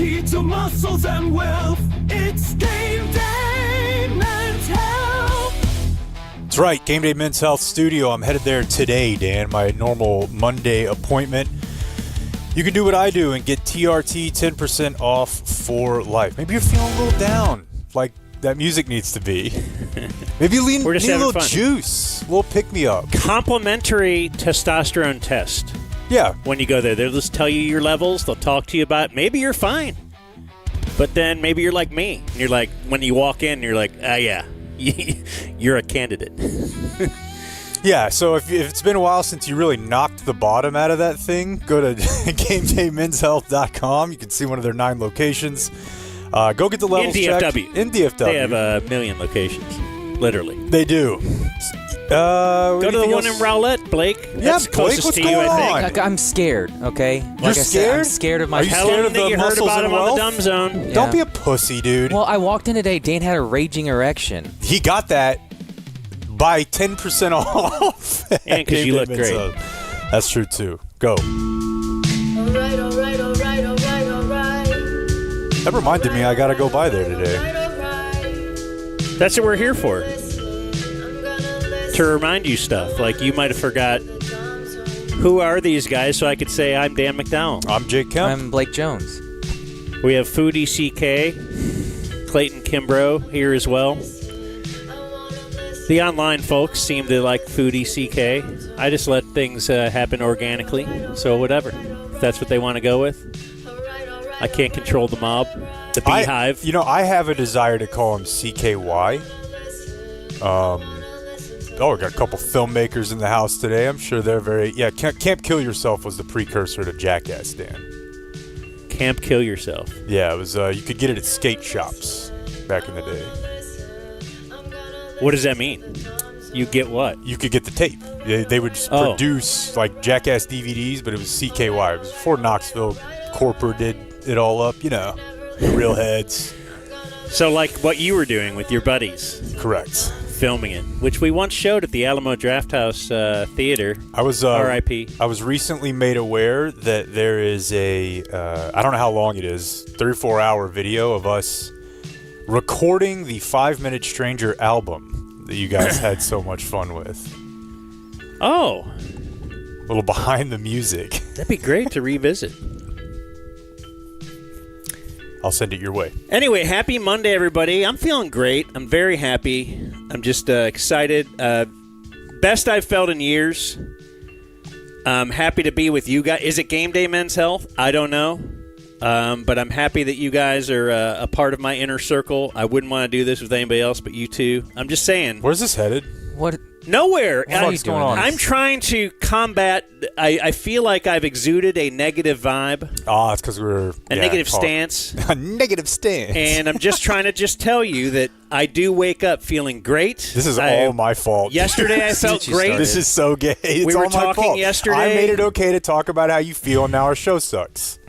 key to muscles and wealth. It's Game Day Men's Health. That's right, Game Day Men's Health Studio. I'm headed there today, Dan, my normal Monday appointment. You can do what I do and get TRT 10% off for life. Maybe you're feeling a little down, like that music needs to be. Maybe you need a little fun. juice, a little pick-me-up. Complimentary testosterone test. Yeah. When you go there, they'll just tell you your levels. They'll talk to you about maybe you're fine. But then maybe you're like me. And you're like, when you walk in, you're like, yeah, you're a candidate. Yeah, so if it's been a while since you really knocked the bottom out of that thing, go to GameDayMen'sHealth.com. You can see one of their 9 locations. Go get the levels checked. In DFW. They have a million locations, literally. They do. Go to the one in Rowlett, Blake. That's closest what's to you, going I think. on? I'm scared, okay? You're scared? I'm scared of my... Are you scared of the you heard muscles about and him on wealth? the Dumb Zone. Yeah. Don't be a pussy, dude. Well, I walked in today. Dan had a raging erection. He got that by 10% off. And because you look great. That's true, too. Go. All right. That reminded me I got to go by there today. That's what we're here for. To remind you stuff. Like you might have forgot, who are these guys, so I could say I'm Dan McDowell. I'm Jake Kemp. I'm Blake Jones. We have Foodie CK, Clayton Kimbrough here as well. The online folks seem to like Foodie CK. I just let things happen organically, so whatever. If that's what they want to go with. I can't control the mob, the beehive. I have a desire to call him CKY. We got a couple filmmakers in the house today. I'm sure they're very... Yeah, Camp Kill Yourself was the precursor to Jackass, Dan. Camp Kill Yourself. Yeah, it was. You could get it at skate shops back in the day. What does that mean? You get what? You could get the tape. They would produce like Jackass DVDs, but it was CKY. It was before Knoxville Corporate did it all up. The real heads. So like what you were doing with your buddies. Correct. Filming it, which we once showed at the Alamo Drafthouse Theater. I was R.I.P. I was recently made aware that there is a I don't know how long it is, 3 or 4 hour video of us recording the 5 Minute Stranger album that you guys had so much fun with. Oh, a little behind the music. That'd be great to revisit. I'll send it your way. Anyway, happy Monday, everybody. I'm feeling great. I'm very happy. I'm just excited. Best I've felt in years. I'm happy to be with you guys. Is it Game Day Men's Health? I don't know. But I'm happy that you guys are a part of my inner circle. I wouldn't want to do this with anybody else but you two. I'm just saying. Where's this headed? What? Nowhere. What's going on? I'm trying to combat. I feel like I've exuded a negative vibe. It's because we're a negative stance. A negative stance. And I'm just trying to tell you that I do wake up feeling great. This is all my fault. Yesterday I felt great. This is so gay. It's we were all my talking fault. yesterday. I made it okay to talk about how you feel, and now our show sucks.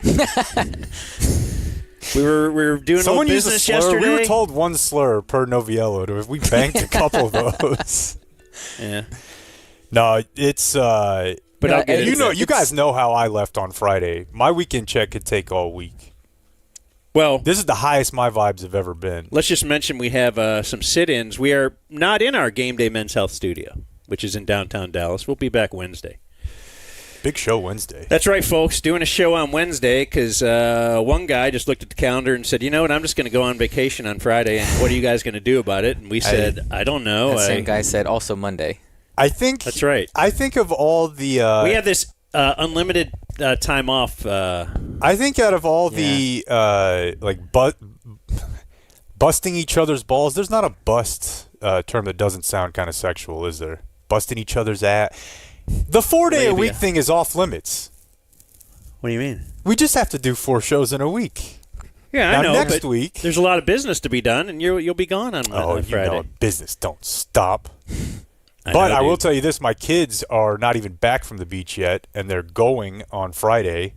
We were doing Someone a little used business a slur. yesterday. We were told one slur per Noviello. If we banked a couple of those. Yeah. No, it's but I'll get it. You guys know how I left on Friday. My weekend check could take all week. Well, this is the highest my vibes have ever been. Let's just mention we have some sit-ins. We are not in our Game Day Men's Health studio, which is in downtown Dallas. We'll be back Wednesday. Big show Wednesday. That's right, folks. Doing a show on Wednesday because one guy just looked at the calendar and said, you know what, I'm just going to go on vacation on Friday, and what are you guys going to do about it? And we said, I don't know. That same guy said also Monday. I think that's right. I think of all the we have this unlimited time off. I think out of all the busting each other's balls, there's not a bust term that doesn't sound kind of sexual, is there? Busting each other's ass. The 4-day-a-week thing is off limits. What do you mean? We just have to do 4 shows in a week. Yeah, now, I know. Next but week, there's a lot of business to be done, and you'll be gone on Friday. Business don't stop. But I will tell you this, my kids are not even back from the beach yet, and they're going on Friday,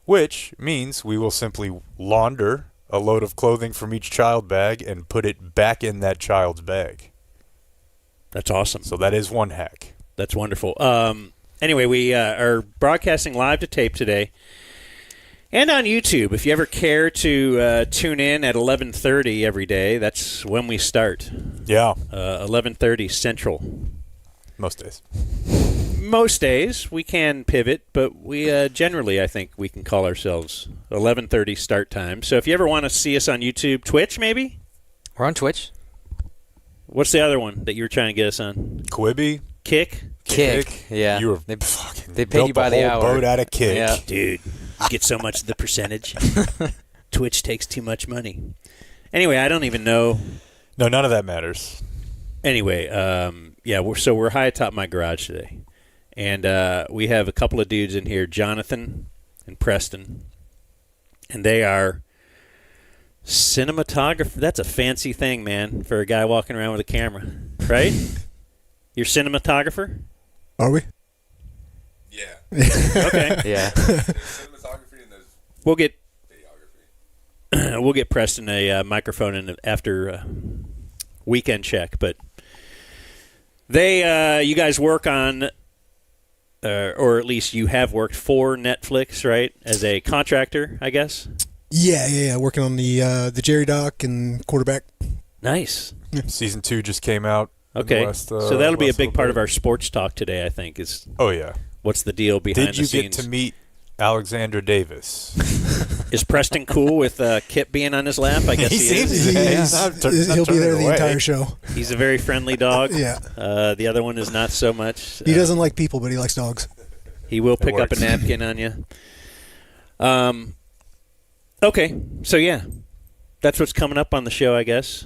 which means we will simply launder a load of clothing from each child bag and put it back in that child's bag. That's awesome. So that is one hack. That's wonderful. Anyway, we are broadcasting live to tape today. And on YouTube, if you ever care to tune in at 11:30 every day, that's when we start. Yeah. 11:30 Central. Most days. Most days we can pivot, but we generally, I think, we can call ourselves 11:30 start time. So if you ever want to see us on YouTube, Twitch maybe? We're on Twitch. What's the other one that you were trying to get us on? Quibi. Kick? Kick. Yeah. You were They fucking pay built you by the whole hour. boat out of Kick. Yeah. Dude, you get so much of the percentage. Twitch takes too much money. Anyway, I don't even know. No, none of that matters. Anyway, yeah, we're high atop my garage today. And we have a couple of dudes in here, Jonathan and Preston. And they are cinematographer. That's a fancy thing, man, for a guy walking around with a camera, right? You're cinematographer? Are we? Okay. Yeah. Cinematography and there's We'll get videography. we'll get Preston a microphone after weekend check, but they you guys work on or at least you have worked for Netflix, right? As a contractor, I guess. Yeah. Working on the Jerry Doc and Quarterback. Nice. Season 2 just came out. in the Okay. last, So that'll be a last big little part bit. of our sports talk today, I think, is Oh, yeah. what's the deal behind Did you the scenes. get to meet Alexandra Davis? Is Preston cool with Kip being on his lap? I guess he, seems is. to be. He's- Not tur- not he'll be turning there the away. entire show. He's a very friendly dog. Yeah. The other one is not so much. He doesn't like people, but he likes dogs. He will pick up a works. napkin on you. Okay, so yeah, that's what's coming up on the show, I guess.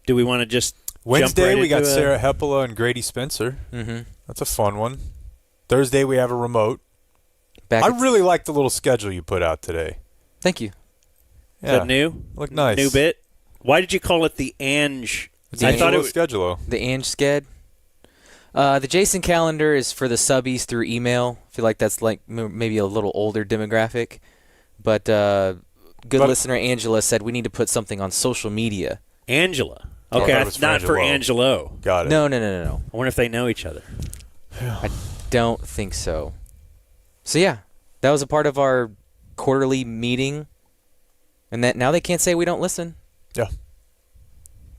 Do we want to just Wednesday, jump right we got into, Sarah Heppola and Grady Spencer. Mm-hmm. That's a fun one. Thursday, we have a remote. Back I at- really like the little schedule you put out today. Thank you. Is that new? Look nice. New bit? Why did you call it the Ange? It's I a thought it little was. schedule. The Ange Sked. The Jason calendar is for the subbies through email. I feel like that's like maybe a little older demographic. But good listener Angela said we need to put something on social media. Angela. Oh, Okay, that was for not for Angelo. Angelo. Got it. No. I wonder if they know each other. I don't think so. So yeah, that was a part of our quarterly meeting. And that now they can't say we don't listen. Yeah.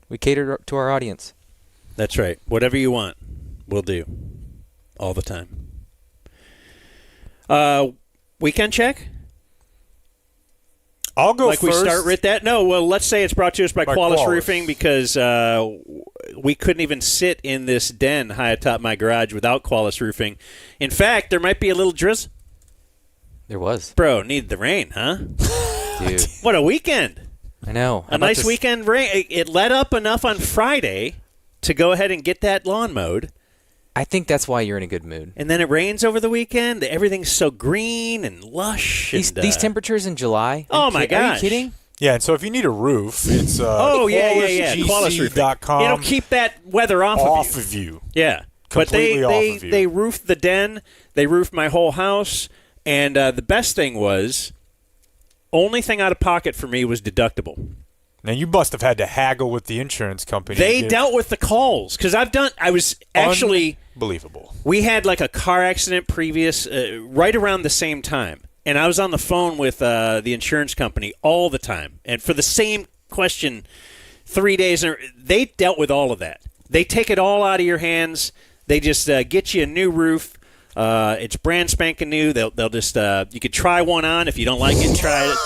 We cater to our audience. That's right. Whatever you want, we'll do. All the time. Weekend check? I'll go Like first. we start with that? No, well, let's say it's brought to us by By Qualis Qualis. Roofing because we couldn't even sit in this den high atop my garage without Qualis Roofing. In fact, there might be a little drizzle. There was. Bro, need the rain, huh? Dude. What a weekend. I know. A nice weekend rain. It let up enough on Friday to go ahead and get that lawn mowed. I think that's why you're in a good mood. And then it rains over the weekend. Everything's so green and lush. These temperatures in July. Oh, my Are you gosh. kidding? Yeah, and so if you need a roof, it's yeah. Qualis Roofing. QualisGC.com It'll keep that weather off of you. Yeah. But Completely off of you. they roofed the den. They roofed my whole house. And the best thing was, only thing out of pocket for me was deductible. Now, you must have had to haggle with the insurance company. They dealt with the calls. Because I was actually... Unbelievable. We had like a car accident previous, right around the same time. And I was on the phone with the insurance company all the time. And for the same question, 3 days. They dealt with all of that. They take it all out of your hands. They just get you a new roof. It's brand spanking new. They'll just you could try one on. If you don't like it,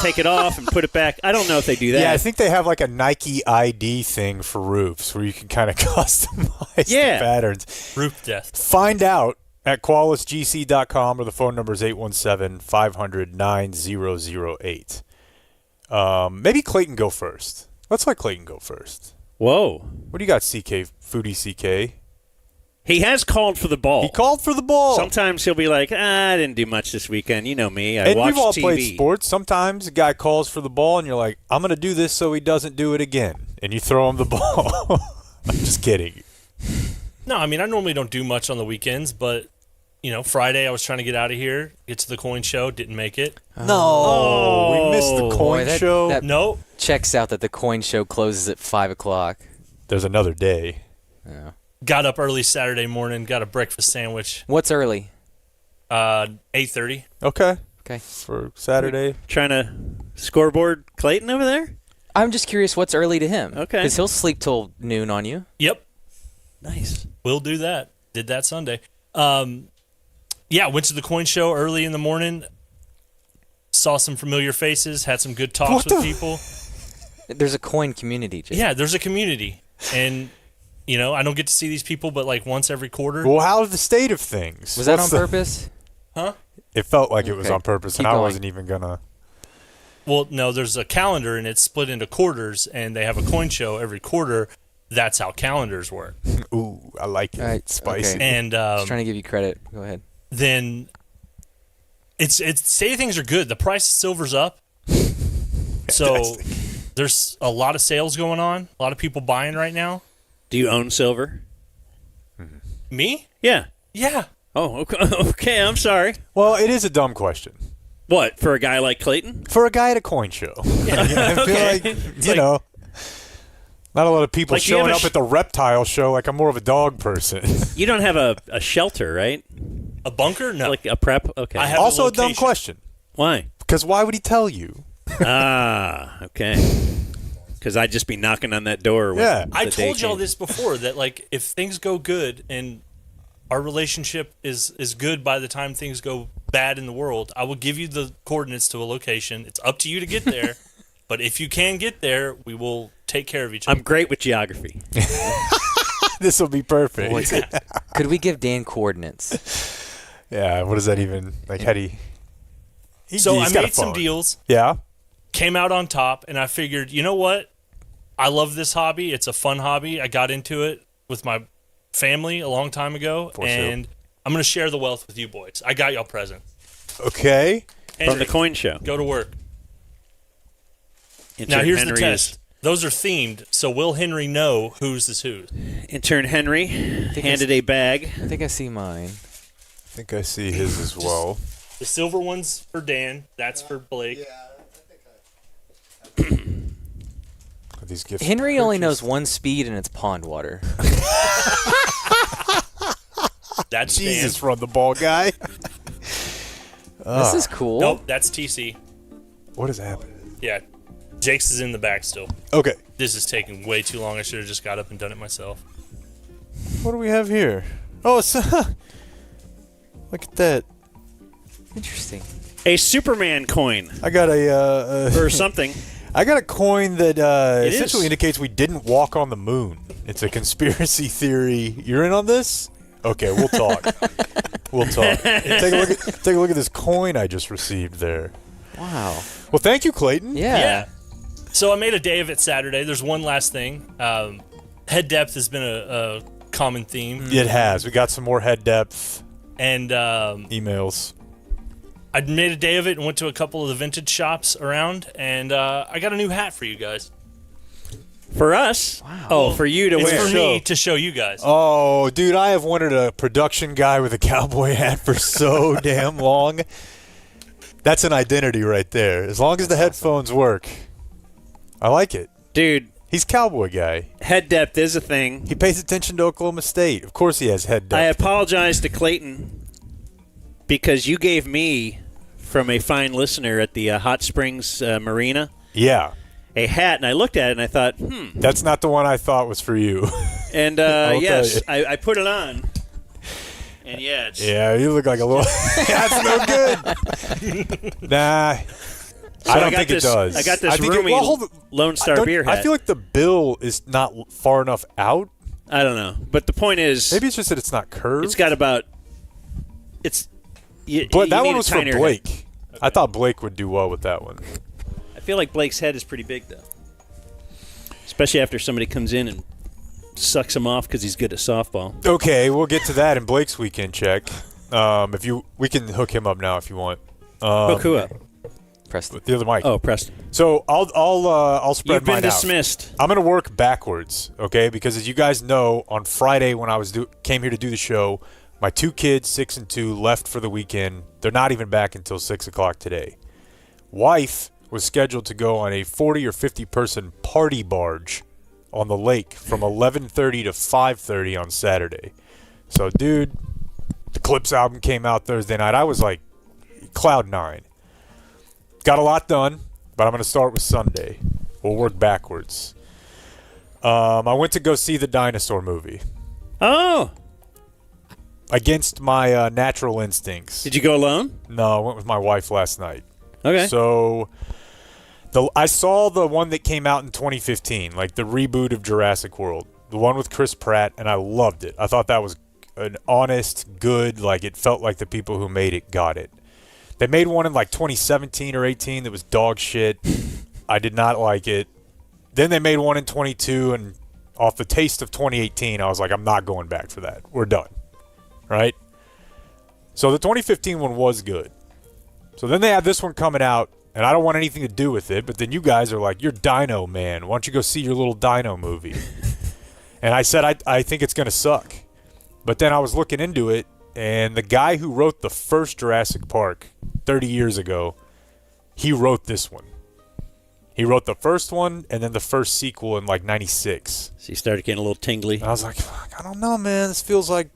take it off and put it back. I don't know if they do that. Yeah, I think they have like a Nike ID thing for roofs where you can kind of customize the patterns. Roof test. Find out at QualisGC.com or the phone number is 817-500-9008. Maybe Clayton go first. Let's let Clayton go first. Whoa. What do you got, CK? Foodie CK? He has called for the ball. He called for the ball. Sometimes he'll be like, I didn't do much this weekend. You know me. I And watched we've all TV. played sports. Sometimes a guy calls for the ball, and you're like, I'm going to do this so he doesn't do it again. And you throw him the ball. I'm just kidding. No, I mean, I normally don't do much on the weekends, but, Friday I was trying to get out of here, get to the coin show, didn't make it. No. We missed the coin Boy, show. that No. checks out that the coin show closes at 5 o'clock. There's another day. Yeah. Got up early Saturday morning, got a breakfast sandwich, What's early? 8:30. Okay. Okay. for Saturday. Trying to scoreboard Clayton over there? I'm just curious what's early to him. Okay. Because he'll sleep till noon on you. Yep. Nice. We'll do that. Did that Sunday. Yeah, went to the coin show early in the morning. Saw some familiar faces. Had some good talks with people. There's a coin community, Jake. Yeah, there's a community. And, I don't get to see these people but like once every quarter. Well, how's the state of things? Was that on What's the- purpose? Huh? It felt like it was Okay. on purpose, Keep and I going. wasn't even gonna. Well, no, there's a calendar and it's split into quarters, and they have a coin show every quarter. That's how calendars work. Ooh, I like it. All right, Spicy. okay. And Just trying to give you credit. Go ahead. then it's say things are good. The price of silver's up. So there's a lot of sales going on. A lot of people buying right now. Do you own silver? Me? Yeah. Yeah. Oh, okay. Okay, I'm sorry. Well, it is a dumb question What, for a guy like Clayton? for a guy at a coin show. I feel like not a lot of people Like, do you have showing a up at the reptile show. Like I'm more of a dog person. You don't have a shelter, right? A bunker? No. Like a prep? Okay. I have Also, a dumb location. question. Why? Because why would he tell you? Okay. Because I'd just be knocking on that door. When Yeah. I the day told y'all came. this before, that like if things go good and our relationship is good by the time things go bad in the world, I will give you the coordinates to a location. It's up to you to get there. But if you can get there, we will take care of each other. I'm great with geography. This will be perfect. Boy, could we give Dan coordinates? Yeah. What does that even like? How do you? So I he's got a made some phone. deals, Yeah. came out on top, and I figured, you know what? I love this hobby. It's a fun hobby. I got into it with my family a long time ago, For sure. and I'm going to share the wealth with you boys. I got y'all presents. Okay. From Henry, the coin show. go to work. Intern Now here's Henry the test. Those are themed, so will Henry know whose is whose? Intern Henry handed a bag. I think I see mine. I think I see his as well. The silver one's for Dan. That's for Blake. Are these gifts Henry only knows purchased? one speed, and it's pond water. That's Jesus, Dan. run the ball, guy. This is cool. Nope, that's TC. What is happening? Yeah, Jake's is in the back still. Okay. This is taking way too long. I should have just got up and done it myself. What do we have here? Oh, it's look at that. Interesting. A Superman coin I got a or something. I got a coin that It essentially is. indicates we didn't walk on the moon. It's a conspiracy theory. You're in on this? Okay, we'll talk. We'll talk. Take a look at this coin I just received there. Wow. Well, thank you, Clayton. Yeah. So I made a day of it Saturday. There's one last thing. Head depth has been a common theme. It has. We got some more head depth And emails. I made a day of it and went to a couple of the vintage shops around, and I got a new hat for you guys. For us? Wow. Oh, for you to It's wear. for me to show you guys. Oh, dude, I have wanted a production guy with a cowboy hat for so damn long. That's an identity right there. As long as the headphones work. I like it. Dude, He's cowboy guy. head depth is a thing. He pays attention to Oklahoma State. Of course he has head depth. I apologize to Clayton because you gave me, from a fine listener at the Hot Springs Marina, Yeah. a hat, and I looked at it and I thought, That's not the one I thought was for you. And I'll yes, tell I put it on. And yeah, it's Yeah, you look like a little... That's no good. Nah. So I don't got think this, it does. I got this I think roomy hold it- Lone Star don't- beer hat. I feel like the bill is not far enough out. I don't know, but the point is, Maybe it's just that it's not curved. it's got about. It's. You, But you that need one a was for tinier head. Blake. I thought Blake would do well with that one. I feel like Blake's head is pretty big though, especially after somebody comes in and sucks him off because he's good at softball. Okay, we'll get to that in Blake's weekend check. We can hook him up now if you want. Hook who up? Preston. The other mic. Oh, Preston. So I'll spread You've been mine out. dismissed. I'm gonna work backwards, okay? Because as you guys know, on Friday when I came here to do the show, my two kids, 6 and 2, left for the weekend. They're not even back until 6 o'clock today. Wife was scheduled to go on a 40 or 50 person party barge on the lake from 11:30 to 5:30 on Saturday. So, dude, the Clips album came out Thursday night. I was like cloud 9. got a lot done, but I'm going to start with Sunday. We'll work backwards. I went to go see the dinosaur movie. Oh. Against my natural instincts. Did you go alone? No, I went with my wife last night. Okay. So I saw the one that came out in 2015, like the reboot of Jurassic World, the one with Chris Pratt, and I loved it. I thought that was an honest, good, like it felt like the people who made it got it. They made one in like 2017 or 18 that was dog shit. I did not like it. Then they made one in 22, and off the taste of 2018, I was like, I'm not going back for that. We're done. Right? So the 2015 one was good. So then they had this one coming out, and I don't want anything to do with it, but then you guys are like, you're Dino Man. Why don't you go see your little Dino movie? And I said, I think it's going to suck. But then I was looking into it, and the guy who wrote the first Jurassic Park 30 years ago, he wrote this one. He wrote the first one and then the first sequel in like 96. So you started getting a little tingly. And I was like, fuck, I don't know, man. This feels like,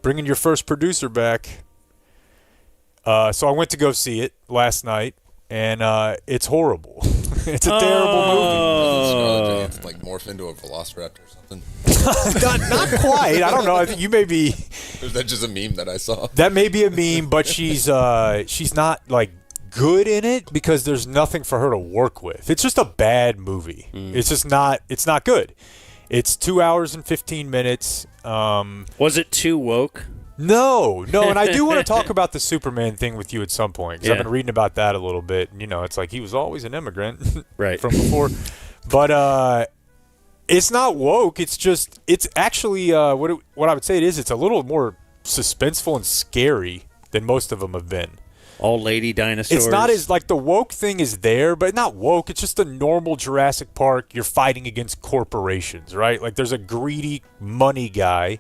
bringing your first producer back. So I went to go see it last night, and it's horrible. It's a terrible movie. It's like morph into a velociraptor or something. not quite. I don't know. I think you may be. Is that just a meme that I saw? That may be a meme, but she's not like good in it because there's nothing for her to work with. It's just a bad movie. It's just not. It's not good. It's 2 hours and 15 minutes. Was it too woke? No, and I do want to talk about the Superman thing with you at some point, because I've been reading about that a little bit. And, it's like he was always an immigrant right from before. But it's not woke. It's actually, what I would say it is, it's a little more suspenseful and scary than most of them have been. All lady dinosaurs. It's not as, like, the woke thing is there, but not woke. It's just a normal Jurassic Park. You're fighting against corporations, right? Like, there's a greedy money guy.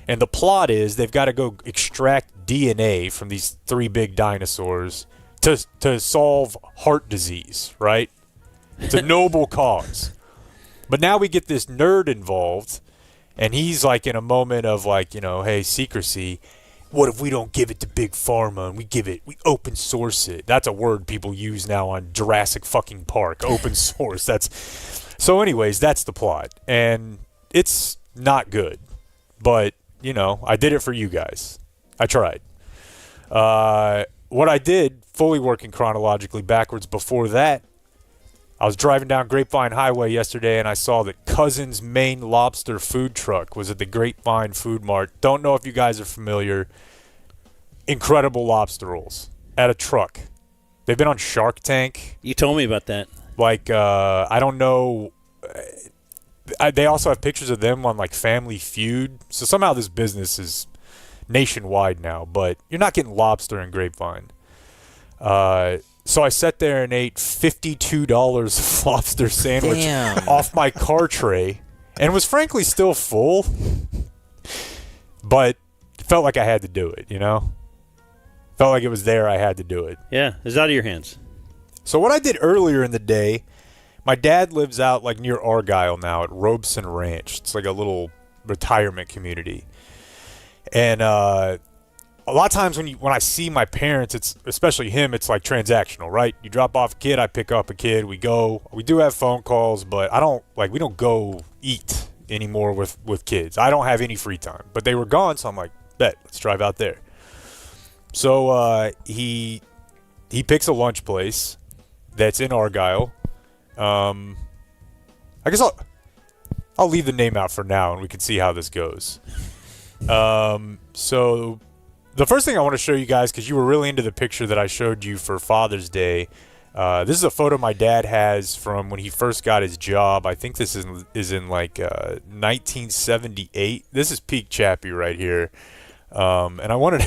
And the plot is they've got to go extract DNA from these 3 big dinosaurs to solve heart disease, right? It's a noble cause. But now we get this nerd involved, and he's like in a moment of like, hey, secrecy. What if we don't give it to Big Pharma and we open source it? That's a word people use now on Jurassic fucking Park. Open source. So anyways, that's the plot. And it's not good. But I did it for you guys. I tried. What I did, fully working chronologically backwards before that, I was driving down Grapevine Highway yesterday, and I saw that Cousin's Maine Lobster food truck was at the Grapevine Food Mart. Don't know if you guys are familiar. Incredible lobster rolls at a truck. They've been on Shark Tank. You told me about that. Like, I don't know. They also have pictures of them on like Family Feud. So somehow this business is nationwide now, but you're not getting lobster in Grapevine. So I sat there and ate $52 of lobster sandwich off my car tray, and was frankly still full, but felt like I had to do it, Felt like it was there. I had to do it. Yeah, it's out of your hands. So what I did earlier in the day, my dad lives out like near Argyle now at Robeson Ranch. It's like a little retirement community. And a lot of times when I see my parents, it's especially him, it's like transactional, right? You drop off a kid, I pick up a kid, we go. We do have phone calls, but we don't go eat anymore with kids. I don't have any free time. But they were gone, so I'm like, bet, let's drive out there. So he picks a lunch place that's in Argyle. I guess I'll leave the name out for now, and we can see how this goes. So the first thing I want to show you guys, because you were really into the picture that I showed you for Father's Day. This is a photo my dad has from when he first got his job. I think this is in like 1978. This is peak Chappie right here. And I wanted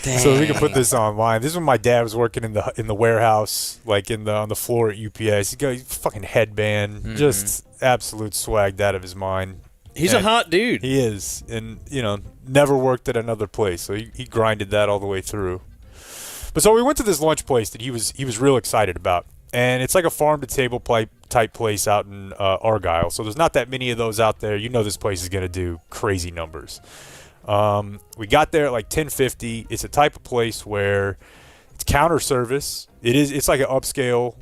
so we can put this online. This is when my dad was working in the warehouse, like on the floor at UPS. He got fucking headband, just absolute swagged out of his mind. He's a hot dude. He is, and never worked at another place, so he grinded that all the way through. But so we went to this lunch place that he was real excited about, and it's like a farm to table type place out in Argyle. So there's not that many of those out there. This place is gonna do crazy numbers. We got there at like 10:50. It's a type of place where It's counter service. It's like an upscale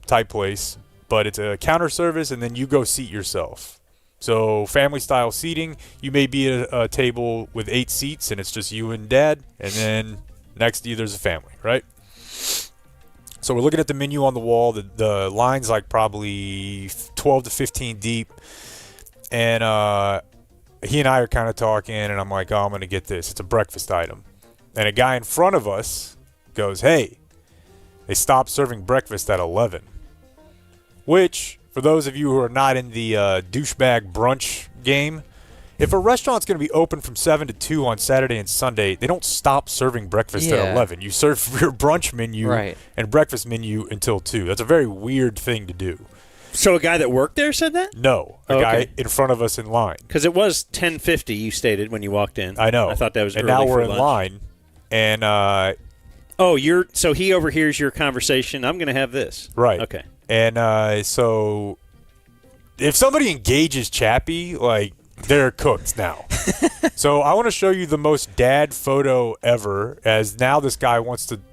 type place, but it's a counter service, and then you go seat yourself. So family style seating, you may be at a table with 8 seats, and it's just you and Dad, and then next to you there's a family, right? So we're looking at the menu on the wall. The line's like probably 12 to 15 deep, and he and I are kind of talking, and I'm like, oh, I'm going to get this. It's a breakfast item. And a guy in front of us goes, hey, they stopped serving breakfast at 11. Which, for those of you who are not in the douchebag brunch game, if a restaurant's going to be open from 7 to 2 on Saturday and Sunday, they don't stop serving breakfast at 11. You serve your brunch menu and breakfast menu until 2. That's a very weird thing to do. So a guy that worked there said that? No, a guy in front of us in line. Because it was 10:50, you stated, when you walked in. I know. I thought that was and early now we're for in lunch. line, and so he overhears your conversation. I'm going to have this. Right. Okay. And so if somebody engages Chappie, like, they're cooked now. So I want to show you the most dad photo ever, as now this guy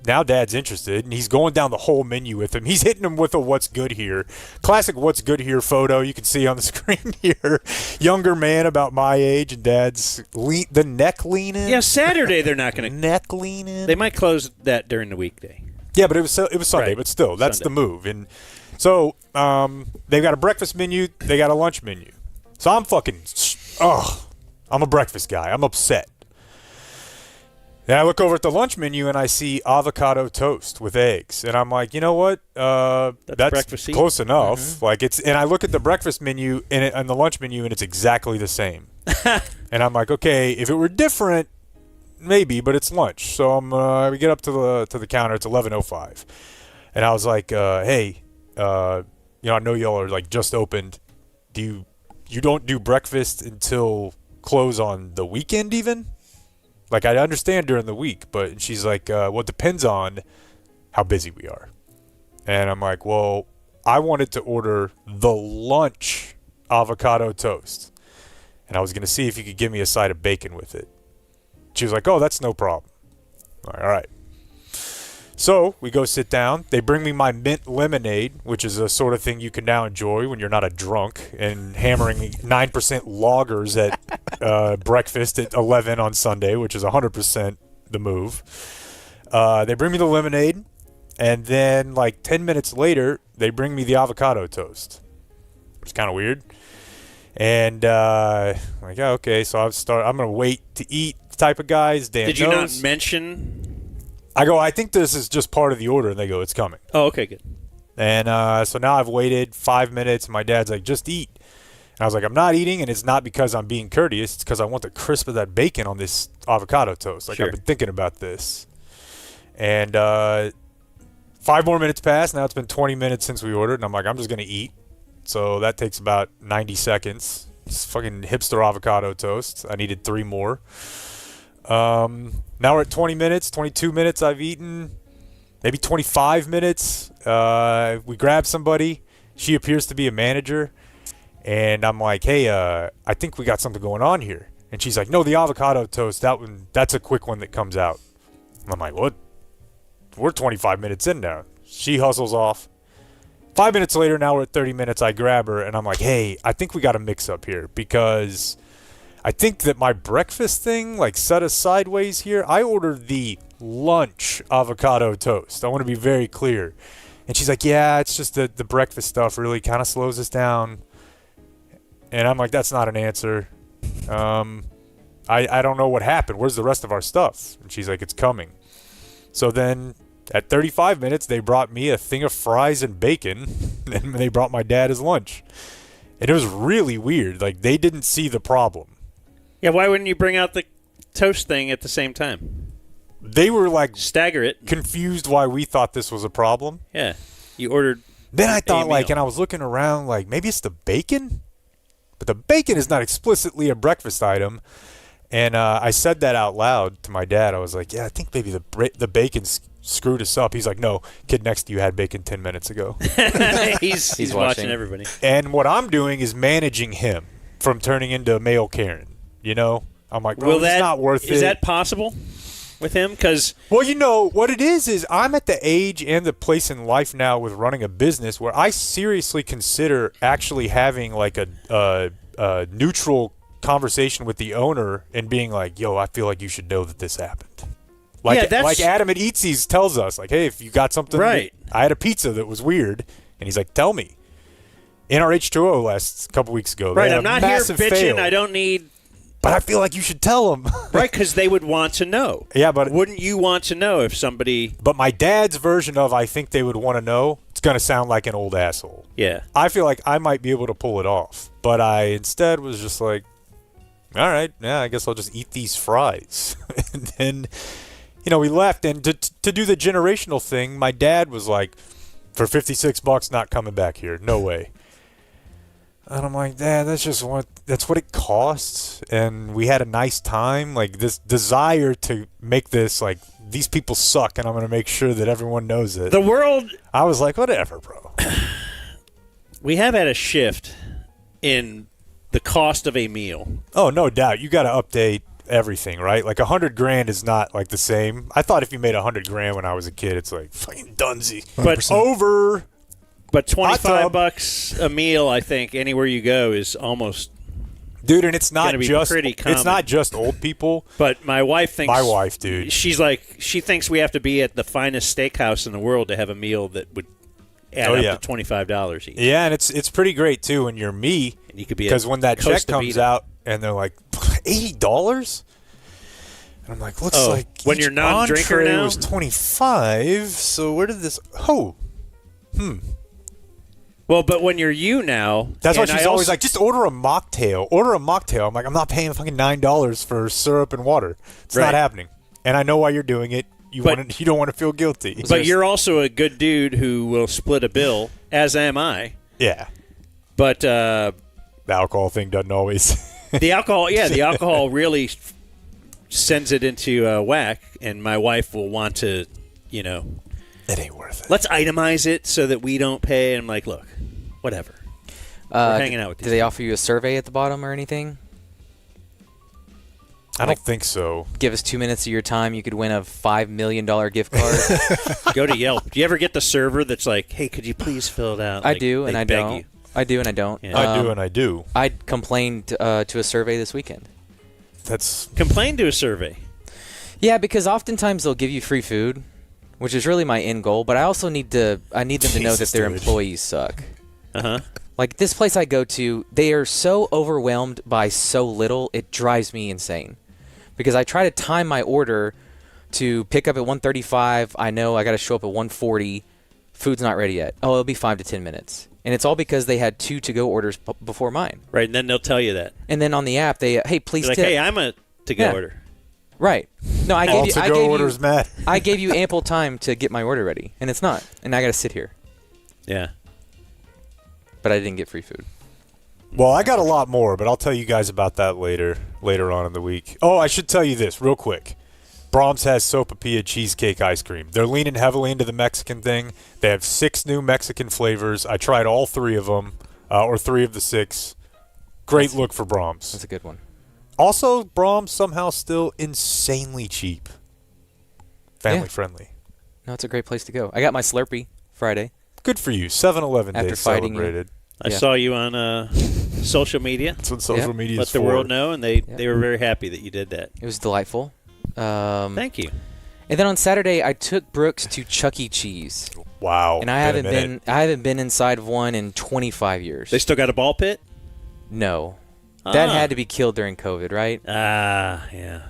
now Dad's interested, and he's going down the whole menu with him. He's hitting him with a what's good here. Classic what's good here photo you can see on the screen here. Younger man about my age, and Dad's the neck leaning. Yeah, Saturday they're not going to. Neck leaning. They might close that during the weekday. Yeah, but it was Sunday, Right. but still, that's Sunday. the move. And so they've got a breakfast menu, they got a lunch menu. So I'm I'm a breakfast guy. I'm upset. Then I look over at the lunch menu and I see avocado toast with eggs, and I'm like, you know what? That's close enough. Mm-hmm. Like and I look at the breakfast menu and the lunch menu, and it's exactly the same. And I'm like, okay, if it were different, maybe, but it's lunch. So we get up to the counter. It's 11:05, and I was like, hey, I know y'all are like just opened. You don't do breakfast until close on the weekend even? Like, I understand during the week, but she's like, well, it depends on how busy we are. And I'm like, well, I wanted to order the lunch avocado toast. And I was going to see if you could give me a side of bacon with it. She was like, oh, that's no problem. All right. So we go sit down. They bring me my mint lemonade, which is a sort of thing you can now enjoy when you're not a drunk and hammering 9% lagers at breakfast at 11 on Sunday, which is 100% the move. They bring me the lemonade, and then like 10 minutes later, they bring me the avocado toast. It's kind of weird. And I'm like, oh, okay, so I'm going to wait to eat type of guys. Dan Did you knows. not mention? I go, I think this is just part of the order, and they go, it's coming. Oh, okay, good. And so now I've waited 5 minutes, and my dad's like, just eat. And I was like, I'm not eating, and it's not because I'm being courteous. It's because I want the crisp of that bacon on this avocado toast. Like, Sure. I've been thinking about this. And 5 more minutes pass. Now it's been 20 minutes since we ordered, and I'm like, I'm just going to eat. So that takes about 90 seconds. It's fucking hipster avocado toast. I needed 3 more. Now we're at 20 minutes, 22 minutes I've eaten, maybe 25 minutes. We grab somebody. She appears to be a manager. And I'm like, hey, I think we got something going on here. And she's like, no, the avocado toast, that's a quick one that comes out. I'm like, what? We're 25 minutes in now. She hustles off. 5 minutes later, now we're at 30 minutes. I grab her, and I'm like, hey, I think we got a mix-up here, because I think that my breakfast thing, like, set us sideways here. I ordered the lunch avocado toast. I want to be very clear. And she's like, yeah, it's just the breakfast stuff really kind of slows us down. And I'm like, that's not an answer. I don't know what happened. Where's the rest of our stuff? And she's like, it's coming. So then at 35 minutes, they brought me a thing of fries and bacon, and they brought my dad his lunch. And it was really weird. Like, they didn't see the problem. Yeah, why wouldn't you bring out the toast thing at the same time? They were like Stagger it. confused why we thought this was a problem. Yeah. You ordered Then I thought, a like, meal. and I was looking around, like, maybe it's the bacon? But the bacon is not explicitly a breakfast item. And I said that out loud to my dad. I was like, yeah, I think maybe the bacon screwed us up. He's like, no, kid next to you had bacon 10 minutes ago. he's watching everybody. And what I'm doing is managing him from turning into male Karen. You know? I'm like, bro, it's not worth it. Is that possible? with him? Because Well, you know, what it is I'm at the age and the place in life now with running a business where I seriously consider actually having like a neutral conversation with the owner and being like, yo, I feel like you should know that this happened. Like, Yeah, that's- like Adam at Eatsy's tells us, like, hey, if you got something, Right. I had a pizza that was weird, and he's like, tell me. In our H2O last couple weeks ago, they right, had I'm a not here massive bitching. fail. I don't need. But I feel like you should tell them. Right, because they would want to know. Yeah, but Wouldn't you want to know if somebody? But my dad's version of I think they would want to know, it's going to sound like an old asshole. Yeah. I feel like I might be able to pull it off. But I instead was just like, all right, yeah, I guess I'll just eat these fries. And then, we left. And to do the generational thing, my dad was like, for $56, not coming back here. No way. And I'm like, Dad, that's what it costs. And we had a nice time. Like, this desire to make this, like, these people suck, and I'm going to make sure that everyone knows it. The world. I was like, whatever, bro. We have had a shift in the cost of a meal. Oh, no doubt. You got to update everything, right? Like, $100,000 is not, like, the same. I thought if you made $100,000 when I was a kid, it's like, fucking Dunsey. But 100%. Over. But Hot tub. $25 a meal, I think, anywhere you go is almost. Dude, and it's not Gonna be just pretty common. it's not just old people. But my wife thinks. My wife, dude. She's like, she thinks we have to be at the finest steakhouse in the world to have a meal that would add Oh, up yeah. to $25 each. Yeah, and it's pretty great too when you're me, And you could be because at when that check Costa comes Vida. out and they're like $80, and I'm like, looks Oh, like when each you're non-drinker entree now? was 25. So where did this? Oh, Well, but when you're you now, that's why and she's I always also- like, just order a mocktail. Order a mocktail. I'm like, I'm not paying fucking $9 for syrup and water. It's Right. not happening. And I know why you're doing it. You But- you don't want to feel guilty. But you're also a good dude who will split a bill, as am I. Yeah, But the alcohol thing doesn't always. the alcohol really sends it into whack, and my wife will want to, It ain't worth it. let's itemize it so that we don't pay. And I'm like, look, whatever. We're hanging out with Do these they offer you a survey at the bottom or anything? I don't think so. Give us 2 minutes of your time. You could win a $5 million gift card. Go to Yelp. Do you ever get the server that's like, hey, could you please fill it out? I Like, do, they and I beg don't. you. I do, and I don't. Yeah. I do and I do. I complained to a survey this weekend. That's Complain to a survey. Yeah, because oftentimes they'll give you free food, which is really my end goal. But I also need them to know that Jesus, their dude. employees suck. Uh-huh. Like this place I go to, they are so overwhelmed by so little, it drives me insane. Because I try to time my order to pick up at 1:35. I know I got to show up at 1:40. Food's not ready yet. Oh, it'll be 5 to 10 minutes. And it's all because they had 2 to-go orders before mine. Right, and then they'll tell you that. And then on the app, they hey, please You're like, tip. hey, I'm a to-go Yeah. order. Right. No, I all gave you. I to-go gave orders, you, Matt. I gave you ample time to get my order ready, and it's not. And I got to sit here. Yeah. But I didn't get free food. Well, I got a lot more, but I'll tell you guys about that later on in the week. Oh, I should tell you this real quick. Brahms has sopapilla cheesecake ice cream. They're leaning heavily into the Mexican thing. They have 6 new Mexican flavors. I tried all 3 of them, or 3 of the 6. Great look for Brahms. That's a good one. Also, Brahms somehow still insanely cheap. Family Yeah. friendly. No, it's a great place to go. I got my Slurpee Friday. Good for you. 7-Eleven After Day fighting you. celebrated. I Yeah. saw you on social media. That's what social Yeah. media Let is the for. world know, and they were very happy that you did that. It was delightful. Thank you. And then on Saturday, I took Brooks to Chuck E. Cheese, Wow. and I haven't been inside of one in 25 years. They still got a ball pit? No, that Ah. had to be killed during COVID, right? Ah, yeah.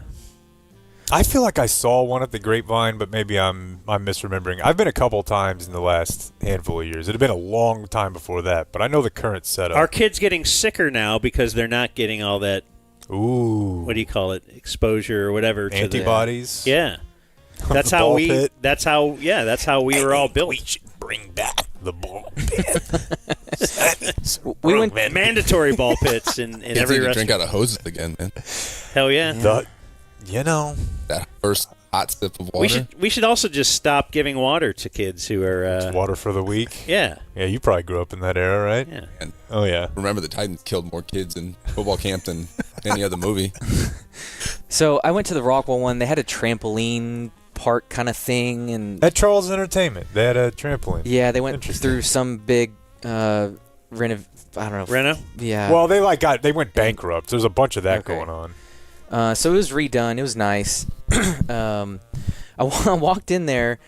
I feel like I saw one at the Grapevine, but maybe I'm misremembering. I've been a couple times in the last handful of years. It had been a long time before that, but I know the current setup. Are kids getting sicker now because they're not getting all that, Ooh. what do you call it, exposure or whatever? to the- Antibodies? Yeah. That's The how ball we. pit? That's how we were all built. We should bring back the ball pit. We went. Mandatory ball pits in Can't every take a restaurant. drink out of hoses again, man. Hell yeah. You know. That first hot sip of water. We should also just stop giving water to kids who are. Water for the week. Yeah. Yeah, you probably grew up in that era, right? Yeah. And Oh yeah. remember, the Titans killed more kids in football camp than any other movie. So I went to the Rockwell one. They had a trampoline park kind of thing, and At Charles Entertainment, they had a trampoline. yeah, they went Interesting. through some big I don't know. Reno? Yeah. Well, they went bankrupt. There's a bunch of that Okay. going on. So it was redone. It was nice. I walked in there,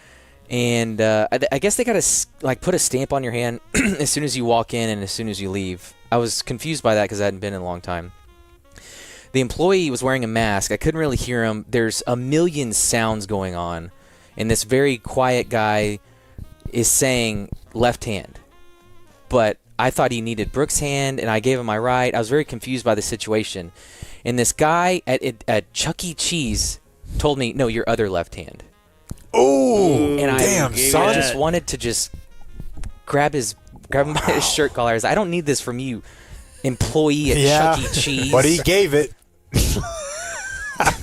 and I guess they got to put a stamp on your hand as soon as you walk in and as soon as you leave. I was confused by that because I hadn't been in a long time. The employee was wearing a mask. I couldn't really hear him. There's a million sounds going on, and this very quiet guy is saying left hand. But I thought he needed Brooks' hand, and I gave him my right. I was very confused by the situation. And this guy at Chuck E. Cheese told me, no, your other left hand. Oh, And damn, gave son. you I that. just wanted to just grab him by his shirt collar. I was, I don't need this from you, employee at Yeah, Chuck E. Cheese. but he gave it.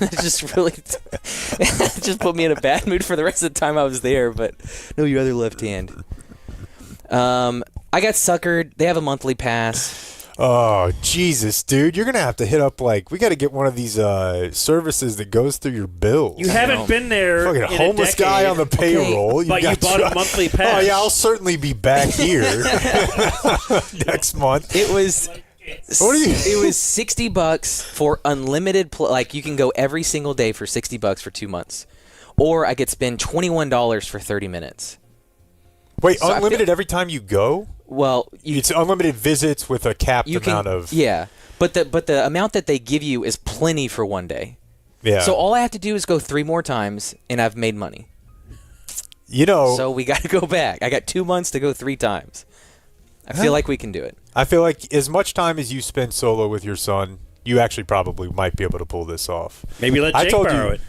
It just really it just put me in a bad mood for the rest of the time I was there. But no, your other left hand. I got suckered. They have a monthly pass. Oh, Jesus, dude. You're going to have to hit up, we got to get one of these services that goes through your bills. You haven't been there. Fucking in homeless a guy decade. on the payroll. But you bought a monthly pass. Oh, yeah, I'll certainly be back here next month. It was. What are you- It was $60 for unlimited. You can go every single day for $60 for 2 months, or I could spend $21 for 30 minutes. Wait, So I unlimited feel- every time you go? Well, It's unlimited visits with a capped you amount can. of... Yeah, but the amount that they give you is plenty for one day. Yeah. So all I have to do is go 3 more times, and I've made money. You know, So we got to go back. I got 2 months to go 3 times. I feel like we can do it. I feel like as much time as you spend solo with your son, you actually probably might be able to pull this off. Maybe let I Jake told borrow you- it.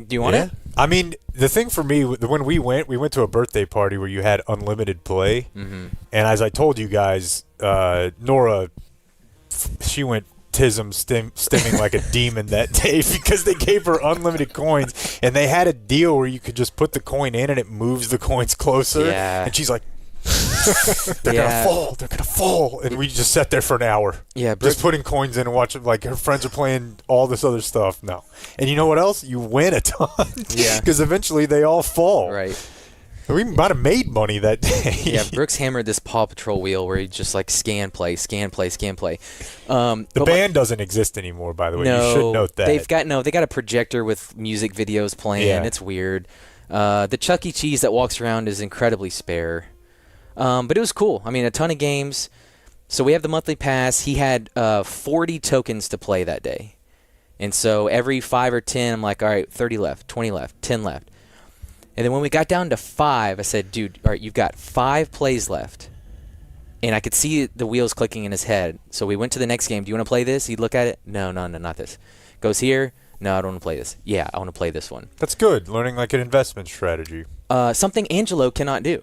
Do you want it? I mean, the thing for me, when we went to a birthday party where you had unlimited play. Mm-hmm. And as I told you guys, Nora, she went stimming like a demon that day because they gave her unlimited coins. And they had a deal where you could just put the coin in and it moves the coins closer. Yeah. And she's like, they're Yeah. gonna fall, and we just sat there for an hour, Yeah, just putting coins in and watching. Like her friends are playing all this other stuff. No, and you know what else? You win a ton, Yeah. because eventually they all fall. Right. We might have made money that day. Yeah, Brooks hammered this Paw Patrol wheel where he just scan play. The band doesn't exist anymore, by the way. No, You should note that. they got a projector with music videos playing. Yeah. It's weird. The Chuck E. Cheese that walks around is incredibly spare. But it was cool. I mean, a ton of games. So we have the monthly pass. He had 40 tokens to play that day. And so every 5 or 10, I'm like, all right, 30 left, 20 left, 10 left. And then when we got down to 5, I said, dude, all right, you've got 5 plays left. And I could see the wheels clicking in his head. So we went to the next game. Do you want to play this? He'd look at it. No, not this. Goes here. No, I don't want to play this. Yeah, I want to play this one. That's good. Learning like an investment strategy. Something Angelo cannot do.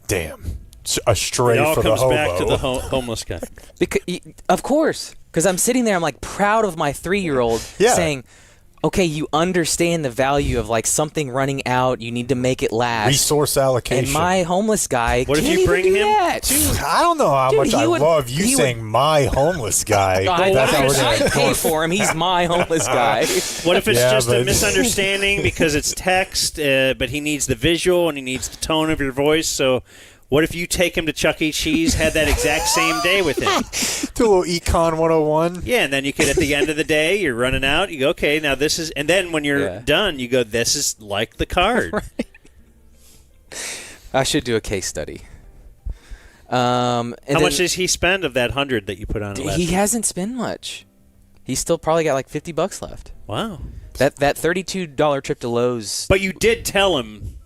Damn. A stray It all for the comes hobo. back to the homeless guy. Of course. Because I'm sitting there, I'm like proud of my 3-year-old Yeah. saying, okay, you understand the value of like something running out. You need to make it last. Resource allocation. And my homeless guy What if can't you bring even do him that. to- I don't know how Dude, much he I would- love you he would- saying my homeless guy. I That's how we're I gonna pay for him. He's my homeless guy. What if it's Yeah, just a but- misunderstanding because it's text, but he needs the visual and he needs the tone of your voice? So what if you take him to Chuck E. Cheese, had that exact same day with him? Do a little Econ 101. Yeah, and then you could, at the end of the day, you're running out. You go, okay, now this is, and then when you're Yeah. done, you go, this is like the card. I should do a case study. And How then much does he spend of that 100 that you put on it last he week? hasn't spent much. He's still probably got like $50 left. Wow. That $32 trip to Lowe's, But you did tell him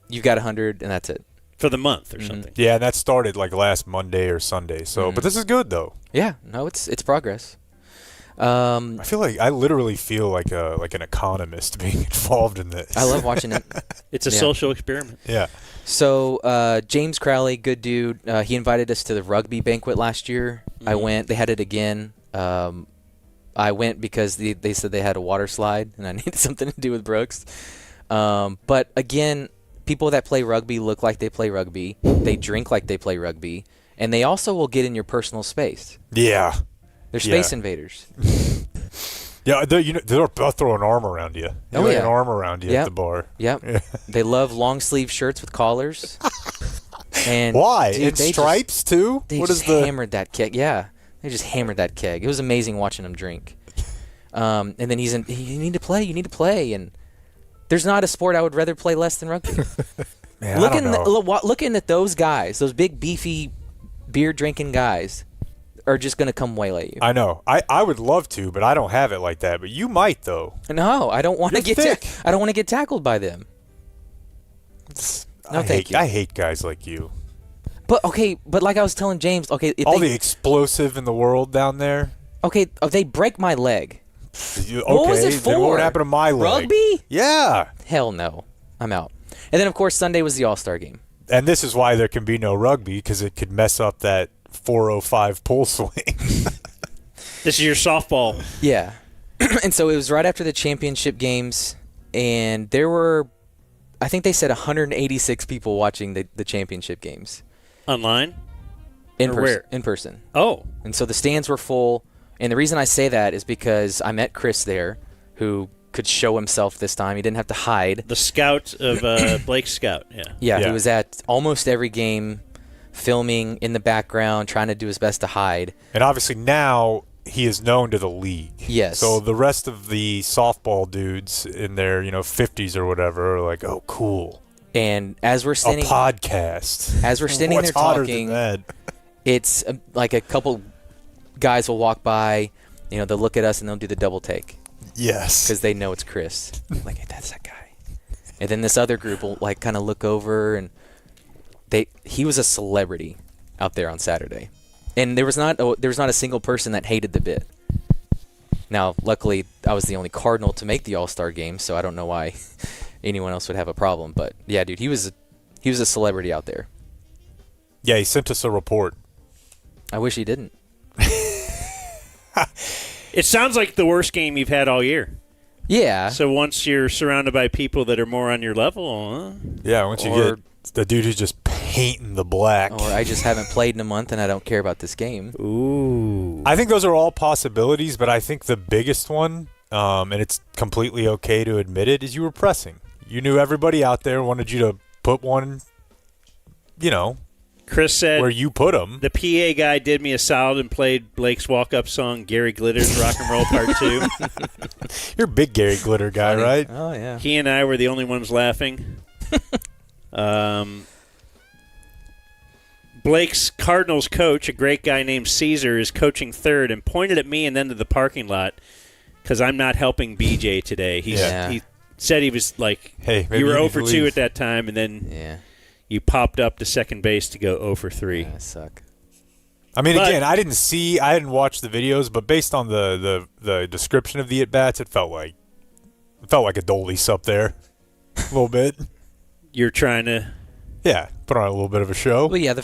you've got 100, and that's it. for the month or something. Yeah, and that started like last Monday or Sunday. So, but this is good though. Yeah, no, it's progress. I feel like I literally feel like an economist being involved in this. I love watching it. It's a Yeah. social experiment. Yeah. So James Crowley, good dude. He invited us to the rugby banquet last year. I went. They had it again. I went because they said they had a water slide and I needed something to do with Brooks. But again, people that play rugby look like they play rugby. They drink like they play rugby. And they also will get in your personal space. Yeah. They're space invaders. Yeah, they'll throw an arm around you. An arm around you at the bar. Yep. Yeah. They love long sleeve shirts with collars. And why? Dude, In stripes too? They hammered that keg. Yeah, they just hammered that keg. It was amazing watching them drink. And then you need to play. You need to play. And there's not a sport I would rather play less than rugby. Man, looking at those guys, those big beefy beer drinking guys, are just going to come waylay you. I know. I would love to, but I don't have it like that. But you might, though. No, I don't want to get I don't want to get tackled by them. I hate guys like you. But like I was telling James, the explosive in the world down there. Okay, they break my leg. What was it for? Then what would happen to my leg? Rugby? Yeah. Hell no. I'm out. And then, of course, Sunday was the All-Star game. And this is why there can be no rugby, because it could mess up that 405 pull swing. This is your softball. Yeah. And so it was right after the championship games, and there were, I think they said 186 people watching the championship games. Online? Where? In person. Oh. And so the stands were full. And the reason I say that is because I met Chris there, who could show himself this time. He didn't have to hide. The scout of Blake Scout, yeah. Yeah, he was at almost every game, filming in the background, trying to do his best to hide. And obviously now he is known to the league. Yes. So the rest of the softball dudes in their 50s or whatever are like, oh, cool. And as we're standing, a podcast. As we're standing there talking, it's like a couple guys will walk by, they'll look at us and they'll do the double take. Yes. Because they know it's Chris. Like, hey, that's that guy. And then this other group will kind of look over, and he was a celebrity out there on Saturday. And there was not a single person that hated the bit. Now, luckily, I was the only Cardinal to make the All-Star game, so I don't know why anyone else would have a problem. But yeah, dude, he was a celebrity out there. Yeah, he sent us a report. I wish he didn't. It sounds like the worst game you've had all year. Yeah. So once you're surrounded by people that are more on your level, yeah, once you get the dude who's just painting the black. Or I just haven't played in a month and I don't care about this game. Ooh. I think those are all possibilities, but I think the biggest one, and it's completely okay to admit it, is you were pressing. You knew everybody out there wanted you to put one, Chris said where you put them. The PA guy did me a solid and played Blake's walk-up song, Gary Glitter's Rock and Roll Part 2. You're a big Gary Glitter guy, right? Oh, yeah. He and I were the only ones laughing. Blake's Cardinals coach, a great guy named Caesar, is coaching third and pointed at me and then to the parking lot because I'm not helping BJ today. He said he was like, hey, you were 0 for 2 at that time, and then yeah. You popped up to second base to go 0 for 3. Yeah, I suck. I mean, again, I didn't watch the videos, but based on the description of the at-bats, it felt like a Dolis up there a little bit. You're trying to... Yeah, put on a little bit of a show. Well, yeah,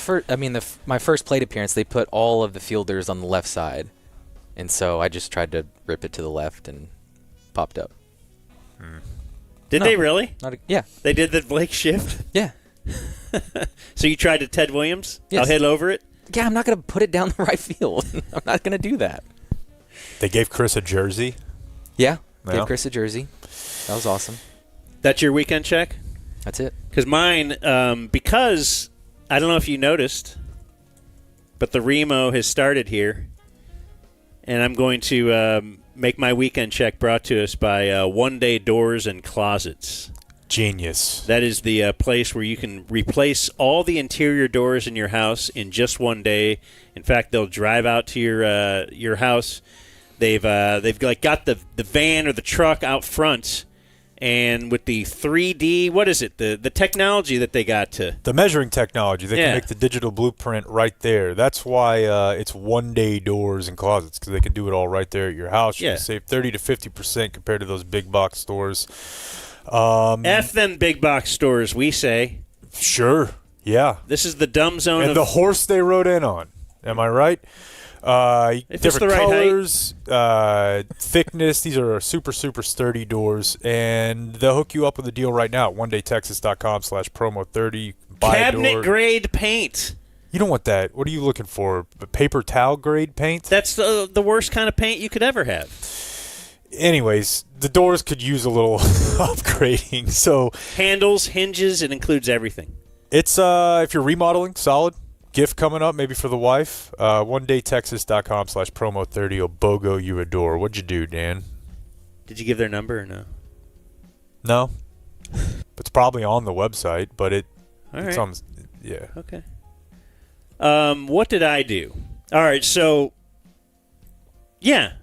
my first plate appearance, they put all of the fielders on the left side. And so I just tried to rip it to the left and popped up. Did they really? Yeah. They did the Blake shift? Yeah. So you tried to Ted Williams? Yes. I'll hit over it? Yeah, I'm not going to put it down the right field. I'm not going to do that. They gave Chris a jersey. Yeah, gave Chris a jersey. That was awesome. That's your weekend check? That's it. Because mine, because I don't know if you noticed, but the Remo has started here, and I'm going to make my weekend check brought to us by One Day Doors and Closets. Genius. That is the place where you can replace all the interior doors in your house in just one day. In fact, they'll drive out to your house. They've got the van or the truck out front, and with the 3D, what is it? The technology that they got to the measuring technology, they can make the digital blueprint right there. That's why it's One Day Doors and Closets, because they can do it all right there at your house. You can save 30 to 50% compared to those big box stores. F them big box stores, we say. Sure, yeah. This is the dumb zone. And the horse they rode in on. Am I right? If it's different the right colors, thickness. These are super, super sturdy doors, and they'll hook you up with a deal right now at onedaytexas.com/promo30. Buy a door. Cabinet grade paint. You don't want that. What are you looking for? Paper towel grade paint? That's the worst kind of paint you could ever have. Anyways, the doors could use a little upgrading. So Handles, hinges, it includes everything. it's if you're remodeling, solid. Gift coming up, maybe for the wife. onedaytexas.com/promo30 will BOGO you a door. What'd you do, Dan? Did you give their number or no? No. It's probably on the website, but it's right. on. Yeah. Okay. What did I do? All right, so yeah.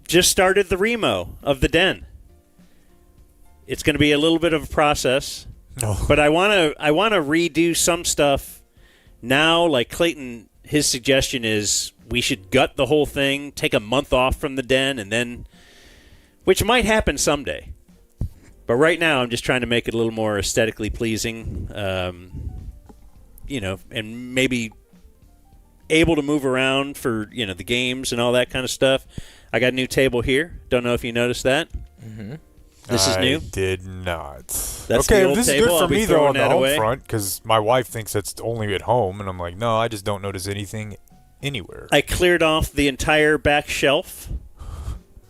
Just started the remo of the den. It's going to be a little bit of a process. Oh. But I want to redo some stuff now. Like Clayton, his suggestion is we should gut the whole thing, take a month off from the den, and then, which might happen someday. But right now, I'm just trying to make it a little more aesthetically pleasing, and maybe able to move around for the games and all that kind of stuff. I got a new table here. Don't know if you noticed that. Mm-hmm. This is new. I did not. That's okay, the old this table. is good I'll for be me though throwing on the that home away. front because my wife thinks that's only at home, and I'm like, no, I just don't notice anything anywhere. I cleared off the entire back shelf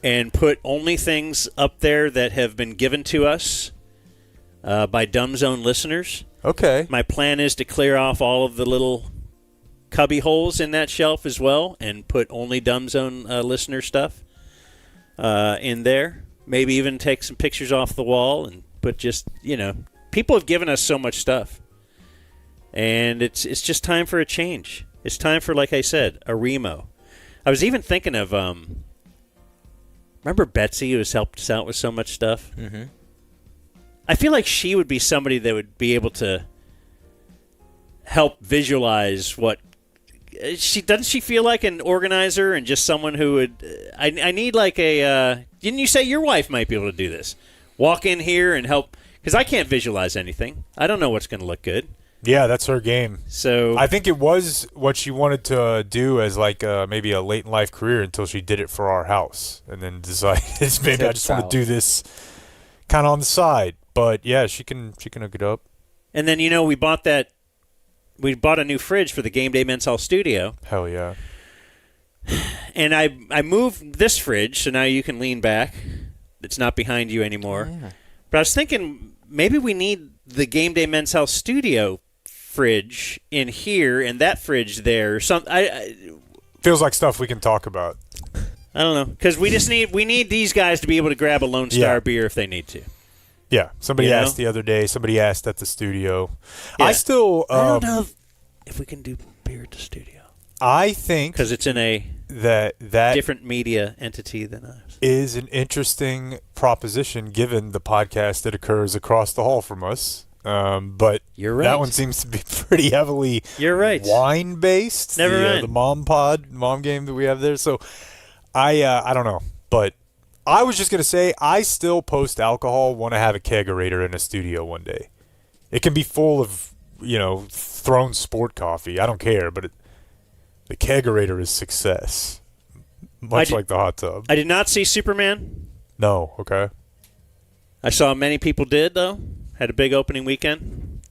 and put only things up there that have been given to us by DumbZone listeners. Okay. My plan is to clear off all of the little cubby holes in that shelf as well and put only DumbZone listener stuff in there. Maybe even take some pictures off the wall and put just, people have given us so much stuff. And it's just time for a change. It's time for, like I said, a remo. I was even thinking of, remember Betsy who has helped us out with so much stuff? Mm-hmm. I feel like she would be somebody that would be able to help visualize what doesn't she feel like an organizer and just someone who would I need like a didn't you say your wife might be able to do this? Walk in here and help, because I can't visualize anything. I don't know what's going to look good. Yeah, that's her game. So I think it was what she wanted to do as like maybe a late in life career until she did it for our house and then decided maybe I just want to do this kind of on the side. But yeah, she can hook it up. And then we bought a new fridge for the Game Day Men's Health Studio. Hell yeah. And I moved this fridge, so now you can lean back. It's not behind you anymore. Yeah. But I was thinking maybe we need the Game Day Men's Health Studio fridge in here and that fridge there. Feels like stuff we can talk about. I don't know, because we need these guys to be able to grab a Lone Star beer if they need to. Yeah, somebody asked the other day. Somebody asked at the studio. Yeah. I still I don't know if we can do beer at the studio. I think Because it's in a that different media entity than us. is an interesting proposition given the podcast that occurs across the hall from us. But You're right. that one seems to be pretty heavily You're right. wine-based. Never mind. The mom game that we have there. So I don't know. But I was just going to say I still post-alcohol want to have a kegerator in a studio one day. It can be full of, thrown sport coffee. I don't care, but the kegerator is success. Much like the hot tub. I did not see Superman. No, okay. I saw many people did, though. Had a big opening weekend.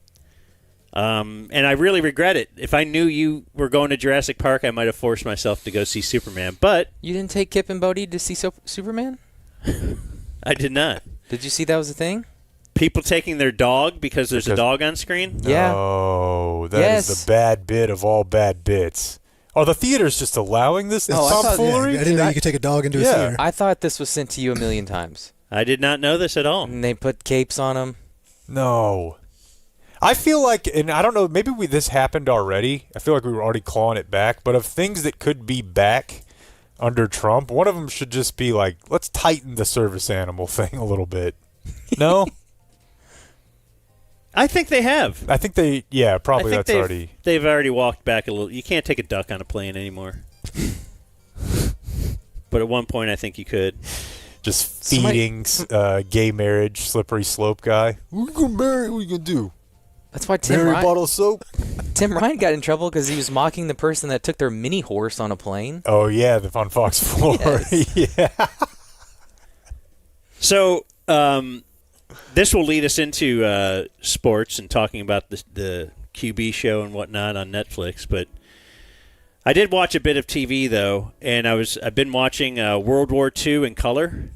And I really regret it. If I knew you were going to Jurassic Park, I might have forced myself to go see Superman. But You didn't take Kip and Bodie to see Superman? I did not. Did you see that was a thing? People taking their dog because there's a dog on screen? Yeah. Oh, that is the bad bit of all bad bits. Are the theaters just allowing this Oh, I thought- tomfoolery? I didn't know you could take a dog into a Yeah. theater. I thought this was sent to you a million times. I did not know this at all. And they put capes on them. No. I feel like, and I don't know, maybe this happened already. I feel like we were already clawing it back. But of things that could be back under Trump, one of them should just be like, let's tighten the service animal thing a little bit. No? I think they have. I think probably that's already. They've already walked back a little. You can't take a duck on a plane anymore. But at one point, I think you could. Just feeding gay marriage, slippery slope guy. We're going to marry, what are you going to do? That's why Mary bottle of soap. Tim Ryan got in trouble because he was mocking the person that took their mini horse on a plane. Oh, yeah, the on Fox 4. Yes. Yeah. So this will lead us into sports and talking about the QB show and whatnot on Netflix. But I did watch a bit of TV though, and I've been watching World War II in color,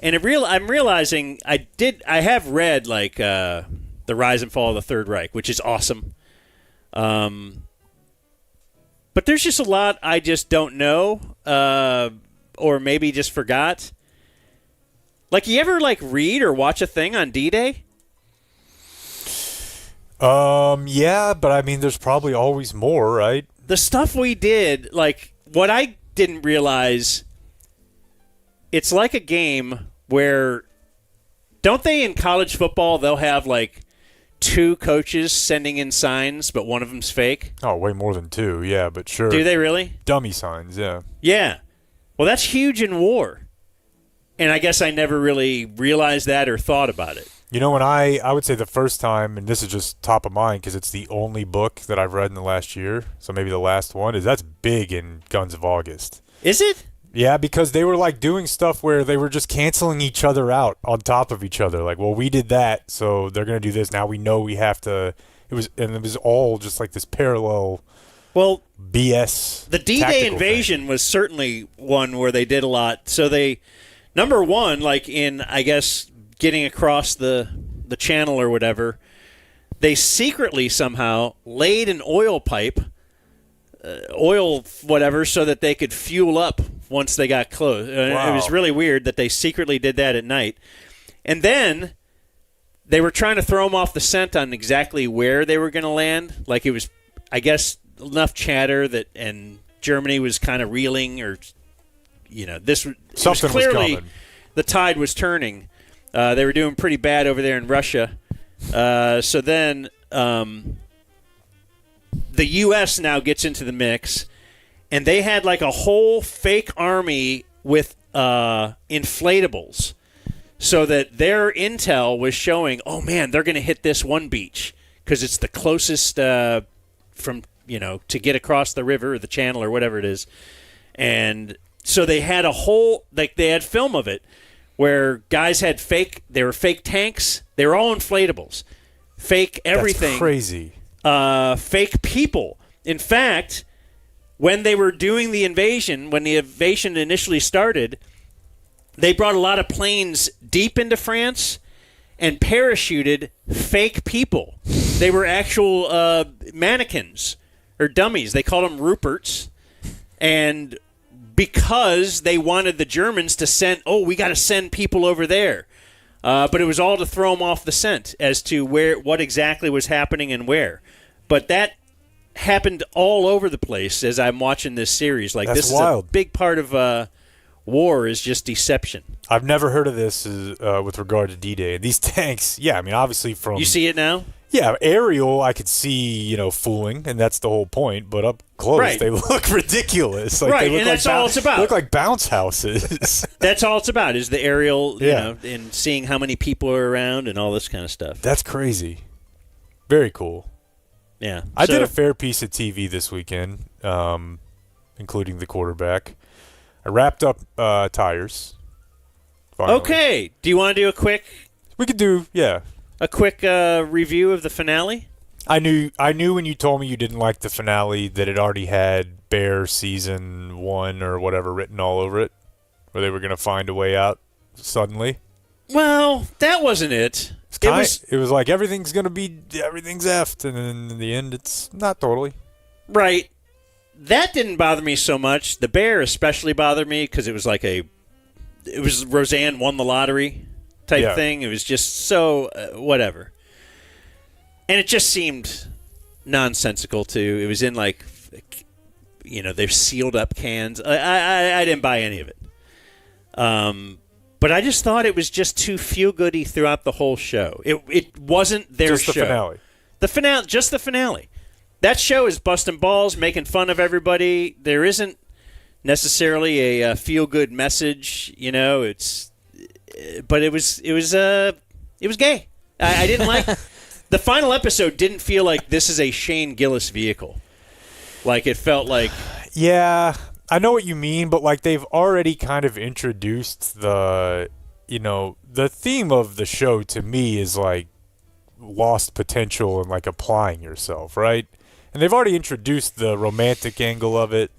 and I'm realizing I have read like the Rise and Fall of the Third Reich, which is awesome. But there's just a lot I just don't know, or maybe just forgot. Like, you ever like read or watch a thing on D-Day? Yeah, but I mean, there's probably always more, right? The stuff we did, like what I didn't realize, it's like a game where, don't they in college football, they'll have like 2 coaches sending in signs, but one of them's fake? Oh, way more than 2, yeah, but sure. Do they really? Dummy signs, yeah. Yeah. Well, that's huge in war. And I guess I never really realized that or thought about it. You know, when I would say the first time, and this is just top of mind because it's the only book that I've read in the last year, so maybe the last one, is that's big in Guns of August. Is it? Yeah, because they were like doing stuff where they were just canceling each other out on top of each other. Like, well, we did that, so they're going to do this. Now we know we have to. It was all just like this parallel. Well, BS. The D-Day invasion was certainly one where they did a lot. So they, number one, like in, I guess, getting across the channel or whatever, they secretly somehow laid an oil pipe, oil whatever, so that they could fuel up once they got close. Wow. It was really weird that they secretly did that at night. And then they were trying to throw them off the scent on exactly where they were going to land. Like, it was, I guess, enough chatter that, and Germany was kind of reeling, or, you know, something was clearly coming. The tide was turning. They were doing pretty bad over there in Russia. So then the U.S. now gets into the mix, and they had like a whole fake army with inflatables, so that their intel was showing, oh man, they're going to hit this one beach because it's the closest from, you know, to get across the river or the channel or whatever it is. And so they had a whole, like, they had film of it where guys had they were fake tanks. They were all inflatables. Fake everything. That's crazy. Fake people. In fact, when they were doing the invasion, when the invasion initially started, they brought a lot of planes deep into France and parachuted fake people. They were actual mannequins or dummies. They called them Ruperts. And because they wanted the Germans to send, we got to send people over there. But it was all to throw them off the scent as to what exactly was happening and where. But that happened all over the place as I'm watching this series. Like, That's this wild. is a big part of war is just deception. I've never heard of this with regard to D-Day. These tanks, yeah, I mean, obviously from... You see it now? Yeah, aerial, I could see, fooling, and that's the whole point. But up close, Right. They look ridiculous. Like, Right, they look and like that's all it's about. They look like bounce houses. That's all it's about, is the aerial, Yeah. and seeing how many people are around and all this kind of stuff. That's crazy. Very cool. Yeah. I did a fair piece of TV this weekend, including the quarterback. I wrapped up tires. Finally. Okay. Do you want to do a quick We could do, yeah. review of the finale? I knew when you told me you didn't like the finale that it already had Bear Season 1 or whatever written all over it, where they were going to find a way out suddenly. Well, that wasn't it. It was like everything's effed, and then in the end it's not totally. Right. That didn't bother me so much. The bear especially bothered me because it was like it was Roseanne won the lottery type thing. It was just so whatever. And it just seemed nonsensical, too. It was in, like, they've sealed up cans. I didn't buy any of it. But I just thought it was just too feel-goody throughout the whole show. It wasn't their Just show. the finale. Just the finale. That show is busting balls, making fun of everybody. There isn't necessarily a feel-good message, but it was gay. I didn't like The final episode didn't feel like this is a Shane Gillis vehicle. Like, it felt like... Yeah, I know what you mean, but, like, they've already kind of introduced the theme of the show to me is, like, lost potential and, like, applying yourself, right? And they've already introduced the romantic angle of it,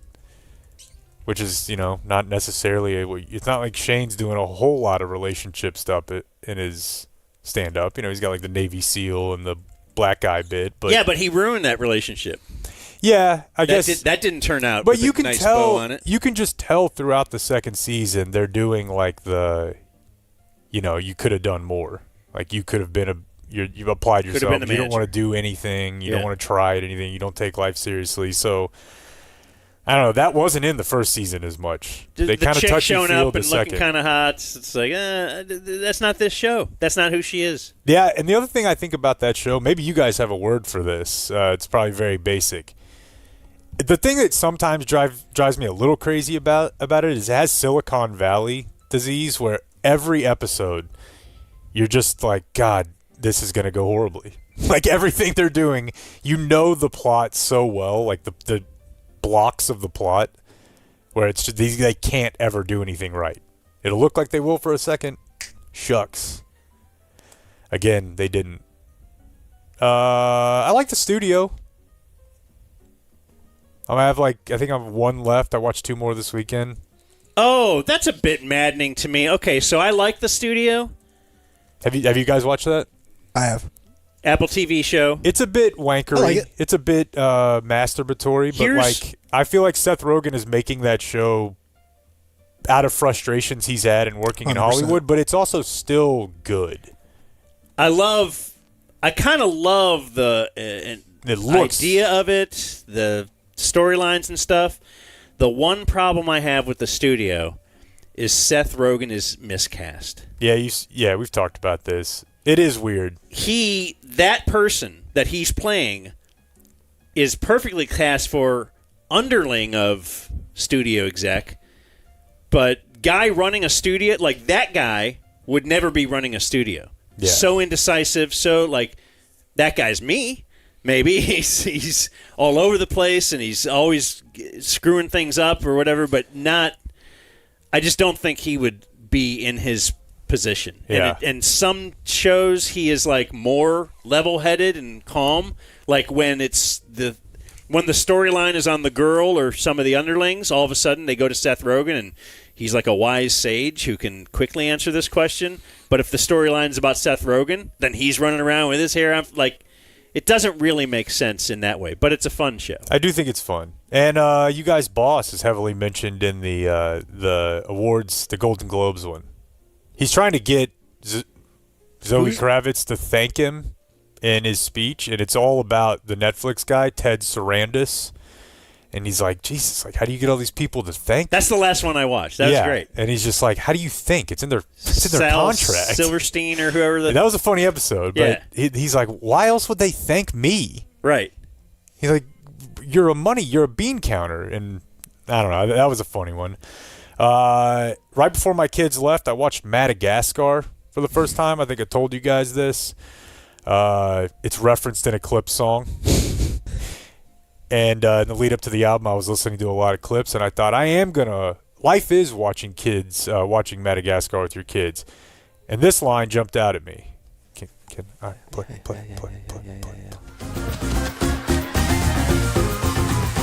which is, not necessarily... It's not like Shane's doing a whole lot of relationship stuff in his stand-up. He's got, like, the Navy SEAL and the black guy bit. But yeah, but he ruined that relationship. Yeah, I guess... that didn't turn out but with you a can nice tell, bow on it. You can just tell throughout the second season they're doing, like, you could have done more. Like, you could have been you've applied yourself. You don't want to do anything. You don't want to try at anything. You don't take life seriously. So, I don't know. That wasn't in the first season as much. They kind of touched showing feel up the and second. looking kind of hot. It's like, that's not this show. That's not who she is. Yeah, and the other thing I think about that show, maybe you guys have a word for this. It's probably very basic. The thing that sometimes drives me a little crazy about it is it has Silicon Valley disease, where every episode you're just like, God, this is going to go horribly. Like, everything they're doing, the plot so well, like the blocks of the plot, where it's just, they can't ever do anything right. It'll look like they will for a second. Shucks. Again, they didn't. I like the studio. I think I have one left. I watched 2 more this weekend. Oh, that's a bit maddening to me. Okay, so I like the studio. Have you guys watched that? I have. Apple TV show. It's a bit wankery. I like it. It's a bit masturbatory, but I feel like Seth Rogen is making that show out of frustrations he's had in working in 100%. Hollywood, but it's also still good. I kind of love the idea of it, the storylines and stuff. The one problem I have with the studio is Seth Rogen is miscast. Yeah, we've talked about this. It is weird. That person that he's playing is perfectly cast for underling of studio exec, but guy running a studio, like, that guy would never be running a studio. Yeah. So indecisive, so, like, that guy's me. Maybe he's all over the place and he's always screwing things up or whatever, but not. I just don't think he would be in his position. Yeah. And some shows he is, like, more level-headed and calm. Like when the storyline is on the girl or some of the underlings, all of a sudden they go to Seth Rogen and he's like a wise sage who can quickly answer this question. But if the storyline is about Seth Rogen, then he's running around with his hair on, like. It doesn't really make sense in that way, but it's a fun show. I do think it's fun. And you guys' boss is heavily mentioned in the awards, the Golden Globes one. He's trying to get Zoe Kravitz to thank him in his speech, and it's all about the Netflix guy, Ted Sarandis. And he's like, Jesus, like, how do you get all these people to thank? That's the last one I watched. That was great. And he's just like, how do you think? It's in their Sal contract. Silverstein or whoever. That was a funny episode, but he's like, why else would they thank me? Right. He's like, you're a bean counter. And I don't know. That was a funny one. Right before my kids left, I watched Madagascar for the first time. I think I told you guys this. It's referenced in a clip song. And in the lead up to the album, I was listening to a lot of clips, and I thought, life is watching Madagascar with your kids. And this line jumped out at me. All right, play.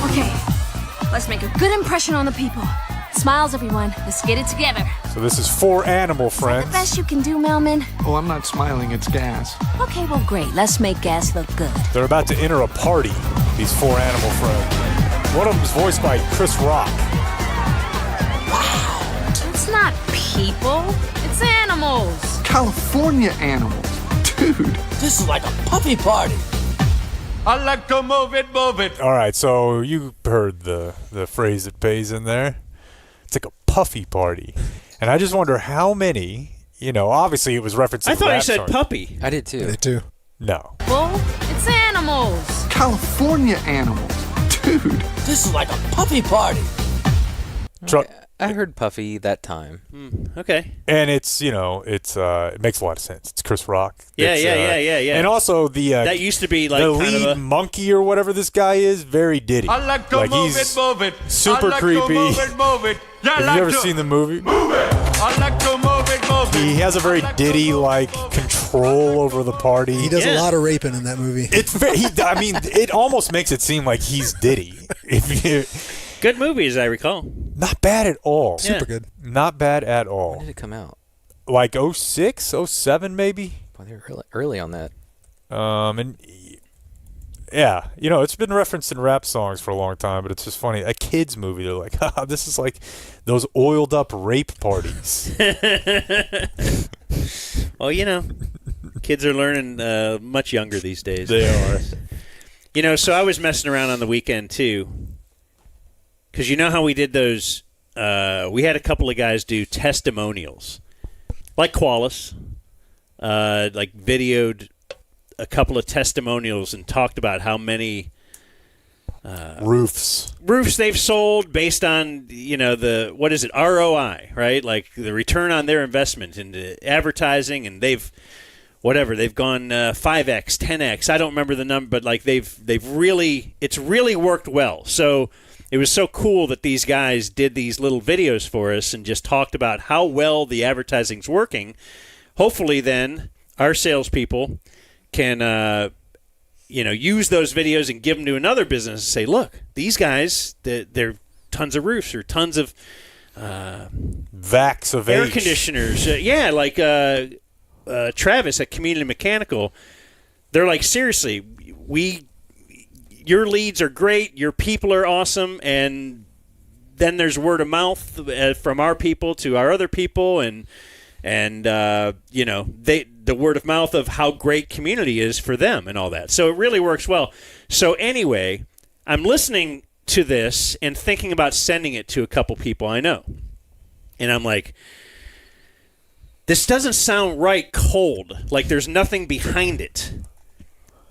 Okay, let's make a good impression on the people. Smiles, everyone. Let's get it together. So this is For Animal Friends. The best you can do, Melman. Oh, I'm not smiling, it's gas. Okay, well, great. Let's make gas look good. They're about to enter a party, these 4 animal friends. One of them is voiced by Chris Rock. It's not people. It's animals. California animals. Dude. This is like a puppy party. I like to move it. All right, so you heard the phrase that pays in there. It's like a puffy party. And I just wonder how many, obviously it was referencing I thought you said song. puppy. I did too. They too. No. Well, it's animals. California animals. Dude. This is like a puppy party. I heard Puffy that time. Okay. And it's it makes a lot of sense. It's Chris Rock. Yeah, It's, yeah. And also that used to be like the kind lead of a monkey or whatever this guy is, very Diddy. I like to move he's it. super I like creepy. To move it. Yeah, Have you ever seen the movie? I like to move it. He has a very Diddy-like control over the party. He does a lot of raping in that movie. It's it almost makes it seem like he's Diddy. good movie, as I recall. Not bad at all. Super good. Not bad at all. When did it come out? Like 06, 07 maybe. Boy, they were early on that. And yeah, it's been referenced in rap songs for a long time, but it's just funny. A kids movie, they're like, this is like those oiled up rape parties. Well, kids are learning much younger these days. They are. So I was messing around on the weekend too, because you know how we did those. We had a couple of guys do testimonials, like Qualis, like videoed a couple of testimonials and talked about how many roofs they've sold based on the what is it, ROI, right? Like the return on their investment into advertising, and they've gone 5x, 10x. I don't remember the number, but like it's really worked well. So it was so cool that these guys did these little videos for us and just talked about how well the advertising's working. Hopefully, then our salespeople can use those videos and give them to another business and say, look, these guys, they're tons of roofs or tons of Vax of air H. conditioners. Like Travis at Community Mechanical. They're like, seriously, your leads are great, your people are awesome, and then there's word of mouth from our people to our other people, and the word of mouth of how great community is for them and all that. So it really works well. So anyway, I'm listening to this and thinking about sending it to a couple people I know. And I'm like, this doesn't sound right cold. Like there's nothing behind it.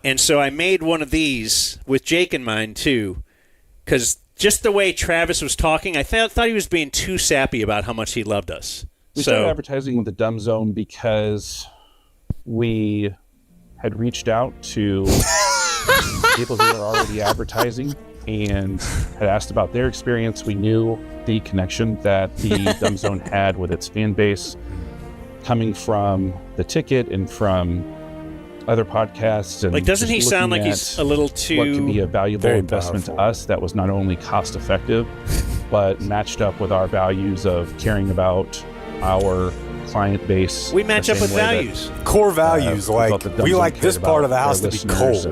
And so I made one of these with Jake in mind too, because just the way Travis was talking, I thought he was being too sappy about how much he loved us. We started advertising with the Dumb Zone because we had reached out to people who were already advertising and had asked about their experience. We knew the connection that the Dumb Zone had with its fan base, coming from the ticket and from other podcasts. And like, doesn't he sound like he's a little too... what could be a valuable investment to us that was not only cost effective, but matched up with our values of caring about our client base. We match up with values. Core values, like we like this part of the house to be cold.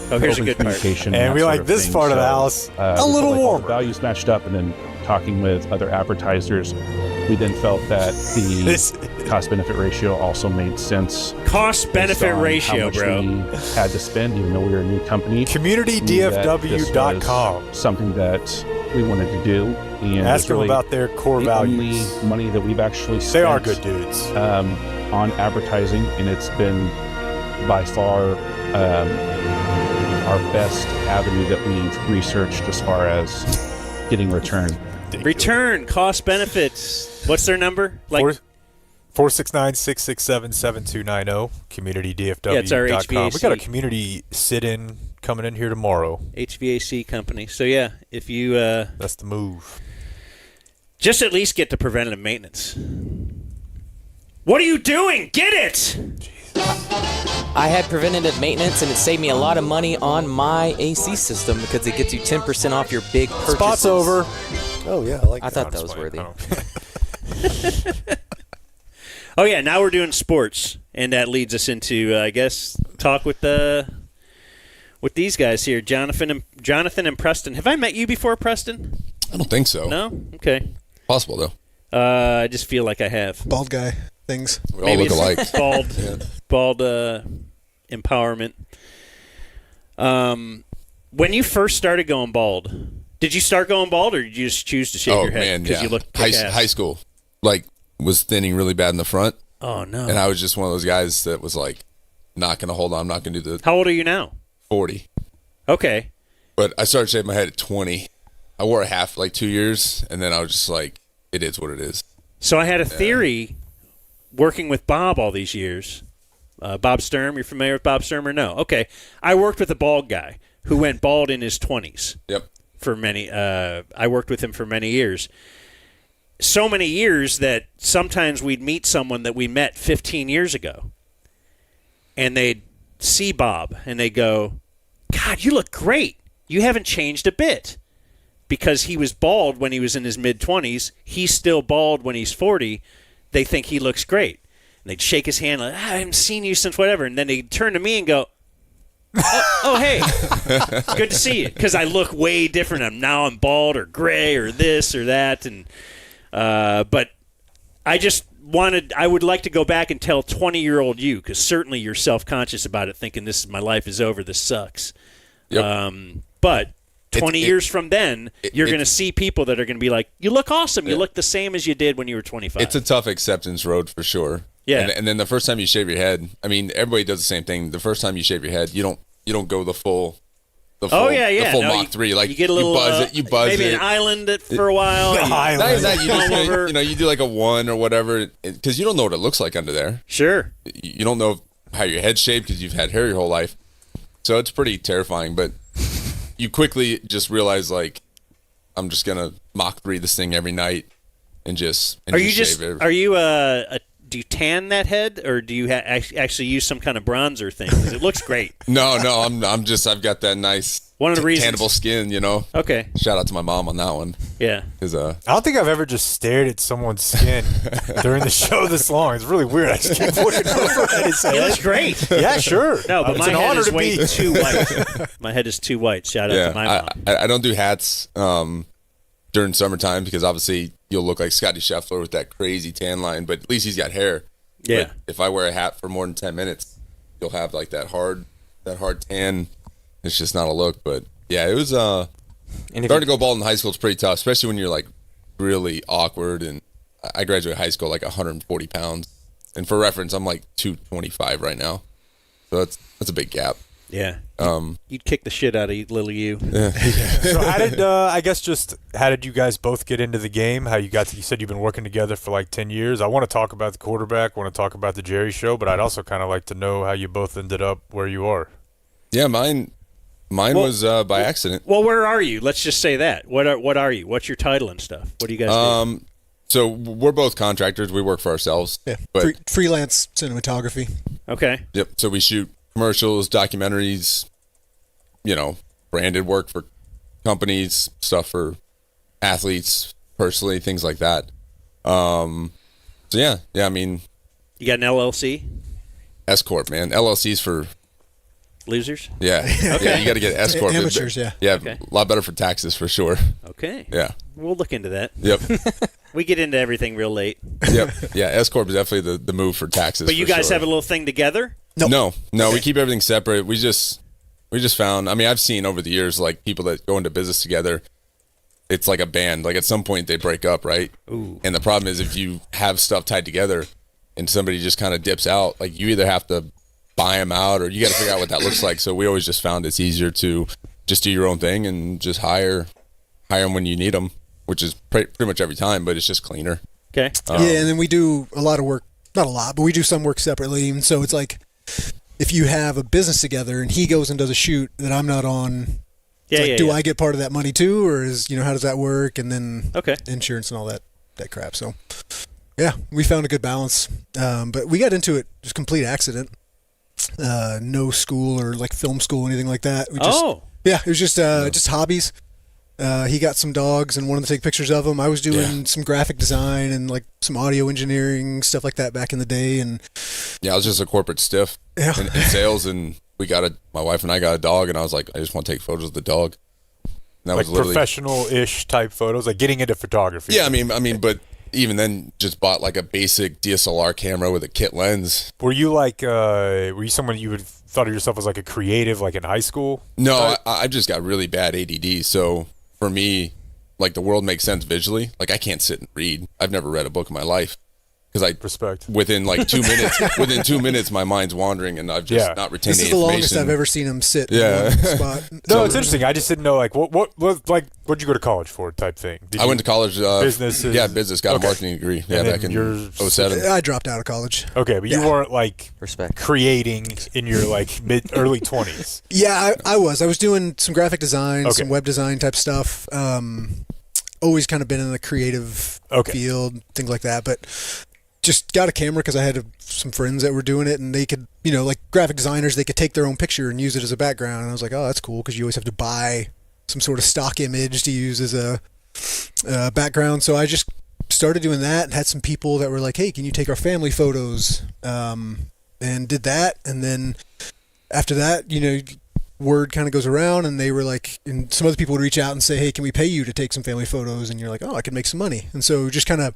Oh, here's a good part. And we like this part of the house a little warmer. The values matched up, and then talking with other advertisers, we then felt that the cost-benefit ratio also made sense. Cost-benefit ratio, how much bro. we had to spend, even though we were a new company. CommunityDFW.com. Something that we wanted to do. And ask them about their core values. Only money that we've actually spent. They are good dudes. On advertising, and it's been by far our best avenue that we've researched as far as getting return. Return, cost benefits. What's their number? Like 469-667-7290. CommunityDFW.com. Yeah, it's our HVAC. We got a community sit-in coming in here tomorrow. HVAC company. So yeah, if you that's the move. Just at least get to preventative maintenance. What are you doing? Get it! I had preventative maintenance, and it saved me a lot of money on my AC system because it gets you 10% off your big purchases. Spot's over. Oh, yeah. I thought that was worthy. Oh, yeah. Now we're doing sports, and that leads us into, I guess, talk with these guys here, Jonathan and Preston. Have I met you before, Preston? I don't think so. No? Okay. Possible, though. I just feel like I have. Bald guy things. We all look alike. Bald empowerment. When you first started going bald, did you start going bald, or did you just choose to shave your head because you looked kick-ass? High school, was thinning really bad in the front. Oh, no. And I was just one of those guys that was like, not going to hold on. I'm not going to do the... How old are you now? 40. Okay. But I started shaving my head at 20. I wore a half, 2 years, and then I was just like, it is what it is. So I had a theory working with Bob all these years. Bob Sturm, you're familiar with Bob Sturm or no? Okay. I worked with a bald guy who went bald in his 20s. Yep. I worked with him for many years. So many years that sometimes we'd meet someone that we met 15 years ago. And they'd see Bob and they go, God, you look great. You haven't changed a bit. Because he was bald when he was in his mid-20s. He's still bald when he's 40. They think he looks great. And they'd shake his hand like, I haven't seen you since whatever. And then they'd turn to me and go, oh hey, good to see you. Because I look way different. Now I'm bald or gray or this or that. And but I would like to go back and tell 20-year-old you, because certainly you're self-conscious about it, thinking my life is over, this sucks. Yep. But 20 years from then, you're going to see people that are going to be like, you look awesome. You look the same as you did when you were 25. It's a tough acceptance road for sure. Yeah. And then the first time you shave your head, I mean, everybody does the same thing. The first time you shave your head, you don't go the full the full Mach 3. Like, you get a little, you buzz it. maybe an island for a while. Not that, you just, you do like a 1 or whatever, because you don't know what it looks like under there. Sure. You don't know how your head's shaped because you've had hair your whole life. So it's pretty terrifying, but you quickly just realize, like, I'm just going to Mach 3 this thing every night and just shave it. Are you do you tan that head, or do you actually use some kind of bronzer thing? 'Cause it looks great. No, I've got that nice one of the reasons tannable skin, you know. Okay. Shout out to my mom on that one. Yeah. I don't think I've ever just stared at someone's skin during the show this long. It's really weird. I just keep looking over at his head. It looks great. Yeah, sure. No, but it's my an head honor is to way be. too white. My head is too white. Shout out to my mom. I don't do hats during summertime because obviously you'll look like Scotty Scheffler with that crazy tan line, but at least he's got hair. Yeah. But if I wear a hat for more than 10 minutes, you'll have like that hard tan. It's just not a look, but yeah, it was starting to go bald in high school is pretty tough, especially when you're like really awkward. And I graduated high school like 140 pounds, and for reference, I'm like 225 right now, so that's a big gap. Yeah. You'd kick the shit out of little you. So how did you guys both get into the game? You said you've been working together for like 10 years. I want to talk about the quarterback, want to talk about the Jerry show, but I'd also kind of like to know how you both ended up where you are. Yeah, mine was by accident. Well, where are you? Let's just say that. What are you? What's your title and stuff? What do you guys do? So we're both contractors. We work for ourselves. Yeah, but freelance cinematography. Okay. Yep. So we shoot commercials, documentaries, branded work for companies, stuff for athletes personally, things like that. So yeah, I mean, you got an LLC? S Corp, man. LLC's for losers? Yeah. Okay. Yeah, you got to get S Corp. Amateurs, yeah. Yeah, okay. A lot better for taxes for sure. Okay. Yeah. We'll look into that. Yep. We get into everything real late. Yep. Yeah, S Corp is definitely the move for taxes. But you guys have a little thing together? No, we keep everything separate. We just found, I mean, I've seen over the years, like, people that go into business together, it's like a band. Like, at some point, they break up, right? Ooh. And the problem is if you have stuff tied together and somebody just kind of dips out, like, you either have to buy them out or you got to figure out what that looks like. So we always just found it's easier to just do your own thing and just hire them when you need them, which is pretty much every time, but it's just cleaner. Okay. Yeah, and then we do a lot of work, not a lot, but we do some work separately. And so it's like, if you have a business together and he goes and does a shoot that I'm not on, do I get part of that money too, or how does that work? And then insurance and all that crap. So yeah, we found a good balance. But we got into it just complete accident. No school or like film school, anything like that. Yeah, it was just hobbies. He got some dogs and wanted to take pictures of them. I was doing some graphic design and like some audio engineering, stuff like that back in the day. And yeah, I was just a corporate stiff in sales, and my wife and I got a dog, and I was like, I just want to take photos of the dog. And that like was professional-ish type photos, like getting into photography. Yeah, I mean, but even then, just bought like a basic DSLR camera with a kit lens. Were you someone you would thought of yourself as like a creative, like in high school? No, I just got really bad ADD, so for me, like, the world makes sense visually. Like, I can't sit and read. I've never read a book in my life because I respect within like 2 minutes. Within 2 minutes, my mind's wandering, and I've just not retained this the is the longest information. I've ever seen him sit. Yeah. In one spot. No, it's interesting. I just didn't know like what like what'd you go to college for type thing. I went to college. Business. Business. Got a marketing degree. Yeah, And back in yours- 07. I dropped out of college. Okay, but you weren't like Respect. creating in your like early 20s. Yeah, I was doing some graphic design, Okay. some web design type stuff. Always kind of been in the creative field, things like that. But just got a camera because I had some friends that were doing it, and they could, like graphic designers, they could take their own picture and use it as a background. And I was like, oh, that's cool, because you always have to buy some sort of stock image to use as a background. So I just started doing that and had some people that were like, hey, can you take our family photos? And did that. And then after that, word kind of goes around, and they were like, and some other people would reach out and say, hey, can we pay you to take some family photos? And you're like, oh, I can make some money. And so just kind of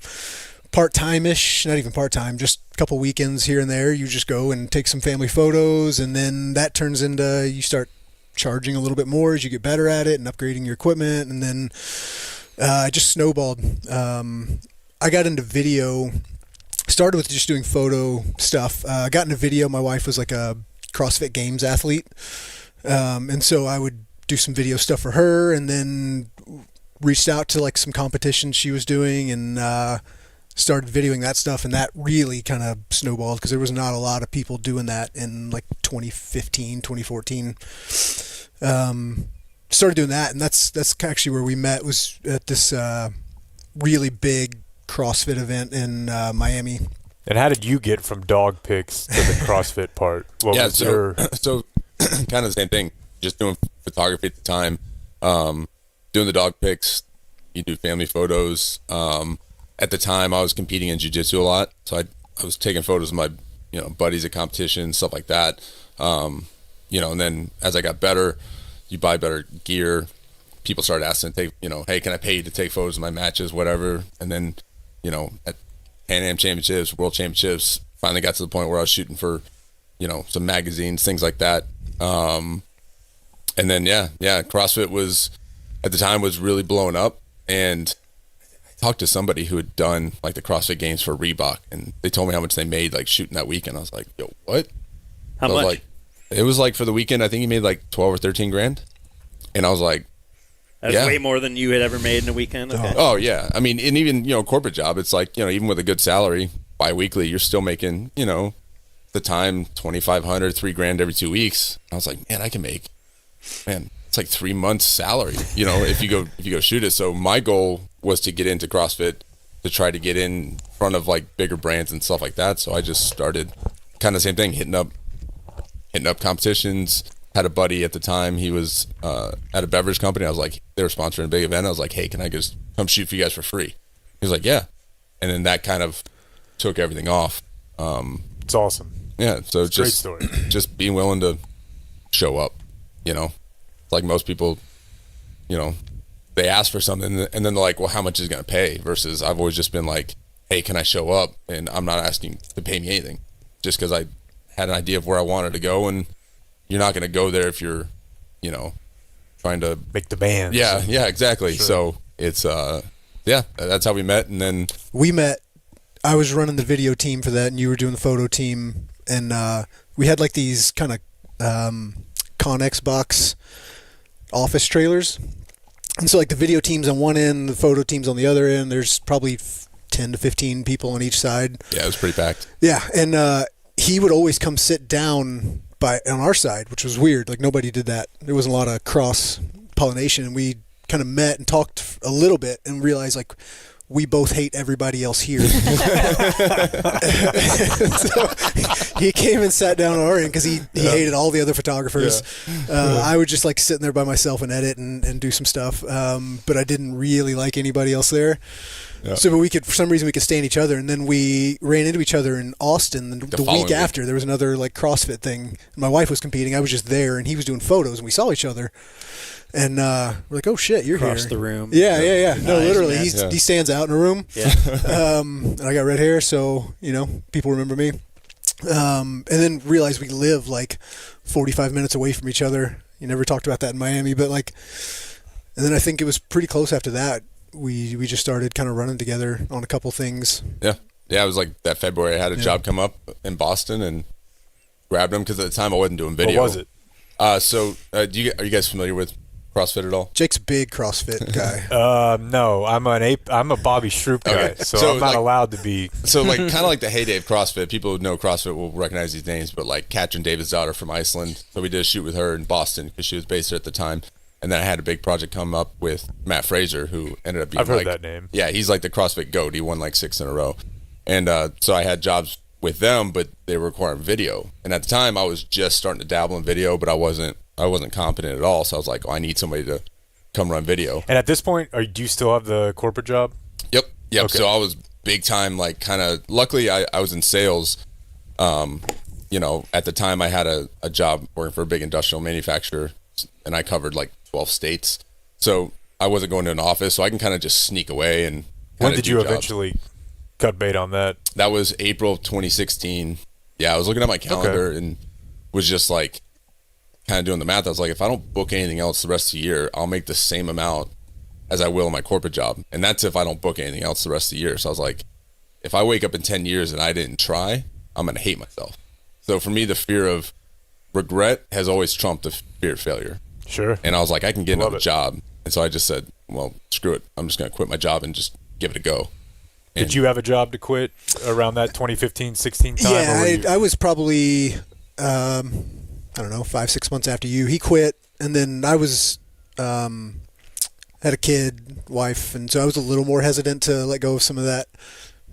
part-time-ish, not even part-time, just a couple weekends here and there, you just go and take some family photos, and then that turns into, you start charging a little bit more as you get better at it and upgrading your equipment. And then I just snowballed. I got into video, started with just doing photo stuff. I got into video. My wife was like a CrossFit Games athlete. And so I would do some video stuff for her, and then reached out to like some competitions she was doing, and started videoing that stuff. And that really kind of snowballed because there was not a lot of people doing that in like 2015, 2014. Started doing that, and that's actually where we met, was at this really big CrossFit event in Miami. And how did you get from dog pics to the CrossFit part? What was so kind of the same thing. Just doing photography at the time, doing the dog pics. You do family photos. At the time, I was competing in jiu-jitsu a lot, so I was taking photos of my buddies at competitions, stuff like that. And then as I got better, you buy better gear. People started asking, hey, can I pay you to take photos of my matches, whatever? And then, at Pan Am Championships, World Championships, finally got to the point where I was shooting for, some magazines, things like that. And then, CrossFit was, at the time, was really blowing up. And I talked to somebody who had done like the CrossFit Games for Reebok, and they told me how much they made like shooting that weekend. I was like, yo, what? How much? Like, it was like for the weekend, I think he made like 12 or 13 grand. And I was like, that's way more than you had ever made in a weekend. Okay. Oh yeah. I mean, and even, corporate job, it's like, even with a good salary bi-weekly, you're still making, the time, 2,500, $3,000 every 2 weeks. I was like, man, I can make, it's like 3 months salary, if you go shoot it. So my goal was to get into CrossFit, to try to get in front of like bigger brands and stuff like that. So I just started kind of the same thing, hitting up competitions. Had a buddy at the time, he was at a beverage company. I was like, they were sponsoring a big event. I was like, hey, can I just come shoot for you guys for free? He was like, yeah. And then that kind of took everything off. It's awesome. Yeah, so it's just, great story. Just being willing to show up, like most people, they ask for something and then they're like, well, how much is it going to pay? Versus I've always just been like, hey, can I show up? And I'm not asking to pay me anything, just because I had an idea of where I wanted to go. And you're not going to go there if you're, trying to make demands. Yeah, exactly. Sure. So it's, that's how we met. And then we met, I was running the video team for that, and you were doing the photo team. And we had like these kind of Connex box office trailers. And so like the video team's on one end, the photo team's on the other end. There's probably 10 to 15 people on each side. Yeah, it was pretty packed. Yeah, and he would always come sit down on our side, which was weird. Like nobody did that. There wasn't a lot of cross-pollination, and we kind of met and talked a little bit and realized like we both hate everybody else here. So he came and sat down on our end because he hated all the other photographers. Yeah. I would just like sitting there by myself and edit and do some stuff, but I didn't really like anybody else there. Yeah. So we could, for some reason, we could stand each other, and then we ran into each other in Austin the week after. There was another like CrossFit thing. My wife was competing. I was just there, and he was doing photos, and we saw each other. And we're like, oh shit, you're Across here. the room. Yeah. No, Nice, literally, man. he stands out in a room. Yeah. And I got red hair, so people remember me. And then realized we live like 45 minutes away from each other. You never talked about that in Miami, but like, and then I think it was pretty close after that. We just started kind of running together on a couple things. Yeah. Yeah, it was like that February. I had a job come up in Boston and grabbed him because at the time I wasn't doing video. What was it? Are you guys familiar with CrossFit at all? Jake's a big CrossFit guy. No, I'm a Bobby Stroop guy, Okay. so I'm not allowed to be. So like kind of like the heyday of CrossFit. People who know CrossFit will recognize these names, but like Katrin Davidsdottir from Iceland. So we did a shoot with her in Boston because she was based there at the time. And then I had a big project come up with Matt Fraser, who ended up being I've heard that name. Yeah, he's like the CrossFit GOAT. He won like 6 in a row. And so I had jobs with them, but they were requiring video. And at the time, I was just starting to dabble in video, but I wasn't competent at all. So I was like, I need somebody to come run video. And at this point, do you still have the corporate job? Yep. Okay. So I was big time, like kind of. Luckily, I was in sales. At the time, I had a job working for a big industrial manufacturer, and I covered like 12 states. So I wasn't going to an office, so I can kind of just sneak away. And when did you eventually cut bait on that? That was April of 2016. Yeah, I was looking at my calendar and was just like kind of doing the math. I was like, if I don't book anything else the rest of the year, I'll make the same amount as I will in my corporate job. And that's if I don't book anything else the rest of the year. So I was like, if I wake up in 10 years and I didn't try, I'm going to hate myself. So for me, the fear of regret has always trumped the fear of failure. Sure. And I was like, I can get another job. And so I just said, well, screw it. I'm just going to quit my job and just give it a go. And did you have a job to quit around that 2015-16 time? Yeah, I was probably, 5-6 months after you. He quit, and then I was had a kid, wife, and so I was a little more hesitant to let go of some of that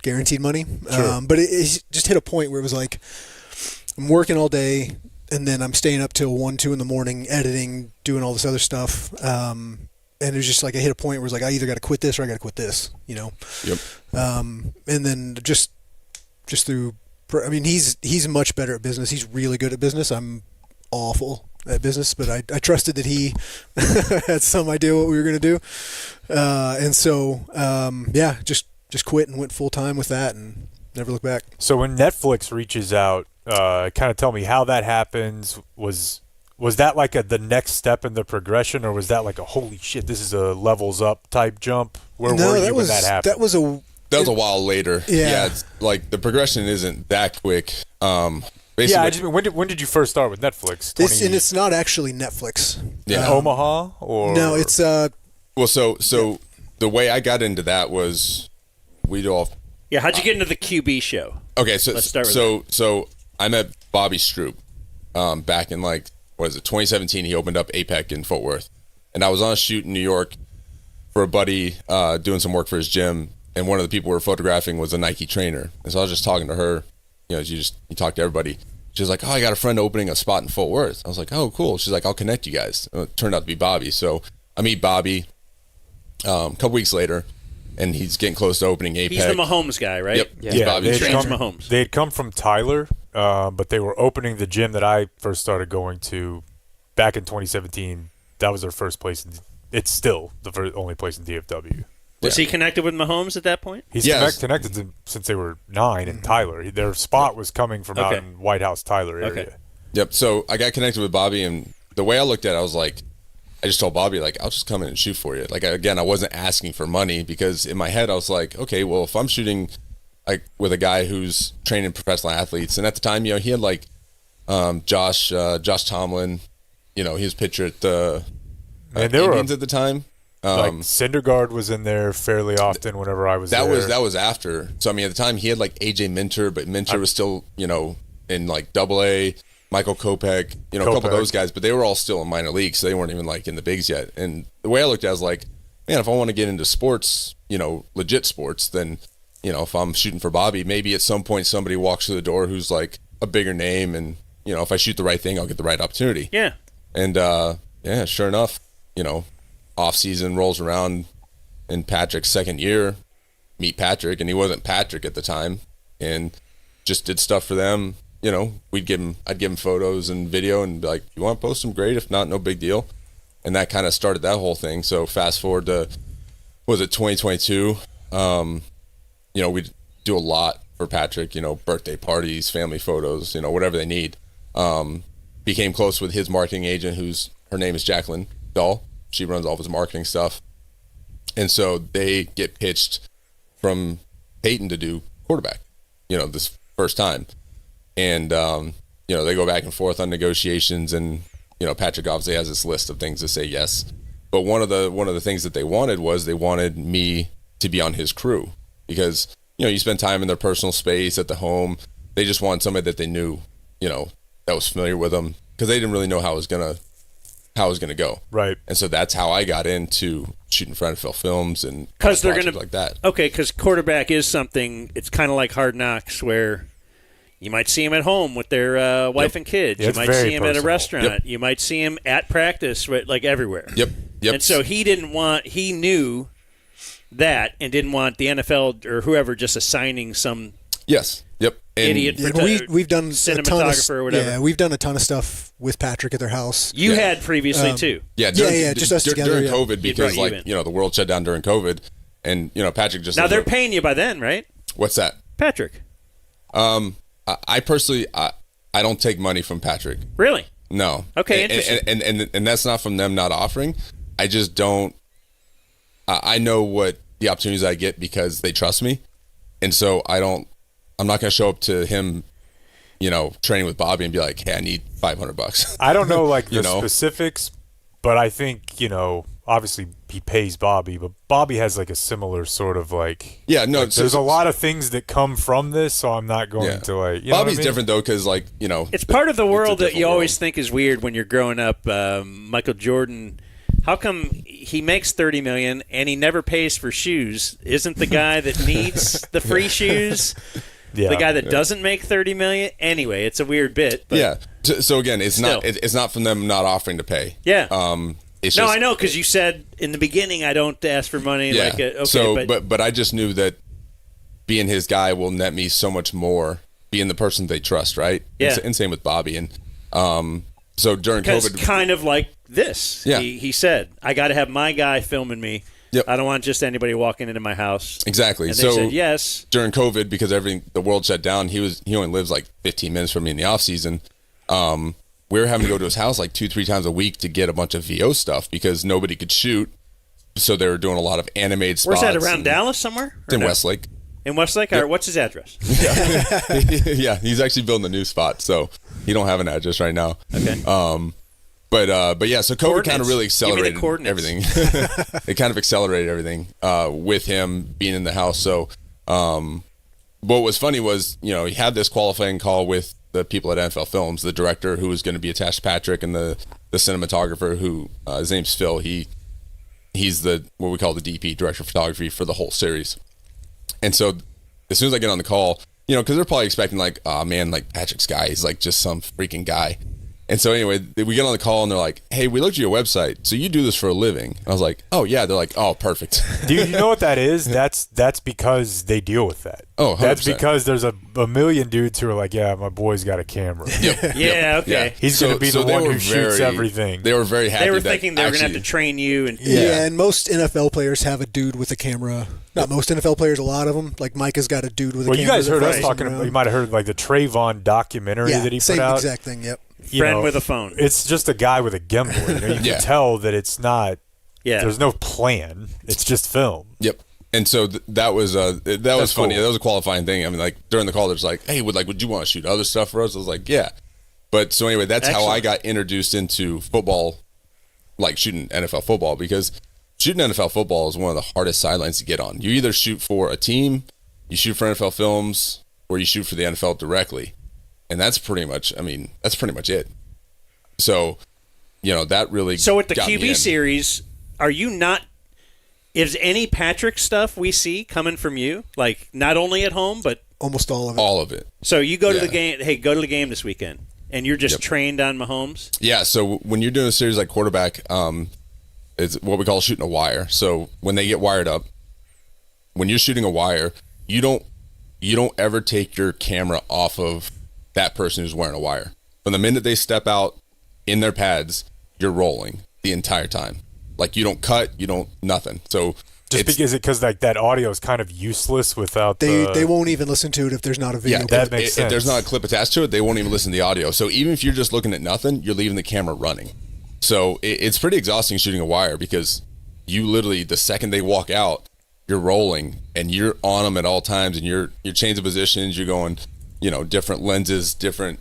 guaranteed money. Sure. But it just hit a point where it was like, I'm working all day, and then I'm staying up till 1-2 in the morning, editing, doing all this other stuff. And it was just like I hit a point where it was like, I either got to quit this or I got to quit this, Yep. And then just through, I mean, he's much better at business. He's really good at business. I'm awful at business, but I trusted that he had some idea what we were going to do. And so, just quit and went full time with that and never looked back. So when Netflix reaches out, kind of tell me how that happens. Was that like the next step in the progression, or was that like a holy shit, this is a levels up type jump? Where were you when that happened? That was a while later. Yeah, it's like the progression isn't that quick. Basically, when did you first start with Netflix? And it's not actually Netflix. Yeah, Omaha or no, it's So the way I got into that was Yeah, how'd you get into the QB show? Okay, so let's start with so I met Bobby Stroop back in 2017. He opened up APEC in Fort Worth, and I was on a shoot in New York for a buddy doing some work for his gym, and one of the people we were photographing was a Nike trainer, and so I was just talking to her. You talk to everybody. She was like, "Oh, I got a friend opening a spot in Fort Worth." I was like, "Oh, cool." She's like, "I'll connect you guys." And it turned out to be Bobby. So I meet Bobby a couple weeks later, and he's getting close to opening APEC. He's the Mahomes guy, right? Yep. Yeah, Bobby trains Mahomes. They had come from Tyler, but they were opening the gym that I first started going to back in 2017. That was their first place. It's still the only place in DFW. Was he connected with Mahomes at that point? He's connected to, since they were 9 in Tyler. Their spot was coming from out in White House, Tyler area. Okay. Yep. So I got connected with Bobby, and the way I looked at it, I was like, I just told Bobby, like, I'll just come in and shoot for you. Like, again, I wasn't asking for money because in my head I was like, okay, well, if I'm shooting like with a guy who's training professional athletes, and at the time, he had like Josh Tomlin, he was pitcher at the Indians at the time. Like Syndergaard was in there fairly often whenever I was there. That was after. So I mean, at the time he had like AJ Minter, but Minter was still in like AA. Michael Kopech, a couple of those guys, but they were all still in minor leagues, so they weren't even like in the bigs yet. And the way I looked at it, I was like, man, if I want to get into sports, legit sports, then if I'm shooting for Bobby, maybe at some point somebody walks through the door who's like a bigger name, and if I shoot the right thing, I'll get the right opportunity. Yeah. And sure enough, off season rolls around in Patrick's second year, meet Patrick, and he wasn't Patrick at the time, and just did stuff for them. I'd give him photos and video and be like, you want to post them? Great. If not, no big deal. And that kind of started that whole thing. So fast forward to, 2022? We'd do a lot for Patrick, birthday parties, family photos, whatever they need. Became close with his marketing agent, her name is Jacqueline Dahl. She runs all of his marketing stuff. And so they get pitched from Peyton to do quarterback, this first time. And, they go back and forth on negotiations, and, Patrick obviously has this list of things to say yes. But one of the things that they wanted me to be on his crew because, you spend time in their personal space at the home. They just want somebody that they knew, that was familiar with them because they didn't really know how it was gonna go. Right. And so that's how I got into shooting for NFL films and because they're gonna like that. Okay, because quarterback is something. It's kind of like Hard Knocks, where you might see him at home with their wife and kids. Yeah, you might see him at a personal. restaurant. Yep. You might see him at practice, like everywhere. Yep. And so he knew that and didn't want the NFL or whoever just assigning some Yes. Yep. And idiot we've done cinematographer or whatever. Yeah, we've done a ton of stuff with Patrick at their house. You had previously too. Yeah, just us together. During COVID, because the world shut down during COVID, and Patrick just now they're paying you by then, right? What's that? Patrick. I personally, I don't take money from Patrick. Really? No. Okay, interesting. And that's not from them not offering. I just don't. I know what the opportunities I get because they trust me, and so I'm not going to show up to him, training with Bobby and be like, "Hey, I need $500." I don't know the specifics, but I think obviously he pays Bobby, but Bobby has a similar sort of there's a lot of things that come from this, so I'm not going to Bobby's different though because it's part of the world that you always think is weird when you're growing up. Michael Jordan. How come he makes $30 million and he never pays for shoes? Isn't the guy that needs the free shoes the guy that doesn't make $30 million? Anyway, it's a weird bit. But yeah. So again, it's not from them not offering to pay. Yeah. I know because you said in the beginning I don't ask for money. Yeah. Okay, but I just knew that being his guy will net me so much more. Being the person they trust, right? Yeah. And same with Bobby and. So during COVID, kind of like this. Yeah. He said, I got to have my guy filming me. Yep. I don't want just anybody walking into my house. Exactly. And they so said yes. During COVID, because the world shut down, he only lives 15 minutes from me in the off season. We were having to go to his house 2-3 times a week to get a bunch of VO stuff because nobody could shoot. So they were doing a lot of animated spots. Where's that, around Dallas somewhere? It's in Westlake. In Westlake? Yep. Or what's his address? Yeah, he's actually building a new spot, so he don't have an address right now. Okay. But yeah, so COVID kind of really accelerated everything. It kind of accelerated everything with him being in the house. So what was funny was, he had this qualifying call with the people at NFL Films, the director who was going to be attached to Patrick and the cinematographer who his name's Phil. He's what we call the DP, director of photography, for the whole series. And so as soon as I get on the call, because they're probably expecting oh man, Patrick's guy, he's just some freaking guy. And so anyway, we get on the call and they're like, hey, we looked at your website. So you do this for a living. And I was like, oh yeah. They're like, oh, perfect. Do you know what that is? That's because they deal with that. Oh, 100%. That's because there's a million dudes who are like, yeah, my boy's got a camera. Yep. Yeah, okay. Yeah. He's going to be the one who shoots everything. They were very happy. They were thinking they were going to have to train you. And most NFL players have a dude with a camera. Not most NFL players, a lot of them. Micah's got a dude with a camera. Well, you guys heard us talking about, you might have heard the Trayvon documentary that he put out. Same exact thing, yep. Friend with a phone. It's just a guy with a gimbal. You can tell that it's not. Yeah. There's no plan. It's just film. Yep. And so that was was funny. Cool. That was a qualifying thing. I mean, during the call, there's hey, would you want to shoot other stuff for us? I was like, yeah. But so anyway, that's how I got introduced into football, shooting NFL football, because shooting NFL football is one of the hardest sidelines to get on. You either shoot for a team, you shoot for NFL Films, or you shoot for the NFL directly. And that's pretty much it. So, that really So with the got QB series, are you not – is any Patrick stuff we see coming from you? Not only at home, but – almost all of it. All of it. So you go to the game – hey, go to the game this weekend. And you're just trained on Mahomes? Yeah, so when you're doing a series like Quarterback, it's what we call shooting a wire. So when they get wired up, when you're shooting a wire, you don't ever take your camera off of that person who's wearing a wire. From the minute they step out in their pads, you're rolling the entire time. You don't cut, you don't nothing. So because that audio is kind of useless without they won't even listen to it if there's not a video. Yeah, that makes sense. If there's not a clip attached to it, they won't even listen to the audio. So even if you're just looking at nothing, you're leaving the camera running. So it's pretty exhausting shooting a wire because you literally, the second they walk out, rolling and you're on them at all times, and you're changing positions, you're going, different lenses, different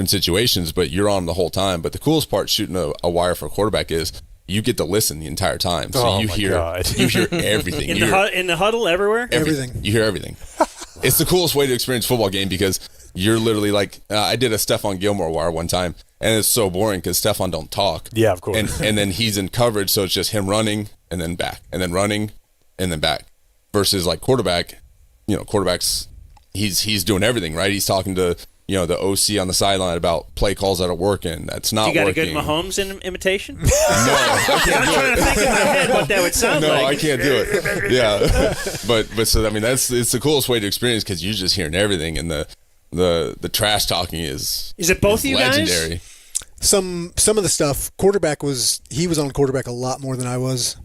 situations, but you're on the whole time. But the coolest part shooting a wire for a quarterback is you get to listen the entire time. So you hear everything. In the huddle, everywhere? Everything. You hear everything. It's the coolest way to experience a football game because you're literally like, I did a Stephon Gilmore wire one time, and it's so boring because Stephon don't talk. Yeah, of course. And then he's in coverage, so it's just him running and then back, and then running and then back. Versus like quarterbacks, he's doing everything, right? He's talking to the OC on the sideline about play calls that are working, that's not working. You got a good Mahomes imitation? No, I can't do it. I'm trying to think in my head what that would sound like. No, I can't do it. Yeah, but so I mean it's the coolest way to experience because you're just hearing everything, and the trash talking is it both of you legendary. guys? Some of the stuff, quarterback was on quarterback a lot more than I was.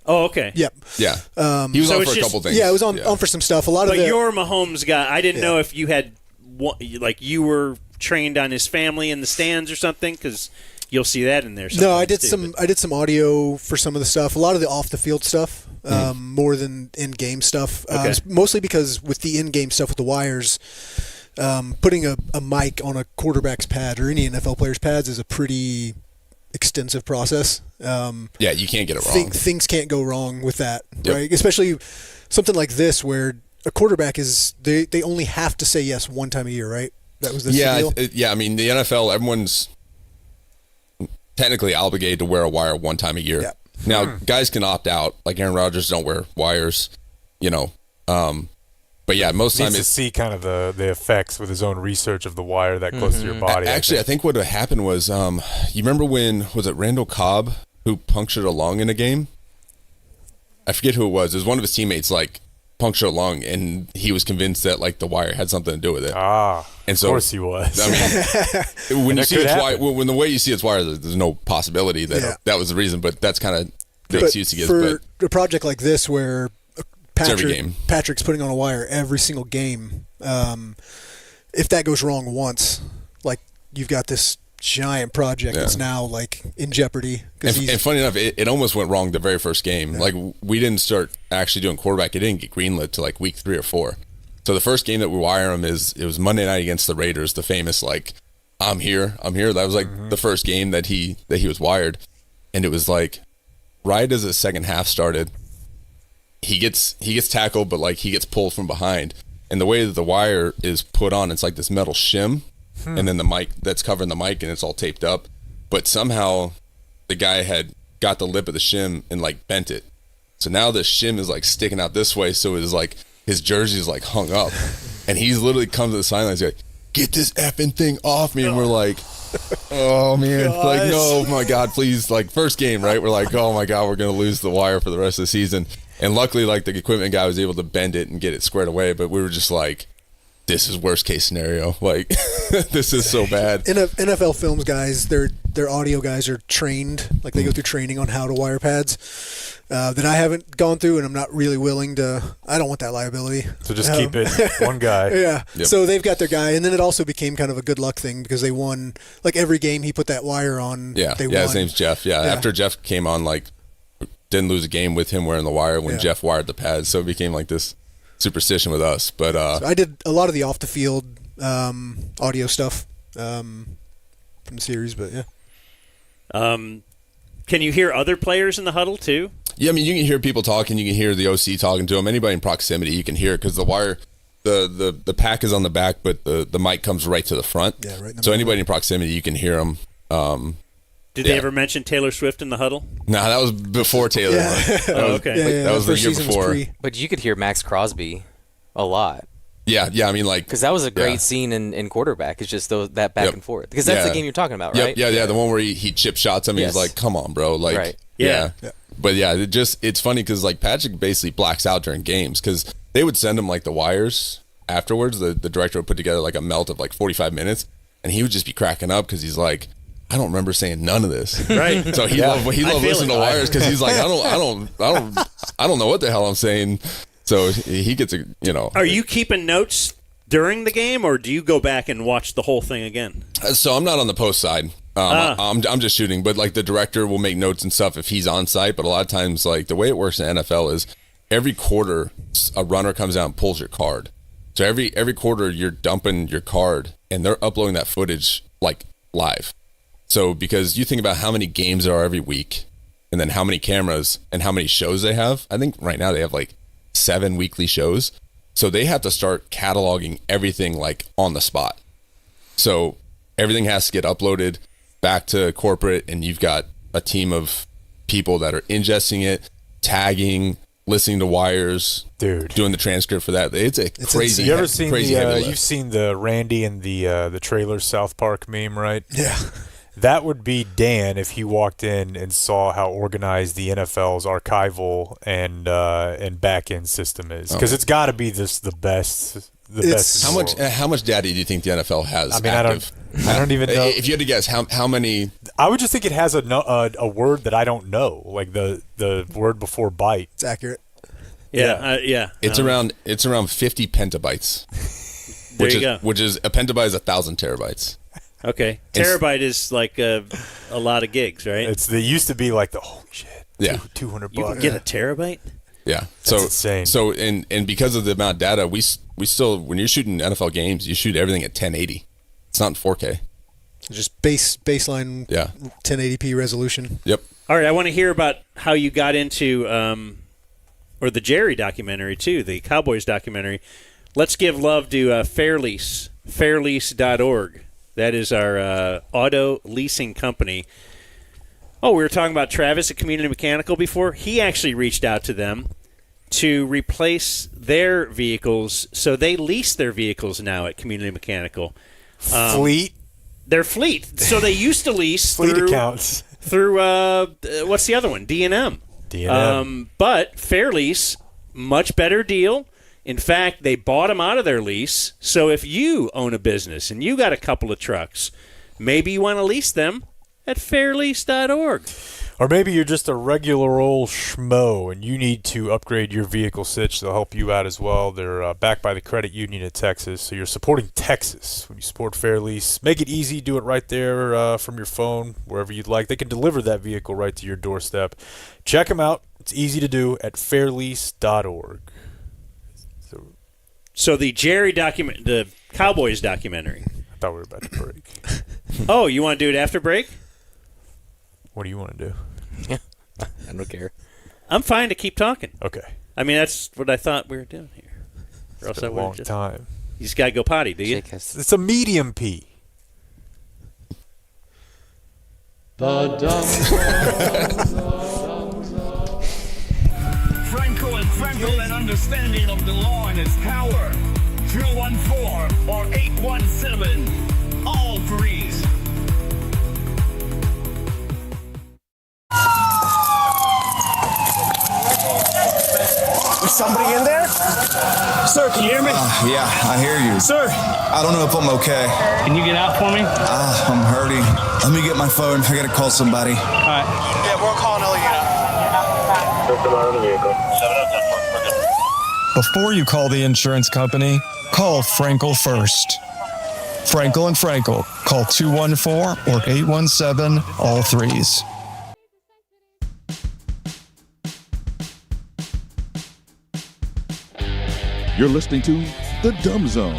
Oh, okay. Yep. Yeah. He was on for a couple things. Yeah, I was on for some stuff. But you're Mahomes guy. I didn't know if you had you were trained on his family in the stands or something, because you'll see that in there. No, I did some audio for some of the stuff. A lot of the off the field stuff, more than in game stuff. Okay. Mostly because with the in game stuff with the wires. Putting a mic on a quarterback's pad or any NFL player's pads is a pretty extensive process. Yeah, you can't get it wrong. Things can't go wrong with that, right? Especially something like this where a quarterback they only have to say yes one time a year, right? That was the deal? Yeah, I mean, the NFL, everyone's technically obligated to wear a wire one time a year. Yeah. Now, guys can opt out. Like Aaron Rodgers don't wear wires, but yeah, most time to see kind of the effects with his own research of the wire that close to your body. Actually, I think what happened was, you remember when, was it Randall Cobb who punctured a lung in a game? I forget who it was. It was one of his teammates, punctured a lung, and he was convinced that the wire had something to do with it. And so, of course he was. I mean, when you see it's wire, when the way you see it's wire, there's no possibility that that was the reason. But that's kind of the excuse he gives. For a project like this, where every game. Patrick's putting on a wire every single game. If that goes wrong once, you've got this giant project that's now in jeopardy. And funny enough, it almost went wrong the very first game. Yeah. We didn't start actually doing quarterback. It didn't get greenlit till week 3 or 4. So the first game that we wire him it was Monday night against the Raiders. The famous I'm here. That was the first game that he was wired, and it was right as the second half started. He gets tackled, but he gets pulled from behind, and the way that the wire is put on, it's this metal shim, and then the mic that's covering the mic, and it's all taped up. But somehow, the guy had got the lip of the shim and bent it, so now the shim is sticking out this way. So it is his jersey is hung up, and he's literally come to the sidelines get this effing thing off me, and we're oh man, no, my God, please, first game, right? We're oh my God, we're gonna lose the wire for the rest of the season. And luckily, the equipment guy was able to bend it and get it squared away. But we were just this is worst case scenario. This is so bad. NFL films guys, their audio guys are trained. They go through training on how to wire pads that I haven't gone through, and I'm not really willing to. I don't want that liability. So just keep it one guy. Yeah. Yep. So they've got their guy, and then it also became kind of a good luck thing because they won. Every game he put that wire on. Yeah. They won. His name's Jeff. Yeah. After Jeff came on, didn't lose a game with him wearing the wire when Jeff wired the pads, so it became this superstition with us. But so I did a lot of the off the field audio stuff from the series, but yeah. Can you hear other players in the huddle too? Yeah, I mean, you can hear people talking. You can hear the OC talking to them. Anybody in proximity, you can hear it because the wire, the pack is on the back, but the mic comes right to the front. Yeah, right. So anybody in proximity, you can hear them. Did they ever mention Taylor Swift in the huddle? No, that was before Taylor. Yeah. Okay. That was the year before. But you could hear Max Crosby a lot. Yeah. I mean, because that was a great scene in quarterback. It's just that back and forth. Because that's the game you're talking about, right? Yeah. The one where he chip shots him. He's come on, bro. Right. Yeah. But it's funny because Patrick basically blacks out during games because they would send him the wires afterwards. The director would put together a melt of 45 minutes, and he would just be cracking up because he's I don't remember saying none of this. Right. So he loved listening to wires because he's I don't know what the hell I'm saying. So he gets Are you keeping notes during the game, or do you go back and watch the whole thing again? So I'm not on the post side. I'm just shooting, but the director will make notes and stuff if he's on site. But a lot of times, the way it works in NFL is every quarter a runner comes out and pulls your card. So every quarter you're dumping your card, and they're uploading that footage like live. So because you think about how many games there are every week, and then how many cameras and how many shows they have. I think right now they have like 7 weekly shows. So they have to start cataloging everything like on the spot. So everything has to get uploaded back to corporate, and you've got a team of people that are ingesting it, tagging, listening to wires, doing the transcript for that. It's crazy. You ever seen crazy you've seen the Randy and the trailer South Park meme, right? Yeah. That would be Dan if he walked in and saw how organized the NFL's archival and back end system is, because it's got to be the best. How much data do you think the NFL has? I mean, active? I don't even know. If you had to guess, how many? I would just think it has a word that I don't know, like the word before byte. It's accurate. Yeah. It's around 50 petabytes. Which is a petabyte is 1,000 terabytes. Okay, terabyte is like a lot of gigs, right? They used to be like holy shit. Yeah, $200. You can get a terabyte. Yeah, that's insane. So and because of the amount of data, we still, when you're shooting NFL games, you shoot everything at 1080. It's not in 4K. Just baseline. Yeah. 1080p resolution. Yep. All right, I want to hear about how you got into or the Jerry documentary too, the Cowboys documentary. Let's give love to Fairlease, fairlease.org. That is our auto leasing company. Oh, we were talking about Travis at Community Mechanical before. He actually reached out to them to replace their vehicles, so they lease their vehicles now at Community Mechanical. Fleet? Their fleet. So they used to lease fleet accounts through what's the other one? D&M. But Fairlease, much better deal. In fact, they bought them out of their lease. So if you own a business and you got a couple of trucks, maybe you want to lease them at fairlease.org. Or maybe you're just a regular old schmo and you need to upgrade your vehicle sitch. They'll help you out as well. They're backed by the credit union of Texas. So you're supporting Texas when you support Fairlease. Make it easy. Do it right there from your phone, wherever you'd like. They can deliver that vehicle right to your doorstep. Check them out. It's easy to do at fairlease.org. So the the Cowboys documentary. I thought we were about to break. Oh, you want to do it after break? What do you want to do? I don't care. I'm fine to keep talking. Okay. I mean, that's what I thought we were doing here. Or It's been a long time. You just got to go potty, do you? It's a medium P. Franco and Franco, an understanding of the law and its power. 214 or 817. All threes. Is somebody in there? Sir, can you hear me? Yeah, I hear you. Sir! I don't know if I'm okay. Can you get out for me? I'm hurting. Let me get my phone. I gotta call somebody. All right. Yeah, we're calling Before you call the insurance company, call Frankel first. Frankel and Frankel. Call 214 or 817 all threes. You're listening to The Dumb Zone.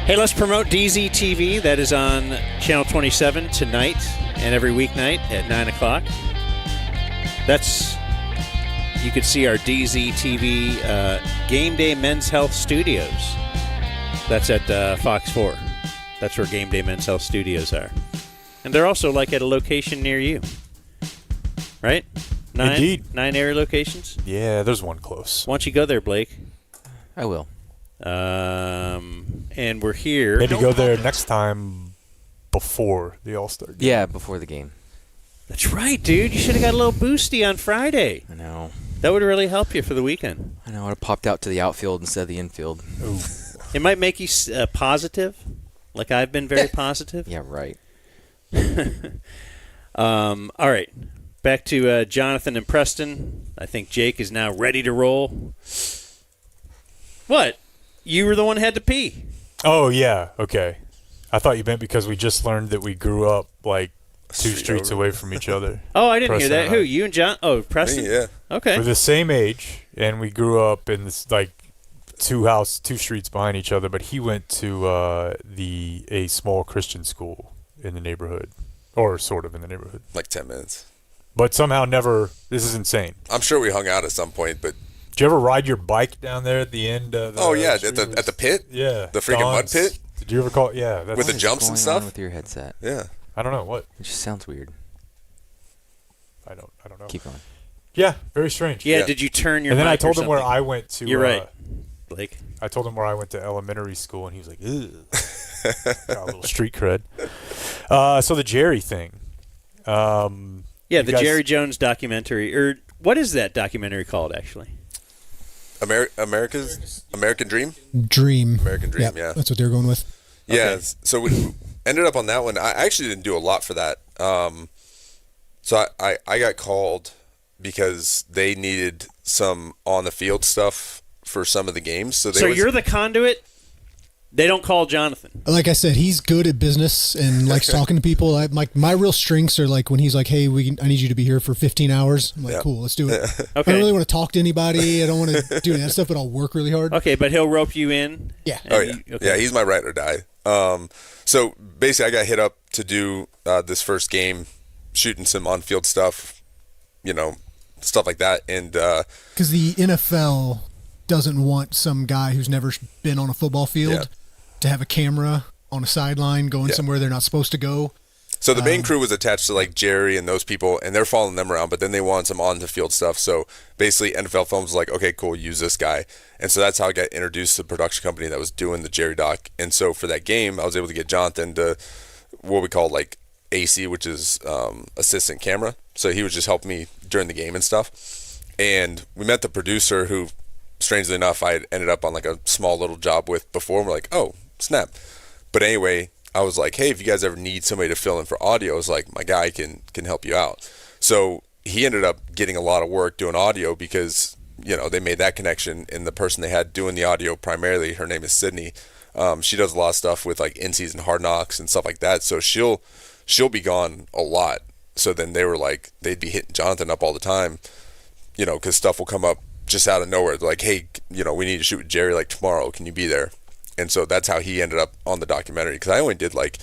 Hey, let's promote DZ TV. That is on Channel 27 tonight and every weeknight at 9 o'clock. You could see our DZ TV Game Day Men's Health Studios. That's at Fox 4. That's where Game Day Men's Health Studios are. And they're also like at a location near you. Right? Indeed. 9 area locations? Yeah, there's one close. Why don't you go there, Blake? I will. And we're here. Maybe go there next time before the All-Star game. Yeah, before the game. That's right, dude. You should have got a little boosty on Friday. I know. That would really help you for the weekend. I know. I would have popped out to the outfield instead of the infield. Ooh. It might make you positive, like I've been very positive. Yeah, right. All right. Back to Jonathan and Preston. I think Jake is now ready to roll. What? You were the one who had to pee. Oh, yeah. Okay. I thought you meant because we just learned that we grew up, like, 2 streets away from each other. Oh, I didn't hear that. Who? You and John? Oh, Preston? Me, yeah. Okay. We're the same age, and we grew up in this, like, 2 streets behind each other, but he went to a small Christian school in the neighborhood, or sort of in the neighborhood. Like 10 minutes. But somehow never, this is insane. I'm sure we hung out at some point, but... Did you ever ride your bike down there at the end of the... Oh, yeah, at the pit? Yeah. The freaking mud pit? Did you ever call it? Yeah. With the jumps and stuff? With your headset? Yeah. I don't know. What? It just sounds weird. I don't know. Keep going. Yeah, very strange. Yeah, did you turn your And then mic I told or him where something? I went to... You're right, Blake. I told him where I went to elementary school, and he was like, "Ugh." Got a little street cred. So the Jerry thing. Yeah, the Jerry Jones documentary. Or what is that documentary called, actually? American Dream? American Dream, yeah. That's what they're going with. Yeah, Okay. so we ended up on that one. I actually didn't do a lot for that. So I got called because they needed some on-the-field stuff for some of the games. So you're the conduit? They don't call Jonathan. Like I said, he's good at business and likes talking to people. My real strengths are like when he's like, "Hey, I need you to be here for 15 hours." I'm like, "Cool, let's do it." Okay. I don't really want to talk to anybody. I don't want to do any of that stuff, but I'll work really hard. Okay, but he'll rope you in? Yeah. Oh, yeah. Yeah, he's my ride or die. So basically, I got hit up to do this first game, shooting some on-field stuff, stuff like that. And because the NFL doesn't want some guy who's never been on a football field to have a camera on a sideline going somewhere they're not supposed to go. So the main crew was attached to like Jerry and those people, and they're following them around, but then they wanted some on-the-field stuff. So basically NFL Films was like, okay, cool, use this guy. And so that's how I got introduced to the production company that was doing the Jerry doc. And so for that game, I was able to get Jonathan to what we call like AC, which is assistant camera. So he was just helping me during the game and stuff. And we met the producer who, strangely enough, I had ended up on like a small little job with before. And we're like, oh, snap. But anyway, I was like, hey, if you guys ever need somebody to fill in for audio, I was like, my guy can help you out. So he ended up getting a lot of work doing audio because, they made that connection. And the person they had doing the audio primarily, her name is Sydney. She does a lot of stuff with like in-season Hard Knocks and stuff like that. So she'll be gone a lot. So then they were like, they'd be hitting Jonathan up all the time, because stuff will come up just out of nowhere. They're like, hey, we need to shoot with Jerry like tomorrow. Can you be there? And so that's how he ended up on the documentary. Because I only did like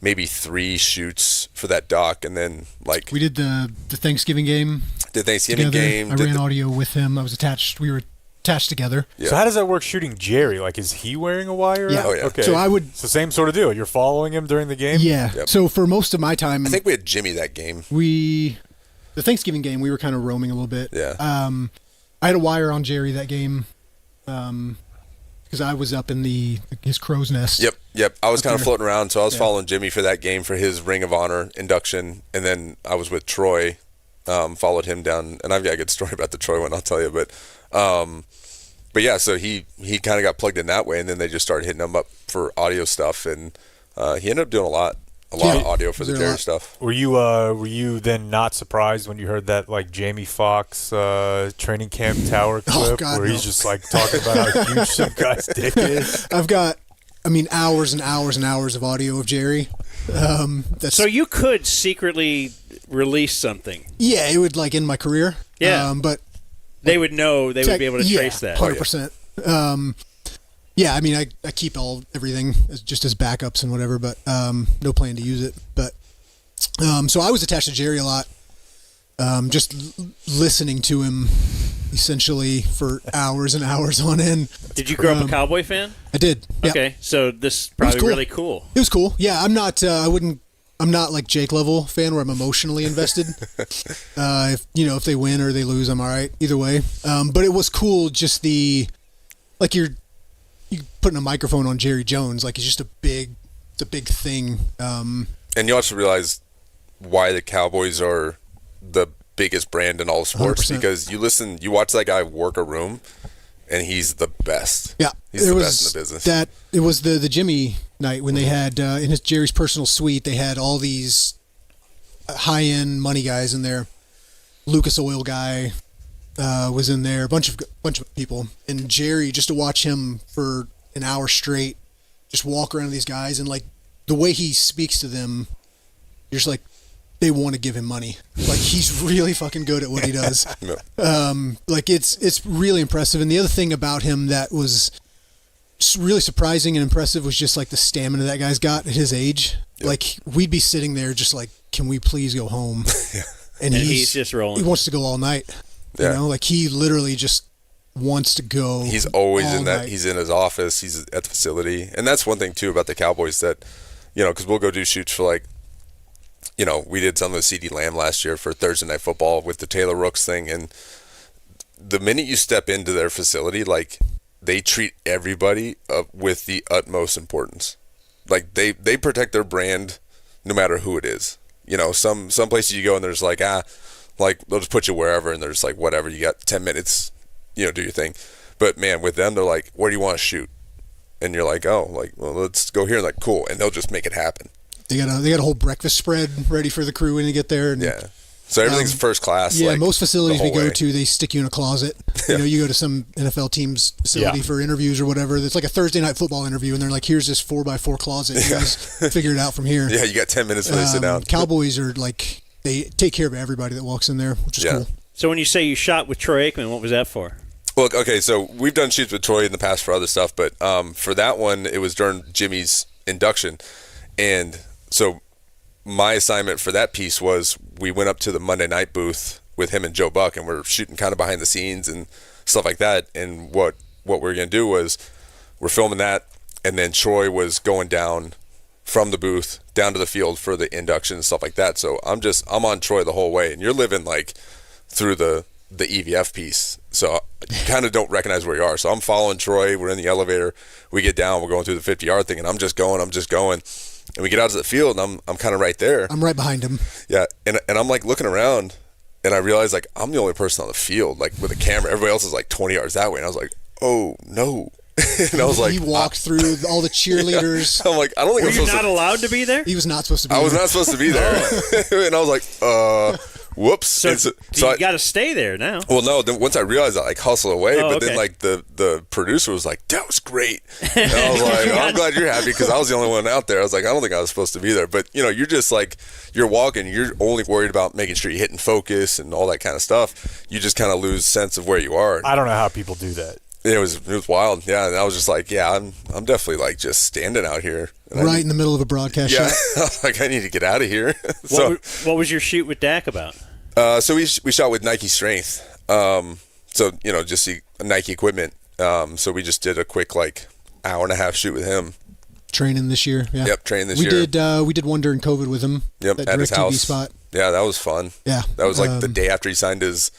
maybe 3 shoots for that doc, and then like we did the Thanksgiving game. The Thanksgiving game. I ran audio with him. I was attached. We were attached together. Yeah. So how does that work shooting Jerry? Like, is he wearing a wire? Yeah. Oh, yeah. Okay. So it's the same sort of deal. You're following him during the game? Yeah. Yep. So for most of my time, I think we had Jimmy that game. The Thanksgiving game, we were kind of roaming a little bit. Yeah. I had a wire on Jerry that game because I was up in his crow's nest. Yep. I was kind of floating around, so I was following Jimmy for that game for his Ring of Honor induction, and then I was with Troy, followed him doan, and I've got a good story about the Troy one, I'll tell you, but yeah, so he kind of got plugged in that way, and then they just started hitting him up for audio stuff, and he ended up doing a lot of audio for the Jerry stuff. Were you then not surprised when you heard that like Jamie Foxx training camp tower clip where he's just like talking about how huge some guy's dick is? I've got, hours and hours and hours of audio of Jerry. So you could secretly release something. Yeah, it would like end my career. Yeah, but they would know. They would be able to trace that. 100%. Yeah, I keep everything just as backups and whatever, but no plan to use it. But so I was attached to Jerry a lot, just listening to him essentially for hours and hours on end. Did you grow up a Cowboy fan? I did. Yeah. Okay, so this is probably really cool. It was cool. Yeah, I'm not like Jake level fan where I'm emotionally invested. If they win or they lose, I'm all right either way. But it was cool, just you putting a microphone on Jerry Jones, like it's just a big thing. And you also realize why the Cowboys are the biggest brand in all sports 100%. Because you watch that guy work a room, and he's the best. Yeah, he's the best in the business. It was the Jimmy night when they had in Jerry's personal suite. They had all these high-end money guys in there. Lucas Oil guy was in there. A bunch of people, and Jerry, just to watch him for an hour straight, just walk around these guys, and like the way he speaks to them, you're just like, they want to give him money. Like, he's really fucking good at what he does. Like, it's really impressive. And the other thing about him that was really surprising and impressive was just like the stamina that guy's got at his age. Like, we'd be sitting there just like, can we please go home? And he's just rolling. He wants to go all night. You know, like, he literally just wants to go. He's always in that. Night. He's in his office. He's at the facility, and that's one thing too about the Cowboys that, you know, because we'll go do shoots for like, you know, we did some with CD Lamb last year for Thursday Night Football with the Taylor Rooks thing, and the minute you step into their facility, like, they treat everybody with the utmost importance. Like, they protect their brand no matter who it is. You know, some places you go and there's like, like, they'll just put you wherever and there's like, whatever, you got 10 minutes, you know, do your thing. But man, with them, they're like, where do you want to shoot? And you're like, oh, like, well, let's go here. And like, cool. And they'll just make it happen. They got a whole breakfast spread ready for the crew when they get there. And, yeah. So everything's first class. Yeah, like, most facilities we go way. to, they stick you in a closet. You know, you go to some NFL team's facility for interviews or whatever. It's like a Thursday night football interview, and they're like, here's this 4x4 closet. You guys figure it out from here. Yeah, you got 10 minutes when they sit down. Cowboys are like, they take care of everybody that walks in there, which is cool. So when you say you shot with Troy Aikman, what was that for? Well, okay, so we've done shoots with Troy in the past for other stuff, but for that one, it was during Jimmy's induction. And so my assignment for that piece was we went up to the Monday night booth with him and Joe Buck, and we're shooting kind of behind the scenes and stuff like that. And what we were going to do was we're filming that, and then Troy was going down from the booth down to the field for the induction and stuff like that. So I'm on Troy the whole way, and you're living like through the EVF piece. So you kind of don't recognize where you are. So I'm following Troy. We're in the elevator. We get down. We're going through the 50-yard thing, and I'm just going. And we get out to the field, and I'm kind of right there. I'm right behind him. Yeah, and I'm like looking around, and I realize like I'm the only person on the field, like with a camera. Everybody else is like 20 yards that way, and I was like, oh no. And I was like, he walked through all the cheerleaders. I'm like, I don't think Were you not allowed to be there? He was not supposed to be I there. was not supposed to be there. And I was like, whoops. So, you got to stay there now. Well, no. Then once I realized, I like hustle away. Oh, but then like the producer was like, "That was great." And I was like, "I'm glad you're happy," because I was the only one out there. I was like, "I don't think I was supposed to be there." But you know, you're just like you're walking. You're only worried about making sure you're hitting focus and all that kind of stuff. You just kind of lose sense of where you are. I don't know how people do that. It was wild. Yeah, and I was just like, yeah, I'm definitely like just standing out here. Right in the middle of a broadcast shot. I was like, I need to get out of here. What was your shoot with Dak about? So we shot with Nike Strength. So, you know, just the Nike equipment. So we just did a quick like hour and a half shoot with him. Training this year. Yeah. Yep, training this year. We did one during COVID with him. Yep, that at his house. spot. Yeah, that was fun. Yeah. That was like the day after he signed his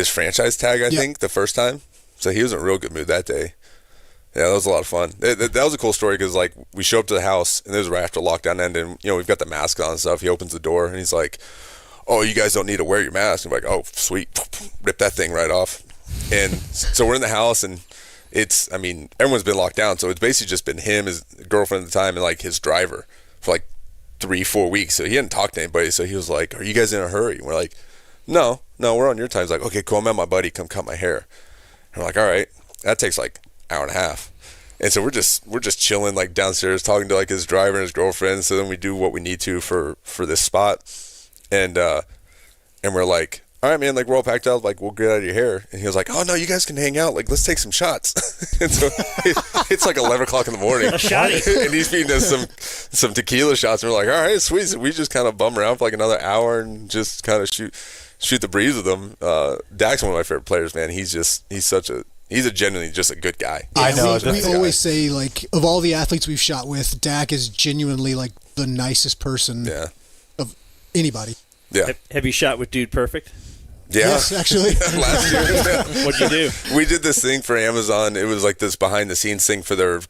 franchise tag, I think, the first time. So he was in a real good mood that day. Yeah, that was a lot of fun. That was a cool story because, like, we show up to the house, and this was right after lockdown ended, and, you know, we've got the mask on and stuff. He opens the door, and he's like, oh, you guys don't need to wear your mask. I'm like, oh, sweet. Rip that thing right off. And so we're in the house, and everyone's been locked down, so it's basically just been him, his girlfriend at the time, and, like, his driver for, like, 3-4 weeks. So he hadn't talked to anybody, so he was like, are you guys in a hurry? And we're like, no, we're on your time. He's like, okay, cool, I'm at my buddy, come cut my hair. And we're like, all right, that takes like hour and a half. And so we're just chilling like downstairs talking to like his driver and his girlfriend. So then we do what we need to for this spot. And we're like, all right, man, like we're all packed out, like we'll get out of your hair. And he was like, oh no, you guys can hang out, like let's take some shots. And so it's like 11 o'clock in the morning. A shotty. And he's feeding us some tequila shots. And we're like, all right, sweet. So we just kind of bum around for like another hour and just kind of shoot the breeze with him. Dak's one of my favorite players, man. He's genuinely just a good guy. Yeah, I know. We always say, like, of all the athletes we've shot with, Dak is genuinely like the nicest person of anybody. Yeah. Have you shot with Dude Perfect? Yeah. Yes, actually. Last year. What'd you do? We did this thing for Amazon. It was like this behind the scenes thing for their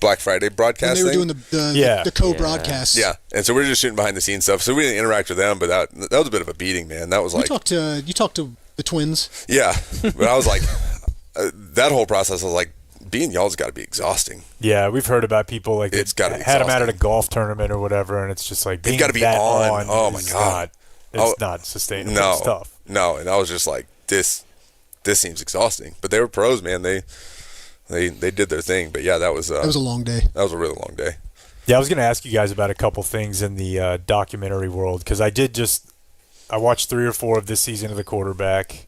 Black Friday broadcast. And they were doing the co-broadcast. Yeah, and so we were just shooting behind the scenes stuff. So we didn't interact with them, but that was a bit of a beating, man. That was like you talked to the twins. Yeah, but I was like, that whole process was like, being y'all's got to be exhausting. Yeah, we've heard about people like it's got to be had them out at a golf tournament or whatever, and it's just like they've got to be on. Oh my god, it's not sustainable. No stuff. No, and I was just like, this seems exhausting. But they were pros, man. They did their thing. But yeah, that was a long day. That was a really long day. Yeah, I was going to ask you guys about a couple things in the documentary world because I watched 3 or 4 of this season of The Quarterback.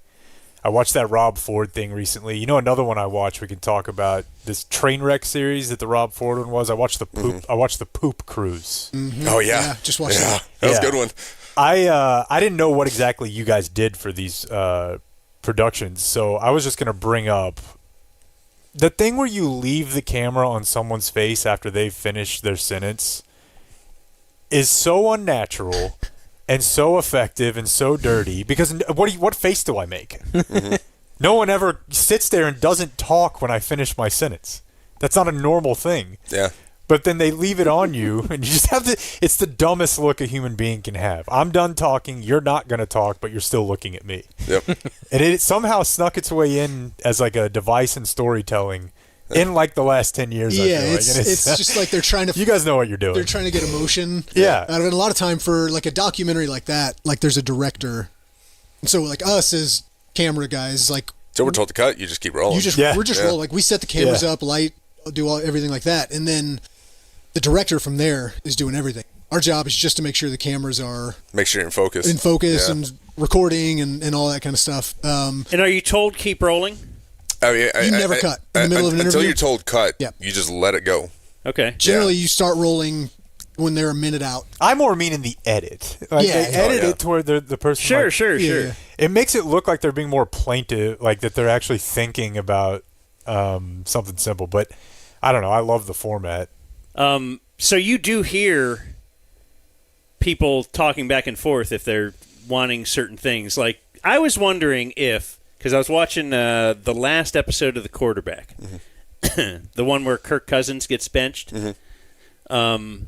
I watched that Rob Ford thing recently. You know, another one I watched. We can talk about this Trainwreck series that the Rob Ford one was. I watched the poop. I watched the Poop Cruise. Mm-hmm. Oh yeah, just watched that. That was a good one. I didn't know what exactly you guys did for these productions, so I was just going to bring up the thing where you leave the camera on someone's face after they've finished their sentence is so unnatural. And so effective and so dirty because what face do I make? Mm-hmm. No one ever sits there and doesn't talk when I finish my sentence. That's not a normal thing. Yeah. But then they leave it on you, and you just have to. It's the dumbest look a human being can have. I'm done talking. You're not going to talk, but you're still looking at me. Yep. And it somehow snuck its way in as like a device in storytelling. In like the last 10 years, yeah, I feel it's just like they're trying to. You guys know what you're doing. They're trying to get emotion. Yeah, and a lot of time for like a documentary like that, like there's a director, and so like us as camera guys, like so we're told to cut. You just keep rolling. We're just rolling. Like we set the cameras up, light, do everything like that, and then the director from there is doing everything. Our job is just to make sure the cameras are you're in focus, and recording and all that kind of stuff. And are you told keep rolling? I mean, you never cut in the middle of an interview. Until you're told cut, you just let it go. Okay. Generally, you start rolling when they're a minute out. I more mean in the edit. Like they edit it to where the person. Sure. It makes it look like they're being more plaintive, like that they're actually thinking about something simple. But I don't know. I love the format. So you do hear people talking back and forth if they're wanting certain things. Like I was wondering if. Because I was watching the last episode of The Quarterback, the one where Kirk Cousins gets benched. Mm-hmm.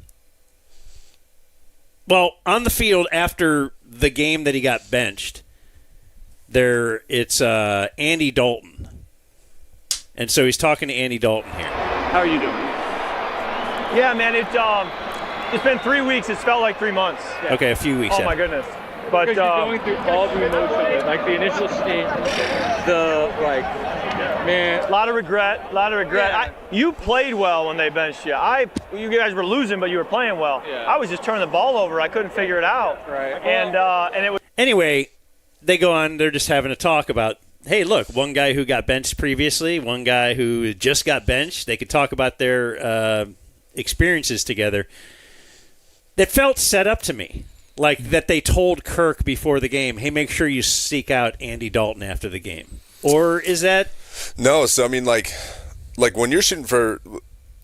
Well, on the field after the game that he got benched, it's Andy Dalton. And so he's talking to Andy Dalton here. How are you doing? Yeah, man, it's been 3 weeks. It's felt like 3 months. Yeah. Okay, a few weeks. Oh, my goodness. But because you're going through all the emotions of it, like the initial state, man, a lot of regret. Yeah. You played well when they benched you. You guys were losing, but you were playing well. Yeah. I was just turning the ball over. I couldn't figure it out. Right. And it was. Anyway, they go on. They're just having a talk about, hey, look, one guy who got benched previously, one guy who just got benched. They could talk about their experiences together. That felt set up to me. Like that they told Kirk before the game, hey, make sure you seek out Andy Dalton after the game. Or is that... No, so I mean, like when you're shooting for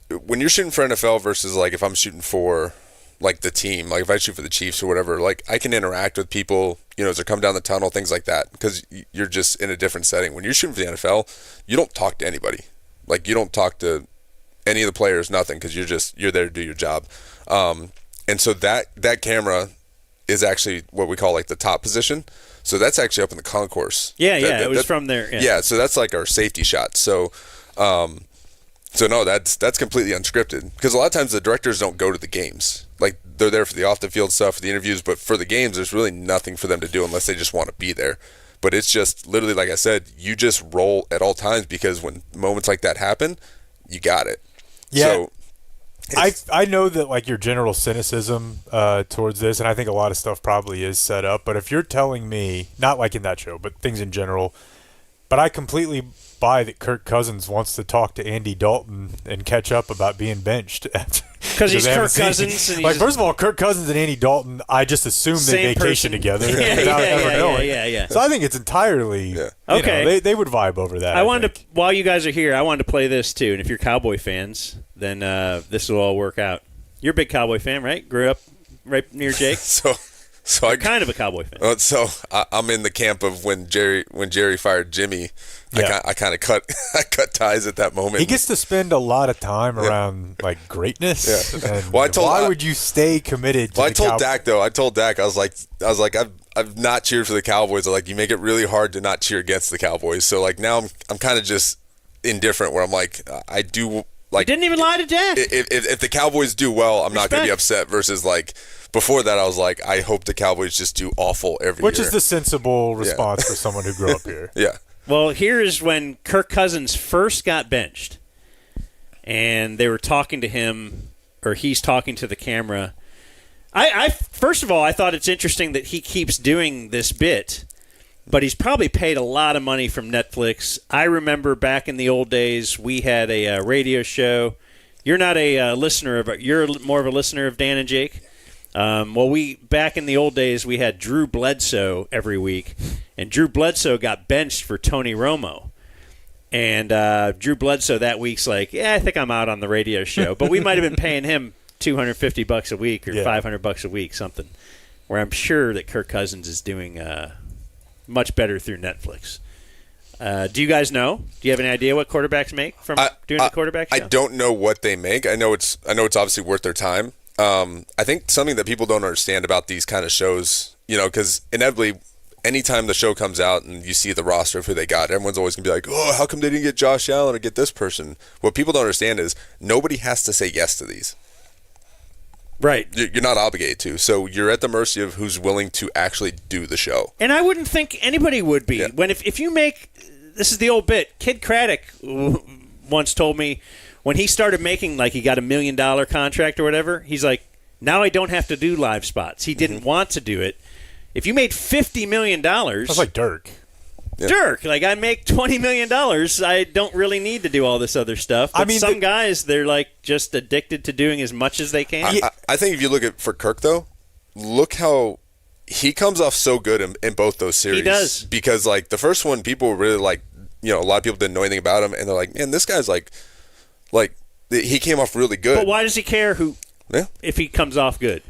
NFL versus like if I'm shooting for like the team, like if I shoot for the Chiefs or whatever, like I can interact with people, as they come down the tunnel, things like that, because you're just in a different setting. When you're shooting for the NFL, you don't talk to anybody. Like you don't talk to any of the players, nothing, because you're there to do your job. And so that camera is actually what we call like the top position. So that's actually up in the concourse. It was from there. Yeah, so that's like our safety shot. So no, that's completely unscripted, because a lot of times the directors don't go to the games. Like they're there for the off the field stuff, for the interviews, but for the games, there's really nothing for them to do unless they just want to be there. But it's just literally, like I said, you just roll at all times, because when moments like that happen, you got it. Yeah. So, I know that like your general cynicism towards this, and I think a lot of stuff probably is set up, but if you're telling me, not like in that show, but things in general, but I completely buy that Kirk Cousins wants to talk to Andy Dalton and catch up about being benched. Because he's Kirk Cousins. And like, first of all, Kirk Cousins and Andy Dalton, I just assume they vacation together without ever knowing. Yeah. So I think it's entirely, okay. They would vibe over that. I wanted to, while you guys are here, I wanted to play this too. And if you're Cowboy fans, then this will all work out. You're a big Cowboy fan, right? Grew up right near Jake. So I'm kind of a Cowboy fan. So I'm in the camp of when Jerry fired Jimmy. Yeah. I kind of cut ties at that moment. He gets to spend a lot of time around like greatness. Yeah. And well, why would you stay committed to I told Dak though. I told Dak, I was like I've not cheered for the Cowboys. Like, you make it really hard to not cheer against the Cowboys. So like now I'm kind of just indifferent, where I'm like, I do like. You didn't even lie to Dak. If the Cowboys do well, I'm not going to be upset. Versus like before that, I was like, I hope the Cowboys just do awful every year. Which is the sensible response for someone who grew up here. Yeah. Well, here is when Kirk Cousins first got benched, and they were talking to him or he's talking to the camera. I first of all, I thought it's interesting that he keeps doing this bit, but he's probably paid a lot of money from Netflix. I remember back in the old days, we had a radio show. You're not a listener of, you're more of a listener of Dan and Jake. Well, back in the old days, we had Drew Bledsoe every week, and Drew Bledsoe got benched for Tony Romo. And Drew Bledsoe that week's like, yeah, I think I'm out on the radio show. But we might have been paying him $250 a week or $500 a week, something. Where I'm sure that Kirk Cousins is doing much better through Netflix. Do you guys know? Do you have any idea what quarterbacks make from doing the quarterback show? I don't know what they make. I know it's obviously worth their time. I think something that people don't understand about these kind of shows, because inevitably, anytime the show comes out and you see the roster of who they got, everyone's always going to be like, oh, how come they didn't get Josh Allen or get this person? What people don't understand is nobody has to say yes to these. Right. You're not obligated to. So you're at the mercy of who's willing to actually do the show. And I wouldn't think anybody would be. Yeah. When if you make, this is the old bit, Kid Craddock once told me when he started making, like he got $1 million contract or whatever, he's like, now I don't have to do live spots. He didn't want to do it. If you made $50 million... That's like Dirk. Yeah. Dirk, like I make $20 million, I don't really need to do all this other stuff. But some guys, they're like just addicted to doing as much as they can. I think if you look at for Kirk, though, look how he comes off so good in both those series. He does. Because like the first one, people were really like, a lot of people didn't know anything about him, and they're like, man, this guy's like he came off really good. But why does he care if he comes off good?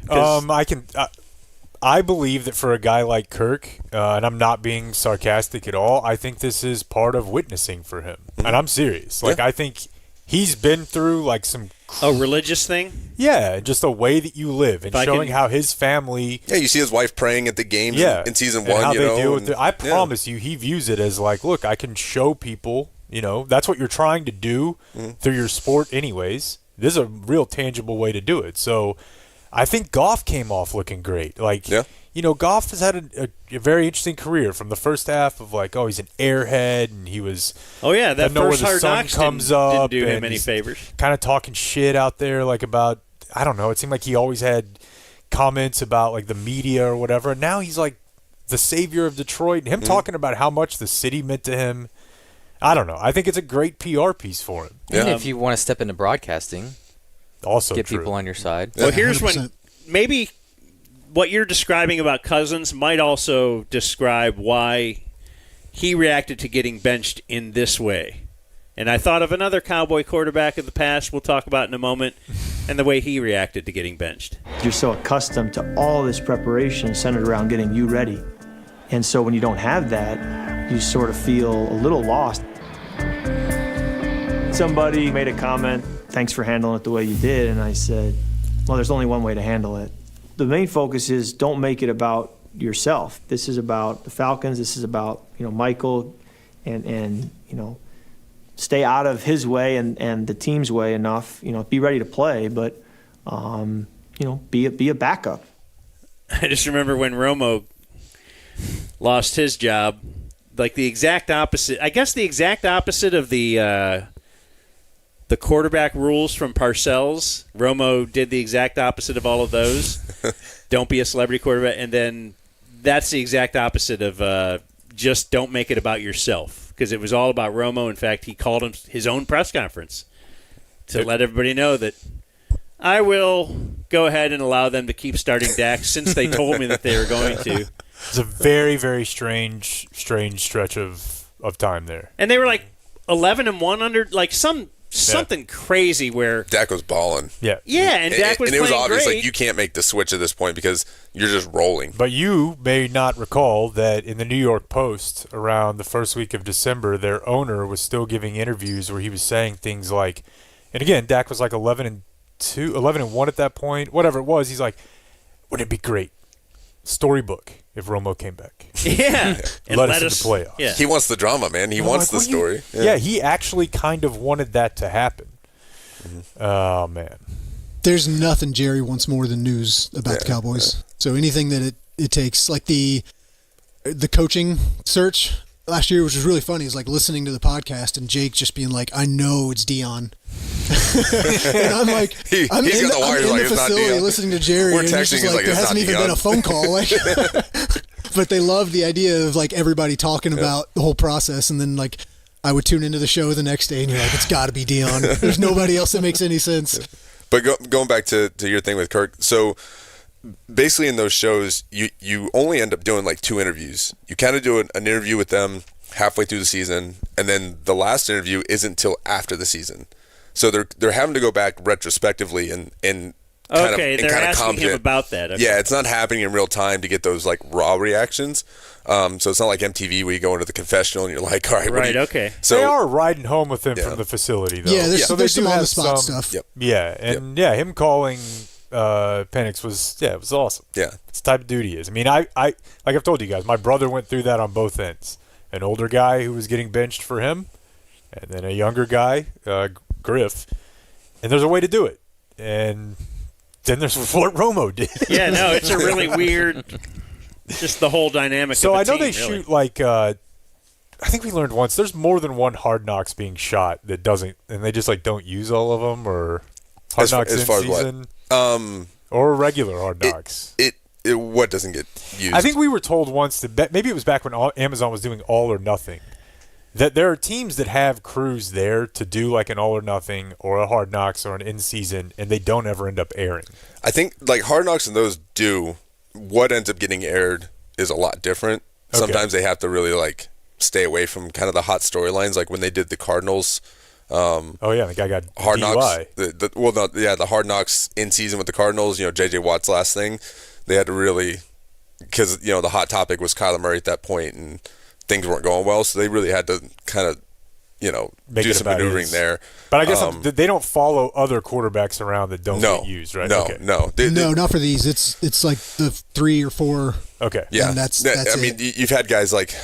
I believe that for a guy like Kirk, and I'm not being sarcastic at all, I think this is part of witnessing for him. And I'm serious. Like, I think he's been through, like, some... A religious thing? Yeah, just a way that you live and showing how his family... Yeah, you see his wife praying at the games in season one, how they deal with it. I promise you, he views it as like, look, I can show people, that's what you're trying to do through your sport anyways. This is a real tangible way to do it. So... I think Goff came off looking great. Like, Goff has had a very interesting career from the first half of like, he's an airhead, and he was. Oh yeah, that first Hard Knocks didn't do him any favors. Kind of talking shit out there, like about I don't know. It seemed like he always had comments about like the media or whatever. And now he's like the savior of Detroit, and him talking about how much the city meant to him. I don't know. I think it's a great PR piece for him. And if you want to step into broadcasting. Also get true. people on your side. Well, here's 100%. When maybe what you're describing about Cousins might also describe why he reacted to getting benched in this way. And I thought of another Cowboy quarterback of the past we'll talk about in a moment, and the way he reacted to getting benched. You're so accustomed to all this preparation centered around getting you ready. And so when you don't have that, you sort of feel a little lost. Somebody made a comment, thanks for handling it the way you did. And I said, well, there's only one way to handle it. The main focus is don't make it about yourself. This is about the Falcons. This is about, Michael and stay out of his way and the team's way enough, be ready to play, but, be a backup. I just remember when Romo lost his job, like the exact opposite, I guess the exact opposite of the quarterback rules from Parcells. Romo did the exact opposite of all of those. Don't be a celebrity quarterback. And then that's the exact opposite of just don't make it about yourself, because it was all about Romo. In fact, he called him his own press conference to let everybody know that I will go ahead and allow them to keep starting Dak since they told me that they were going to. It's a very, very strange stretch of time there. And they were like 11-1 under, like something crazy where Dak was balling. Yeah, and Dak was playing great. And it was obvious, like, you can't make the switch at this point because you're just rolling. But you may not recall that in the New York Post around the first week of December, their owner was still giving interviews where he was saying things like, and again, Dak was like 11-1 at that point, whatever it was. He's like, wouldn't it be great? Storybook if Romo came back. Yeah. And let us into the playoffs. Yeah. He wants the drama, man. He wants the story. Yeah, he actually kind of wanted that to happen. Oh, man. There's nothing Jerry wants more than news about the Cowboys. So anything that it takes, like the coaching search, last year, which was really funny, is like listening to the podcast and Jake just being like, "I know it's Dion," and I'm like, I'm in the facility listening to Jerry, and he's just like, there hasn't even been a phone call. Like, but they love the idea of like everybody talking about the whole process, and then like I would tune into the show the next day, and you're like, it's got to be Dion. There's nobody else that makes any sense. But going back to your thing with Kirk, so basically in those shows, you only end up doing like 2 interviews. You kind of do an interview with them halfway through the season, and then the last interview isn't until after the season. So they're having to go back retrospectively and they're asking him about that. Okay. Yeah, it's not happening in real time to get those like raw reactions. So it's not like MTV where you go into the confessional and you're like, all right, right, okay. So they are riding home with him from the facility, though. Yeah, there's some on the spot stuff. Yep. Yeah, and him calling Penix was it was awesome. Yeah, it's the type of dude he is. I mean, I like I've told you guys, my brother went through that on both ends. An older guy who was getting benched for him, and then a younger guy, Griff. And there's a way to do it. And then there's what Romo did. Yeah, no, it's a really weird, just the whole dynamic. So of I know team, they shoot like, I think we learned once, there's more than one Hard Knocks being shot that doesn't, and they just like don't use all of them, or Hard Knocks in season, or regular Hard Knocks. What doesn't get used? I think we were told once that maybe it was back when Amazon was doing All or Nothing, that there are teams that have crews there to do like an All or Nothing or a Hard Knocks or an in season, and they don't ever end up airing. I think like Hard Knocks and those do. What ends up getting aired is a lot different. Okay. Sometimes they have to really like stay away from kind of the hot storylines, like when they did the Cardinals. The guy got Hard DUI. Knocks. The Hard Knocks in season with the Cardinals. JJ Watt's last thing. They had to really, because the hot topic was Kyler Murray at that point, and things weren't going well, so they really had to kind of, do some maneuvering there. But I guess they don't follow other quarterbacks around that don't get used, right? No, okay. no, no, not for these. It's like the 3 or 4. Okay, yeah, and that's I mean, you've had guys like,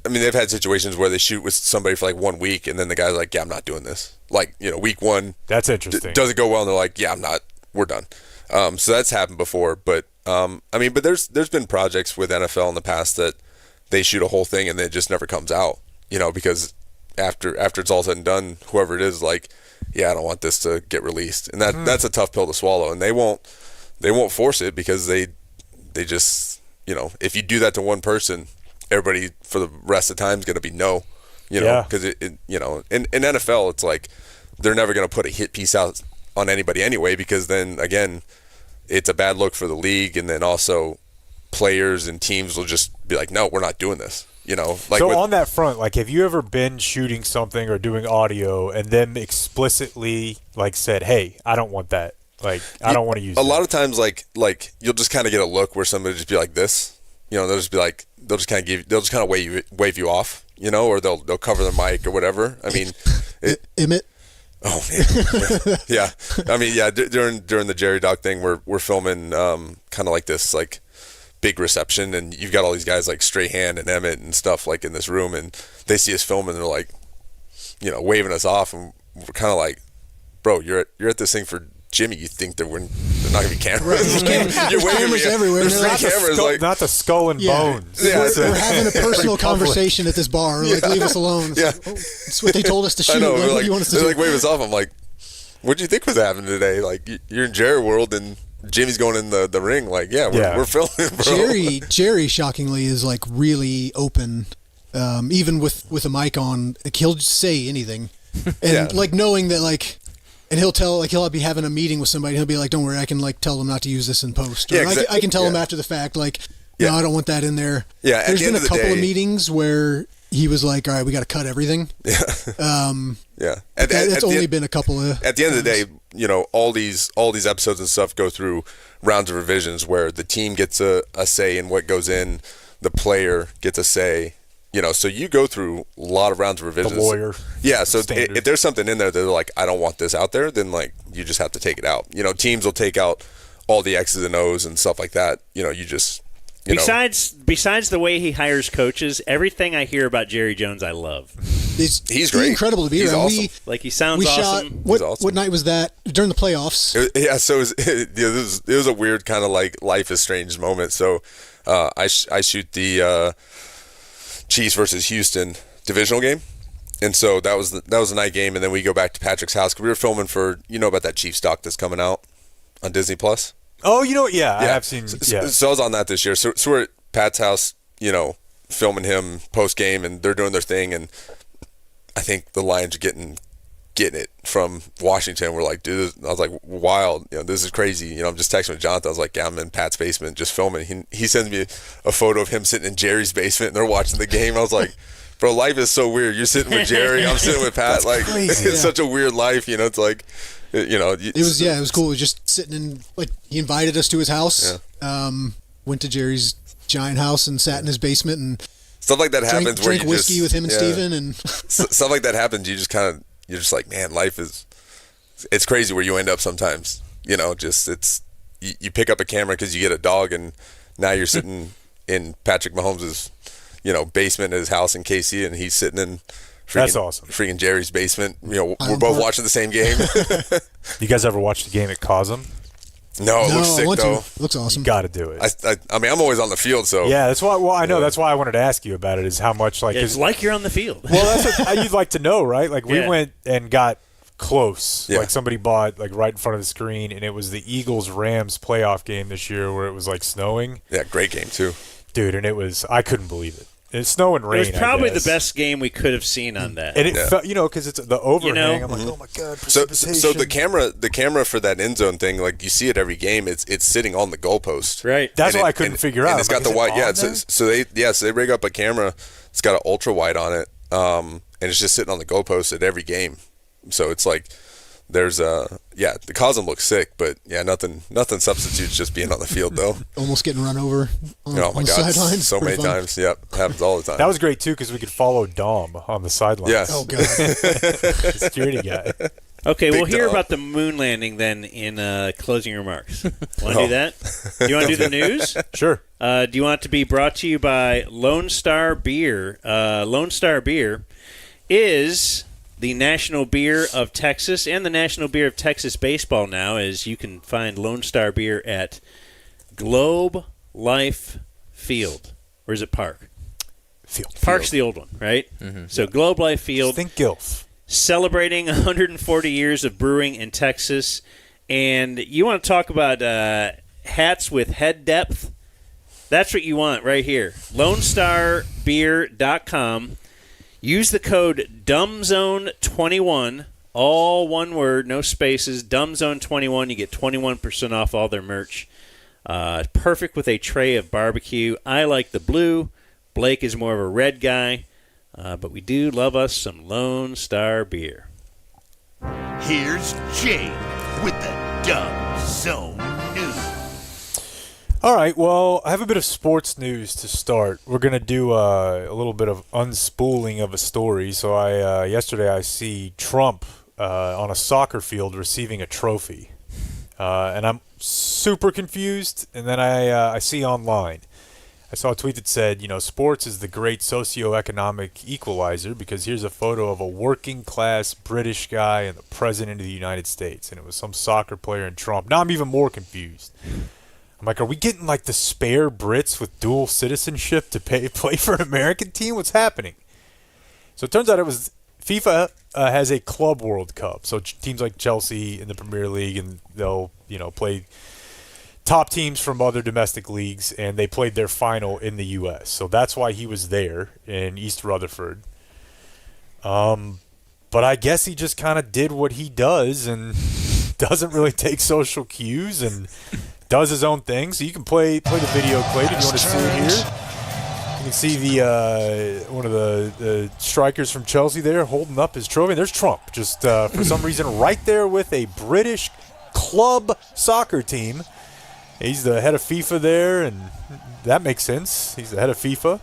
they've had situations where they shoot with somebody for like 1 week, and then the guy's like, yeah, I'm not doing this. Like, week 1, that's interesting. Doesn't go well, and they're like, yeah, I'm not. We're done. So that's happened before, but but there's been projects with NFL in the past that they shoot a whole thing and then it just never comes out, because after it's all said and done, whoever it is, like, yeah, I don't want this to get released, and that's a tough pill to swallow, and they won't force it because they just, if you do that to one person, everybody for the rest of the time is going to be no, because in NFL it's like they're never going to put a hit piece out on anybody anyway, because then again, it's a bad look for the league, and then also players and teams will just be like, no, we're not doing this. On that front, like, have you ever been shooting something or doing audio and then explicitly like said, hey, I don't want that, like, I don't want to use it? A lot of times, like you'll just kind of get a look where somebody just be like this, they'll just be like, they'll just kind of wave you off, or they'll cover their mic or whatever. I mean, Emmett. Oh man, yeah. I mean, yeah. During the Jerry Dog thing, we're filming kind of like this like big reception, and you've got all these guys like Strahan and Emmett and stuff like in this room, and they see us filming, and they're like, waving us off, and we're kind of like, bro, you're at this thing for Jimmy. You think that there's not gonna be cameras? Right. You're waving cameras everywhere. There's not the skull and bones. Yeah. We're having a personal conversation at this bar. Like, leave us alone. Yeah, it's what they told us to shoot. I know. What do you want us to do? They like wave us off. I'm like, what do you think was happening today? Like, you're in Jerry world, and Jimmy's going in the ring. Like, we're filming, bro. Jerry, shockingly, is like really open, even with a mic on. Like, he'll just say anything, and like knowing that like. And he'll be having a meeting with somebody, and he'll be like, don't worry, I can like tell them not to use this in post. Or I can tell them after the fact, like, no, I don't want that in there. Yeah, there's been a couple of meetings where he was like, all right, we got to cut everything. Yeah. It's only been a couple of. At the end of the day, all these episodes and stuff go through rounds of revisions where the team gets a say in what goes in, the player gets a say. So you go through a lot of rounds of revisions. The lawyer. Yeah, so if there's something in there that they're like, I don't want this out there, then like you just have to take it out. Teams will take out all the X's and O's and stuff like that. You just Besides the way he hires coaches, everything I hear about Jerry Jones, I love. He's great. He's incredible to be around. Awesome. He sounds awesome. What night was that? During the playoffs. So it was a weird kind of like Life is Strange moment. So I shoot the Chiefs versus Houston divisional game. And so that was the night game, and then we go back to Patrick's house. We were filming for, about that Chiefs doc that's coming out on Disney Plus. Oh, I have seen. Yeah. So I was on that this year. So we're at Pat's house, filming him post game, and they're doing their thing. And I think the Lions are getting it from Washington. We're like, dude, I was like, wild. This is crazy. I'm just texting with Jonathan. I was like, yeah, I'm in Pat's basement just filming. He sends me a photo of him sitting in Jerry's basement, and they're watching the game. I was like, bro, life is so weird. You're sitting with Jerry. I'm sitting with Pat. Like, crazy, it's such a weird life. It's like, it was cool. It was just sitting in, he invited us to his house. Yeah. Went to Jerry's giant house and sat in his basement and stuff like that happens. Drank whiskey with him and Steven and stuff like that happens. You're just like, man, life it's crazy where you end up sometimes. You pick up a camera because you get a dog, and now you're sitting in Patrick Mahomes' basement in his house in KC, and he's sitting in that's awesome. Freaking Jerry's basement. We're both watching the same game. You guys ever watch the game at Cosm? No, it looks sick though. Looks awesome. You got to do it. I mean, I'm always on the field, so yeah. That's why. Well, I know that's why I wanted to ask you about it. Is how much it's like you're on the field. Well, that's what you'd like to know, right? Like we went and got close. Yeah. Like somebody bought right in front of the screen, and it was the Eagles-Rams playoff game this year where it was snowing. Yeah, great game too, dude. And I couldn't believe it. It's snow and rain. It was probably the best game we could have seen on that. And it felt, because it's the overhang. I'm like, oh my god, precipitation. So the camera for that end zone thing, like you see it every game. It's sitting on the goalpost. Right. That's what I couldn't figure out. And it's got the wide. Yeah. So they rig up a camera. It's got an ultra wide on it, and it's just sitting on the goalpost at every game. So it's like there's the Cosm looks sick, but nothing substitutes just being on the field though. Almost getting run over on my the God, sidelines. so many times. Yep, happens all the time. That was great too because we could follow Dom on the sidelines. Yes. Oh god, security guy. Okay, we'll hear Dom. about the moon landing then in closing remarks. Want to do that? Do you want to do the news? Sure. Do you want it to be brought to you by Lone Star Beer? Lone Star Beer is the national beer of Texas and the national beer of Texas baseball now, as you can find Lone Star Beer at Globe Life Field. Or is it Park? Field. Park's the old one, right? Mm-hmm. So Globe Life Field. Think Gilf. Celebrating 140 years of brewing in Texas. And you want to talk about hats with head depth? That's what you want right here. LoneStarBeer.com. Use the code DUMBZONE21, all one word, no spaces, DUMBZONE21. You get 21% off all their merch. Perfect with a tray of barbecue. I like the blue. Blake is more of a red guy. But we do love us some Lone Star Beer. Here's Jake with the Dumb Zone News. All right, well, I have a bit of sports news to start. We're going to do a little bit of unspooling of a story. So yesterday I see Trump on a soccer field receiving a trophy. And I'm super confused. And then I see online. I saw a tweet that said, sports is the great socioeconomic equalizer because here's a photo of a working-class British guy and the president of the United States. And it was some soccer player and Trump. Now I'm even more confused. I'm like, are we getting the spare Brits with dual citizenship to play for an American team? What's happening? So it turns out FIFA has a Club World Cup. So teams like Chelsea in the Premier League, and they'll play top teams from other domestic leagues, and they played their final in the U.S. So that's why he was there in East Rutherford. But I guess he just kind of did what he does and doesn't really take social cues and does his own thing. So you can play the video clip if you want to see it here. You can see the one of the strikers from Chelsea there holding up his trophy. And there's Trump, just for some reason right there with a British club soccer team. He's the head of FIFA there, and that makes sense. He's the head of FIFA.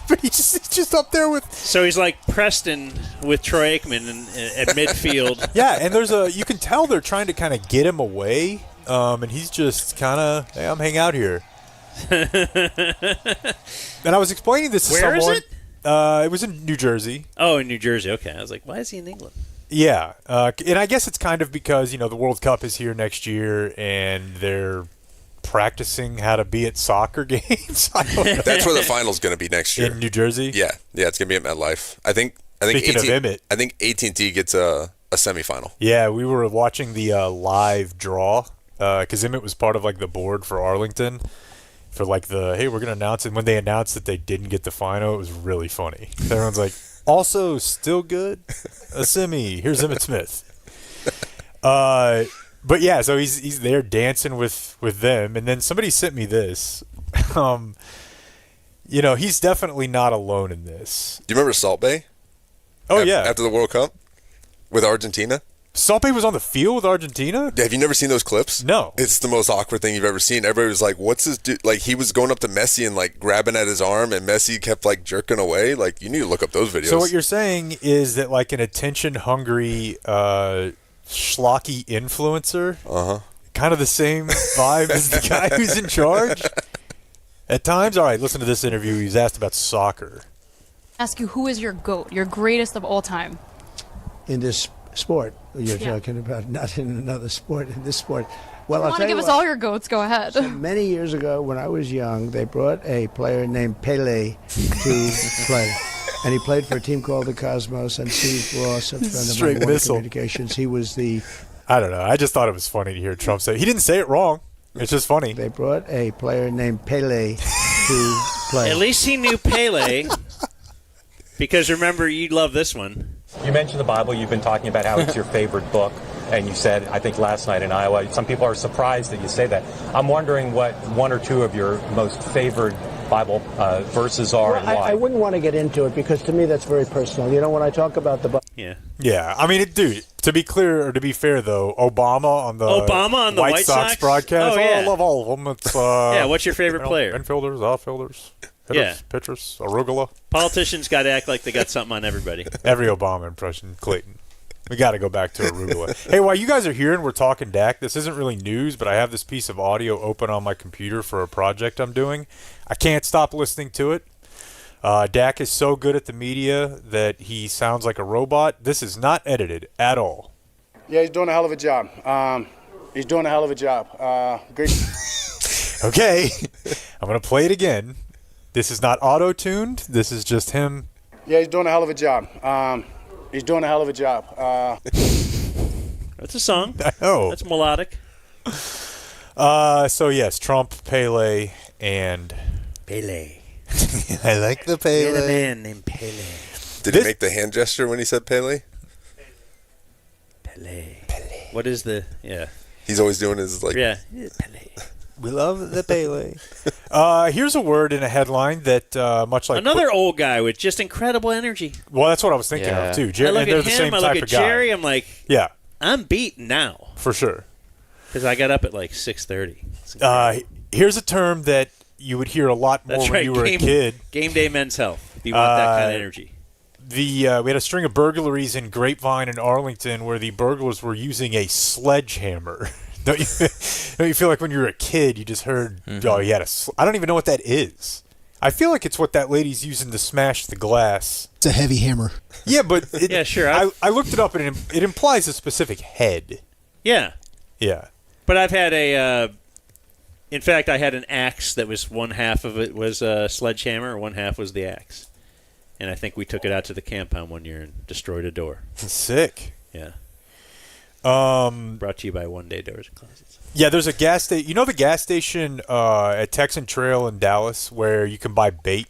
But he's just up there with... So he's like Preston with Troy Aikman at midfield. Yeah, and you can tell they're trying to kind of get him away. And he's just kind of, hey, I'm hanging out here. And I was explaining this to someone. Where is it? It was in New Jersey. Oh, in New Jersey. Okay. I was like, why is he in England? Yeah. And I guess it's kind of because, the World Cup is here next year, and they're practicing how to be at soccer games. I don't know. That's where the final's going to be next year In New Jersey? Yeah, it's going to be at MetLife. I think Speaking of Emmett. I think AT&T gets a semifinal. Yeah, we were watching the live draw because Emmett was part of like the board for Arlington for like hey, we're going to announce it. And when they announced that they didn't get the final, it was really funny. Everyone's like, also still good? A semi. Here's Emmett Smith. But yeah, so he's there dancing with them. And then somebody sent me this. He's definitely not alone in this. Do you remember Salt Bay? Oh, yeah. After the World Cup with Argentina? Salt Bay was on the field with Argentina? Have you never seen those clips? No. It's the most awkward thing you've ever seen. Everybody was like, what's this dude? Like, he was going up to Messi and, like, grabbing at his arm, and Messi kept, like, jerking away. Like, you need to look up those videos. So what you're saying is that, like, an attention-hungry, schlocky influencer, kind of the same vibe as the guy who's in charge? At times? All right, listen to this interview. He was asked about soccer. Ask you, who is your GOAT, your greatest of all time? In this sport, you're talking about, not in another sport, in this sport. Well, If you want to give us all your GOATs, go ahead. So many years ago, when I was young, they brought a player named Pele to play. And he played for a team called the Cosmos, and Steve Ross, a friend of mine, Warner Communications. He was the... I don't know. I just thought it was funny to hear Trump say. He didn't say it wrong. It's just funny. They brought a player named Pele to play. At least he knew Pele. Because remember, you love this one. You mentioned the Bible. You've been talking about how it's your favorite book. And you said, I think last night in Iowa, some people are surprised that you say that. I'm wondering what one or two of your most favorite Bible verses are and why. I wouldn't want to get into it because to me that's very personal. You know, when I talk about the Bible. Yeah. I mean, dude, to be clear or to be fair, though, Obama on the White Sox broadcast. Oh, yeah. I love all of them. It's, yeah, what's your favorite player? Infielders, outfielders. Hitters, pitchers, arugula. Politicians got to act like they got something on everybody. Every Obama impression, Clayton. We got to go back to arugula. Hey, while you guys are here and we're talking Dak, this isn't really news, but I have this piece of audio open on my computer for a project I'm doing. I can't stop listening to it. Dak is so good at the media that he sounds like a robot. This is not edited at all. Yeah, he's doing a hell of a job. Great. Okay, I'm going to play it again. This is not auto-tuned. This is just him. Yeah, he's doing a hell of a job. That's a song. I know. That's melodic. So, yes, Trump, Pele, and... Pele. I like the Pele. You're the man named Pele. Did he make the hand gesture when he said Pele? Pele. What is the... Yeah. He's always doing his, like... Yeah. Pele. We love the Pele. Here's a word in a headline that, much like... Another old guy with just incredible energy. Well, that's what I was thinking of, too. I look at him, I look at Jerry, I'm like... Yeah. I'm beaten now. For sure. Because I got up at like 6:30. Here's a term that you would hear a lot more when you were a kid. Game day men's health. If you want that kind of energy. We had a string of burglaries in Grapevine and Arlington where the burglars were using a sledgehammer. Don't you feel like when you were a kid, you just heard, oh, he had I don't even know what that is. I feel like it's what that lady's using to smash the glass. It's a heavy hammer. Yeah, but... yeah, sure. I looked it up, and it implies a specific head. Yeah. Yeah. But I've had in fact, I had an axe that was one half of it was a sledgehammer, one half was the axe. And I think we took it out to the compound one year and destroyed a door. Sick. Yeah. Brought to you by One Day Doors and Closets. Yeah, there's a gas station. You know the gas station at Texan Trail in Dallas where you can buy bait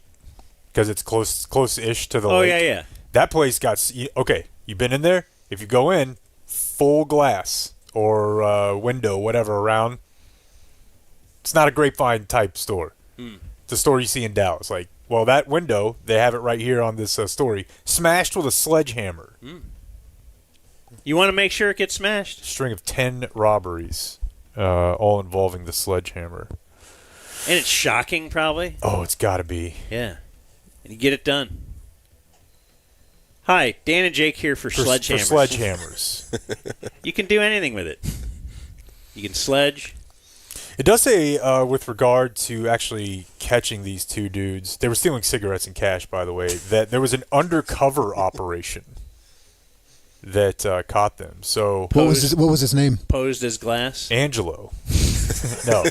because it's close-ish to the lake? Oh, yeah. That place got... Okay, you've been in there? If you go in, full glass or window, whatever, around. It's not a Grapevine type store. It's a store you see in Dallas. Like, well, that window, they have it right here on this story, smashed with a sledgehammer. You want to make sure it gets smashed. String of 10 robberies, all involving the sledgehammer. And it's shocking, probably. Oh, it's got to be. Yeah. And you get it done. Hi, Dan and Jake here for sledgehammers. For sledgehammers. You can do anything with it. You can sledge. It does say, with regard to actually catching these two dudes, they were stealing cigarettes and cash, by the way, that there was an undercover operation that caught them. So what was his name? Posed as glass. Angelo. No.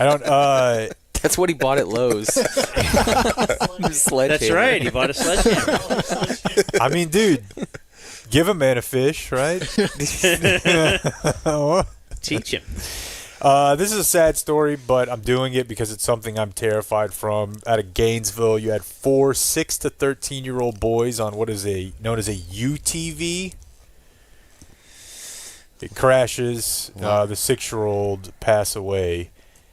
I don't. That's what he bought at Lowe's. That's right. He bought a sledgehammer. I mean, dude, give a man a fish, right? Teach him. This is a sad story, but I'm doing it because it's something I'm terrified from. Out of Gainesville, you had 4 6 to 13-year-old boys on what is known as a UTV. It crashes. The 6-year-old pass away.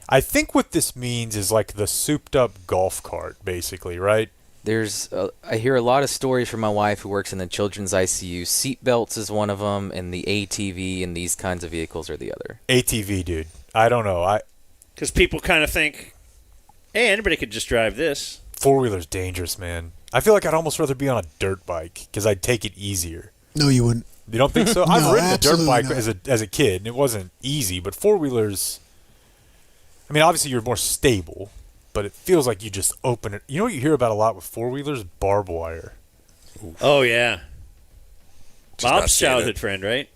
I think what this means is like the souped-up golf cart, basically, right? I hear a lot of stories from my wife who works in the children's ICU. Seatbelts is one of them, and the ATV and these kinds of vehicles are the other. ATV, dude. I don't know. Because people kind of think, hey, anybody could just drive this. 4-wheeler's dangerous, man. I feel like I'd almost rather be on a dirt bike because I'd take it easier. No, you wouldn't. You don't think so? I've ridden a dirt bike not. as a kid, and it wasn't easy, but 4-wheelers, I mean, obviously you're more stable, but it feels like you just open it. You know what you hear about a lot with 4-wheelers? Barbed wire. Oof. Oh, yeah. Just Bob's childhood friend, right?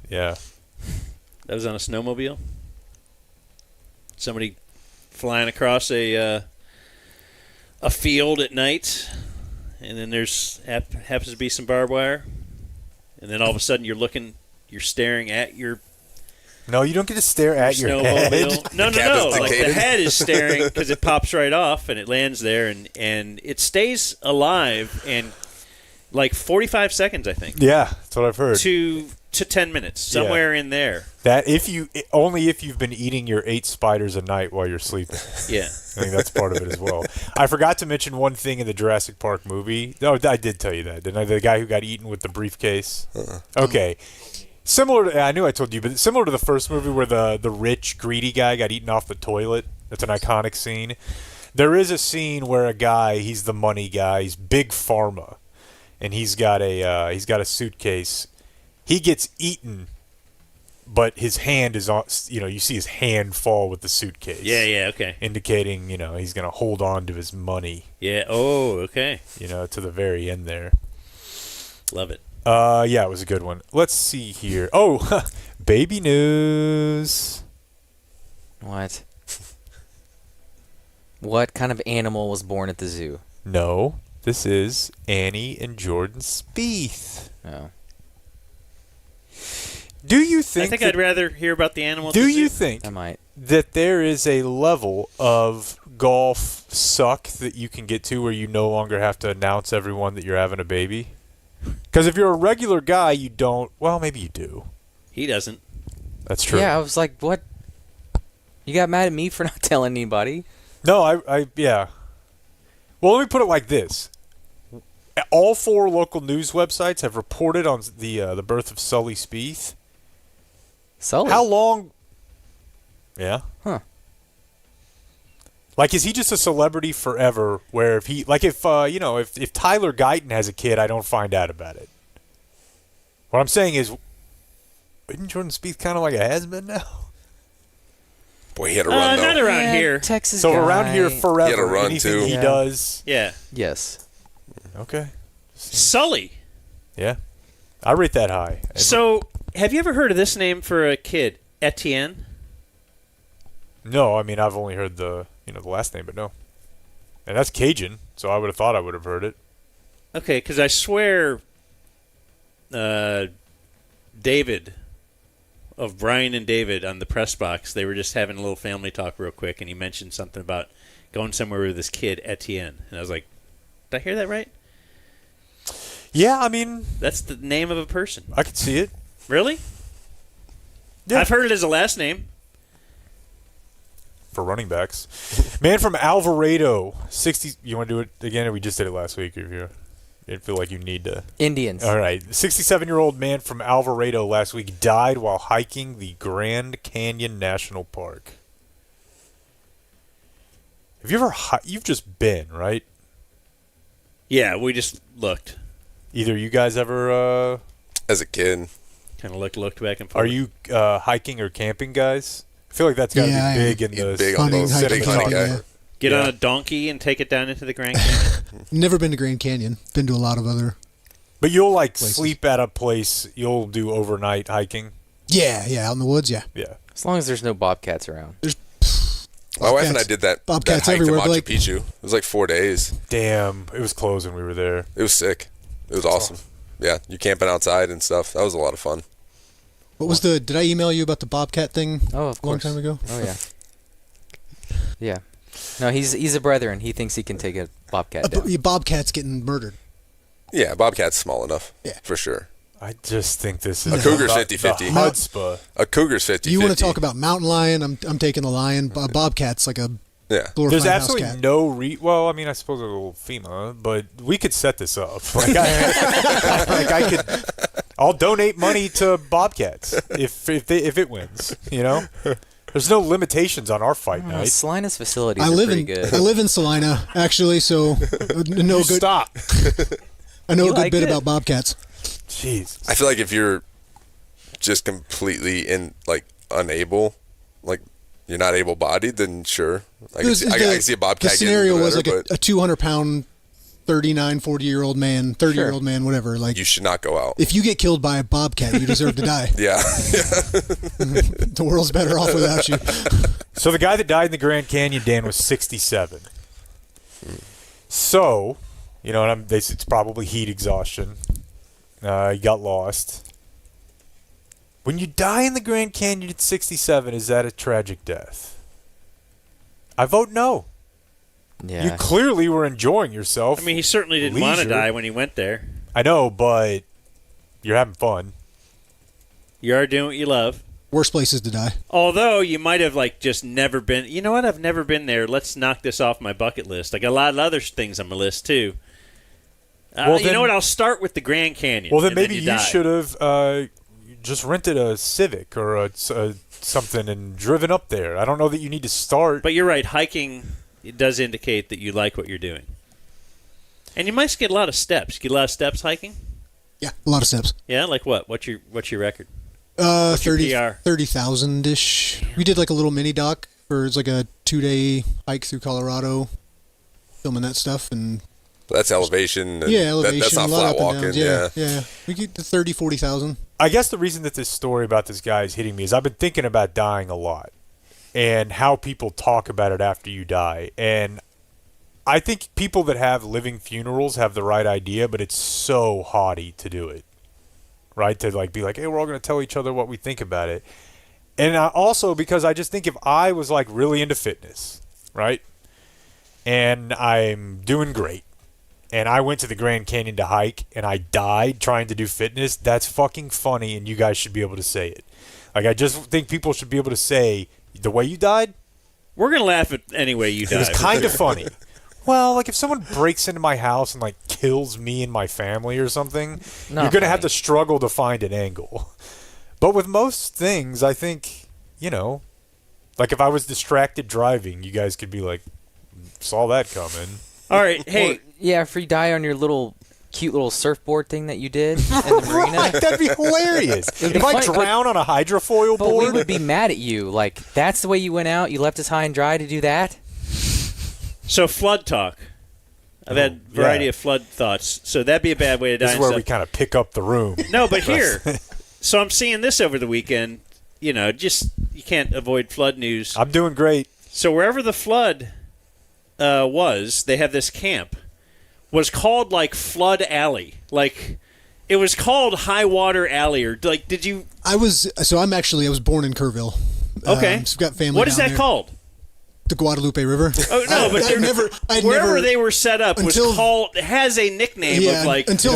Yeah. That was on a snowmobile? Somebody flying across a field at night, and then there's happens to be some barbed wire, and then all of a sudden you're staring at your No, you don't get to stare at your head. No. Like the head is staring because it pops right off and it lands there and it stays alive and like 45 seconds, I think. Yeah, that's what I've heard. To 10 minutes, somewhere in there. That only if you've been eating your 8 spiders a night while you're sleeping. Yeah. I think that's part of it as well. I forgot to mention one thing in the Jurassic Park movie. No, I did tell you that, didn't I? The guy who got eaten with the briefcase. Okay. Similar to, I knew I told you, but similar to the first movie where the rich, greedy guy got eaten off the toilet. That's an iconic scene. There is a scene where a guy, he's the money guy, he's big pharma, and he's got a suitcase. He gets eaten, but his hand is on. You see his hand fall with the suitcase. Yeah, okay. Indicating, he's gonna hold on to his money. Yeah. Oh, okay. To the very end there. Love it. Yeah, it was a good one. Let's see here. Oh, baby news. What? What kind of animal was born at the zoo? No, this is Annie and Jordan Spieth. Oh. Do you think? I think I'd rather hear about the animal. Do you think I might. that there is a level of golf suck that you can get to where you no longer have to announce everyone that you're having a baby? Because if you're a regular guy, you don't. Well, maybe you do. He doesn't. That's true. Yeah, I was like, what? You got mad at me for not telling anybody? No, yeah. Well, let me put it like this. All 4 local news websites have reported on the birth of Sully Spieth. Sully? How long? Yeah. Huh. Like, is he just a celebrity forever? Where if if Tyler Guyton has a kid, I don't find out about it. What I'm saying is, isn't Jordan Spieth kind of like a has-been now? Boy, he had a run though. Not around here. Texas So guy. around here forever. He had a run, anything too. he Yeah. does. Yeah. Yes. Okay. Sully. Yeah. I rate that high. So, have you ever heard of this name for a kid? Etienne? No, I mean, I've only heard the last name, but no. And that's Cajun, so I would have thought I would have heard it. Okay, because I swear David, of Brian and David on the press box, they were just having a little family talk real quick, and he mentioned something about going somewhere with this kid, Etienne. And I was like, did I hear that right? Yeah, I mean... That's the name of a person. I could see it. Really? Yeah. I've heard it as a last name. For running backs. Man from Alvarado, 60... You want to do it again, or we just did it last week? If you didn't feel like you need to... Indians. All right. 67-year-old man from Alvarado last week died while hiking the Grand Canyon National Park. Have you ever... You've just been, right? Yeah, we just looked. Either you guys ever... As a kid. Kind of looked back and forth. Are you hiking or camping guys? I feel like that's got to be big in the... Big on those. Hunting, Big hunting guy. yeah. Get on a donkey and take it down into the Grand Canyon? Never been to Grand Canyon. Been to a lot of other. But you'll places. Sleep at a place. You'll do overnight hiking. Yeah, out in the woods. Yeah. Yeah. As long as there's no bobcats around. My wife and I did that hike to Machu Blake. Picchu. It was like 4 days. Damn, it was closed when we were there. It was sick. It was awesome. Yeah, you're camping outside and stuff. That was a lot of fun. What was did I email you about the Bobcat thing a long time ago? Oh, yeah. Yeah. No, he's a brethren. He thinks he can take a Bobcat down. Bobcat's getting murdered. Yeah, Bobcat's small enough. Yeah. For sure. I just think this is a cougar's 50-50. Chutzpah. A cougar's 50-50. You want to talk about mountain lion? I'm taking the lion. Bobcat's like a glorified There's house absolutely cat. no well, I mean, I suppose a little FEMA, but we could set this up. Like I could. I'll donate money to Bobcats if it wins. You know, there's no limitations on our fight night. Salina's facilities I are live pretty in good. I live in Salina actually, so no good. Stop. I know You a good liked bit it? about Bobcats. Jeez. I feel like if you're just completely unable, like you're not able-bodied, then sure. I can see a Bobcat. The scenario was like better, a 200-pound, 39, 40-year-old man, 30-year-old man, whatever. Like you should not go out. If you get killed by a Bobcat, you deserve to die. Yeah. The world's better off without you. So the guy that died in the Grand Canyon, Dan, was 67. So, you know, it's probably heat exhaustion. He got lost. When you die in the Grand Canyon at 67, is that a tragic death? I vote no. Yeah. You clearly were enjoying yourself. I mean, he certainly didn't want to die when he went there. I know, but you're having fun. You are doing what you love. Worst places to die. Although you might have just never been. You know what? I've never been there. Let's knock this off my bucket list. I got a lot of other things on my list too. You know what? I'll start with the Grand Canyon. Well, then and maybe you you should have just rented a Civic or something and driven up there. I don't know that you need to start. But you're right. Hiking, it does indicate that you like what you're doing. And you might get a lot of steps. Get a lot of steps hiking? Yeah, a lot of steps. Yeah, like what? What's your record? 30,000-ish. We did like a little mini doc it's like a 2-day hike through Colorado, filming that stuff. And that's elevation. And elevation. That's not a lot flat up and walking. downs. Yeah. We get to 30,000, 40,000. I guess the reason that this story about this guy is hitting me is I've been thinking about dying a lot and how people talk about it after you die. And I think people that have living funerals have the right idea, but it's so haughty to do it. Right? To be like, hey, we're all going to tell each other what we think about it. And also because I just think if I was really into fitness, right? And I'm doing great. And I went to the Grand Canyon to hike and I died trying to do fitness, that's fucking funny and you guys should be able to say it. I just think people should be able to say the way you died. We're going to laugh at any way you died. It was kind of funny. Well, if someone breaks into my house and kills me and my family or something, you're going to have to struggle to find an angle. But with most things, I think, if I was distracted driving, you guys could be like, saw that coming. All right, hey. If you die on your cute little surfboard thing that you did in the marina. Right, that'd be hilarious. If I drown on a hydrofoil board. But we would be mad at you. That's the way you went out? You left us high and dry to do that? So flood talk. I've had a variety of flood thoughts. So that'd be a bad way to die. This is where we kind of pick up the room. No, but here. So I'm seeing this over the weekend. You can't avoid flood news. I'm doing great. So wherever the flood they have this camp. Was called Flood Alley. It was called High Water Alley. Or did you? I was born in Kerrville. Okay. So I've got family. What is that there. called? The Guadalupe River. Oh no, but wherever they were set up has a nickname of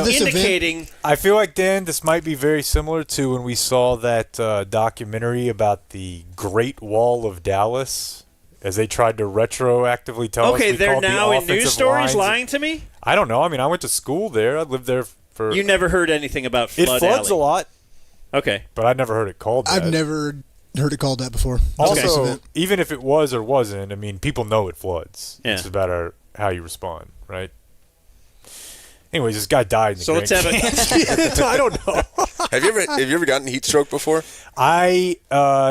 indicating. I feel like, Dan, this might be very similar to when we saw that documentary about the Great Wall of Dallas, as they tried to retroactively tell us. Okay, they're the now in news stories lines. lying to me. I don't know. I mean, I went to school there. I lived there for. You never heard anything about Flood It floods Alley. a lot. Okay, but I never heard it called that. I've never heard it called that before. Also, even if it was or wasn't, I mean, people know it floods. Yeah. It's about how you respond, right? Anyways, this guy died in the Grand Canyon. I don't know. Have you ever gotten heat stroke before? I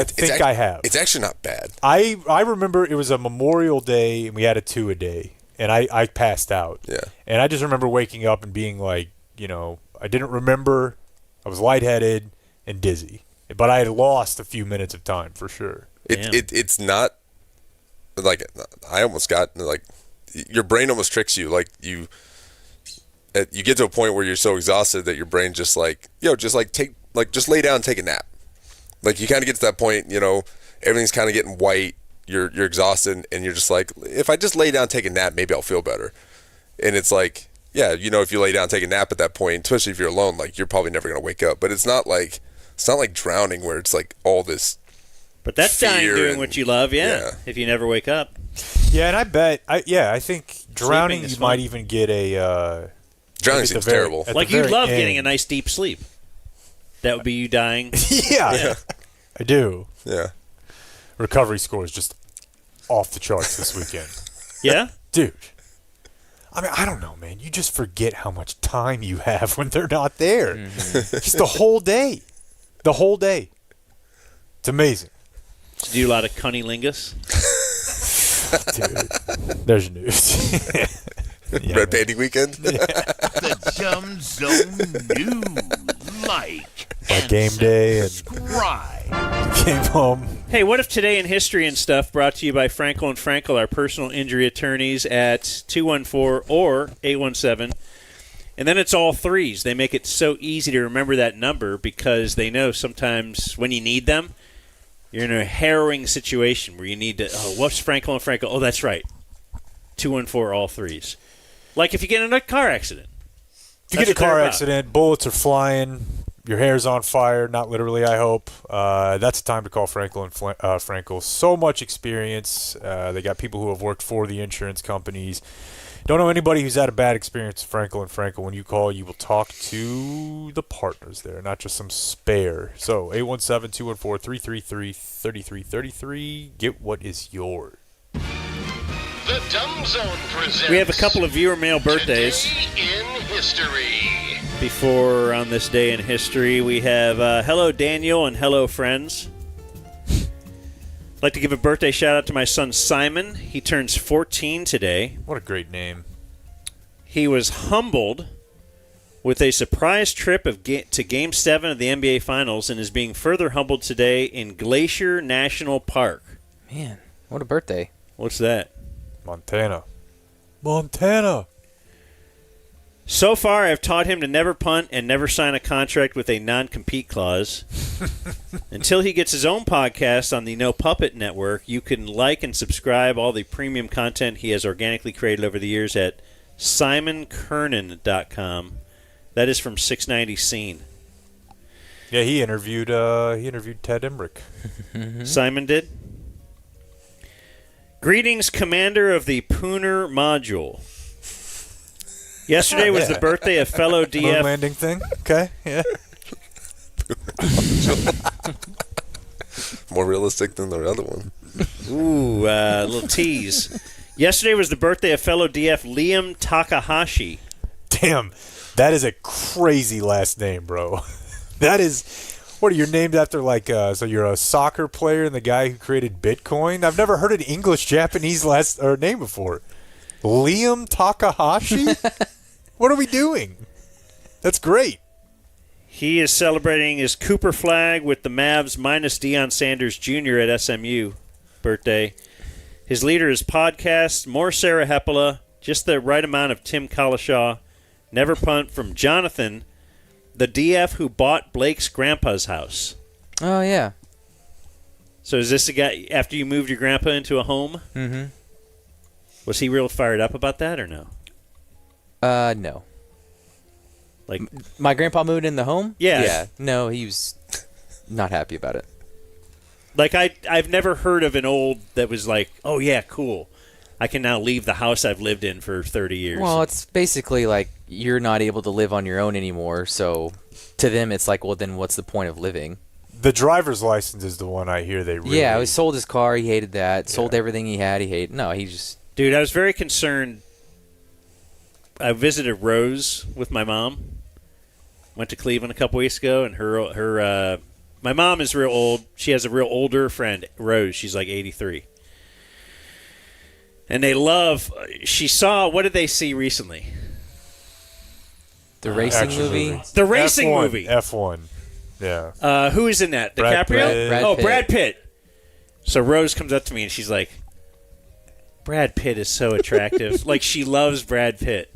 think I have. It's actually not bad. I remember it was a Memorial Day and we had a 2-a-day and I passed out. Yeah. And I just remember waking up and being I didn't remember. I was lightheaded and dizzy. But I had lost a few minutes of time for sure. It's not like I almost got like your brain almost tricks you. Like you get to a point where you're so exhausted that your brain just like, just lay down and take a nap. Like you kind of get to that point, everything's kind of getting white. You're exhausted, and you're just like, if I just lay down and take a nap, maybe I'll feel better. And it's like, if you lay down and take a nap at that point, especially if you're alone, like you're probably never gonna wake up. But it's not like drowning where it's like all this. But that's dying doing what you love, if you never wake up. Yeah, and I bet, I think drowning you might even get a. Drowning seems terrible. Like you'd love getting a nice deep sleep. That would be you dying. Yeah, I do. Yeah. Recovery score is just off the charts this weekend. Yeah? Dude. I mean, I don't know, man. You just forget how much time you have when they're not there. Mm-hmm. Just the whole day. The whole day. It's amazing. Did you do a lot of cunnilingus? Dude. There's news. Red painting weekend? The Dumb Zone News. Like. My game day and subscribe. Came home. Hey, what if Today in History and Stuff brought to you by Frankel and Frankel, our personal injury attorneys at 214 or 817. And then it's all threes. They make it so easy to remember that number because they know sometimes when you need them, you're in a harrowing situation where you need to, what's Frankel and Frankel? Oh, that's right. 214 all threes. Like if you get in a car accident. If you get in a car accident, bullets are flying, your hair's on fire, not literally, I hope. That's the time to call Frankel and Frankel. So much experience. They got people who have worked for the insurance companies. Don't know anybody who's had a bad experience with Frankel and Frankel. When you call, you will talk to the partners there, not just some spare. So 817-214-333-3333. Get what is yours. The Dumb Zone presents. We have a couple of viewer mail birthdays. Today in History. Before on this day in history, we have hello Daniel and hello friends. I'd like to give a birthday shout out to my son Simon. He turns 14 today. What a great name. He was humbled with a surprise trip to Game 7 of the NBA Finals and is being further humbled today in Glacier National Park. Man, what a birthday. What's that? Montana. So far, I've taught him to never punt and never sign a contract with a non-compete clause. Until he gets his own podcast on the No Puppet Network, you can like and subscribe all the premium content he has organically created over the years at simonkernan.com. That is from 690 Scene. Yeah, he interviewed Ted Emmerich. Simon did? Greetings, Commander of the Pooner Module. Yesterday was the birthday of fellow DF. Moon landing thing? Okay, yeah. More realistic than the other one. Ooh, a little tease. Yesterday was the birthday of fellow DF Liam Takahashi. Damn, that is a crazy last name, bro. That is... What, you're named after, so you're a soccer player and the guy who created Bitcoin? I've never heard an English-Japanese name before. Liam Takahashi? What are we doing? That's great. He is celebrating his Cooper flag with the Mavs minus Deion Sanders Jr. at SMU birthday. His leader is podcast, more Sarah Hepola, just the right amount of Tim Collishaw, never punt from Jonathan, the DF who bought Blake's grandpa's house. Oh, yeah. So is this the guy, after you moved your grandpa into a home? Mm-hmm. Was he real fired up about that or no? No. Like my grandpa moved in the home? Yeah. Yeah. No, he was not happy about it. Like I've never heard of an old that was like, oh yeah, cool. I can now leave the house I've lived in for 30 years. Well, it's basically like you're not able to live on your own anymore. So to them, it's like, well, then what's the point of living? The driver's license is the one I hear they really... Yeah, he sold his car. He hated that. Sold everything he had. He hated... No, he just... Dude, I was very concerned. I visited Rose with my mom. Went to Cleveland a couple weeks ago, and her my mom is real old. She has a real older friend, Rose. She's like 83. And they love... She saw... What did they see recently? The racing movie? The racing movie. F1. Yeah. Who is in that? Brad DiCaprio? Pitt. Brad Pitt. So Rose comes up to me, and she's like, Brad Pitt is so attractive. Like, she loves Brad Pitt.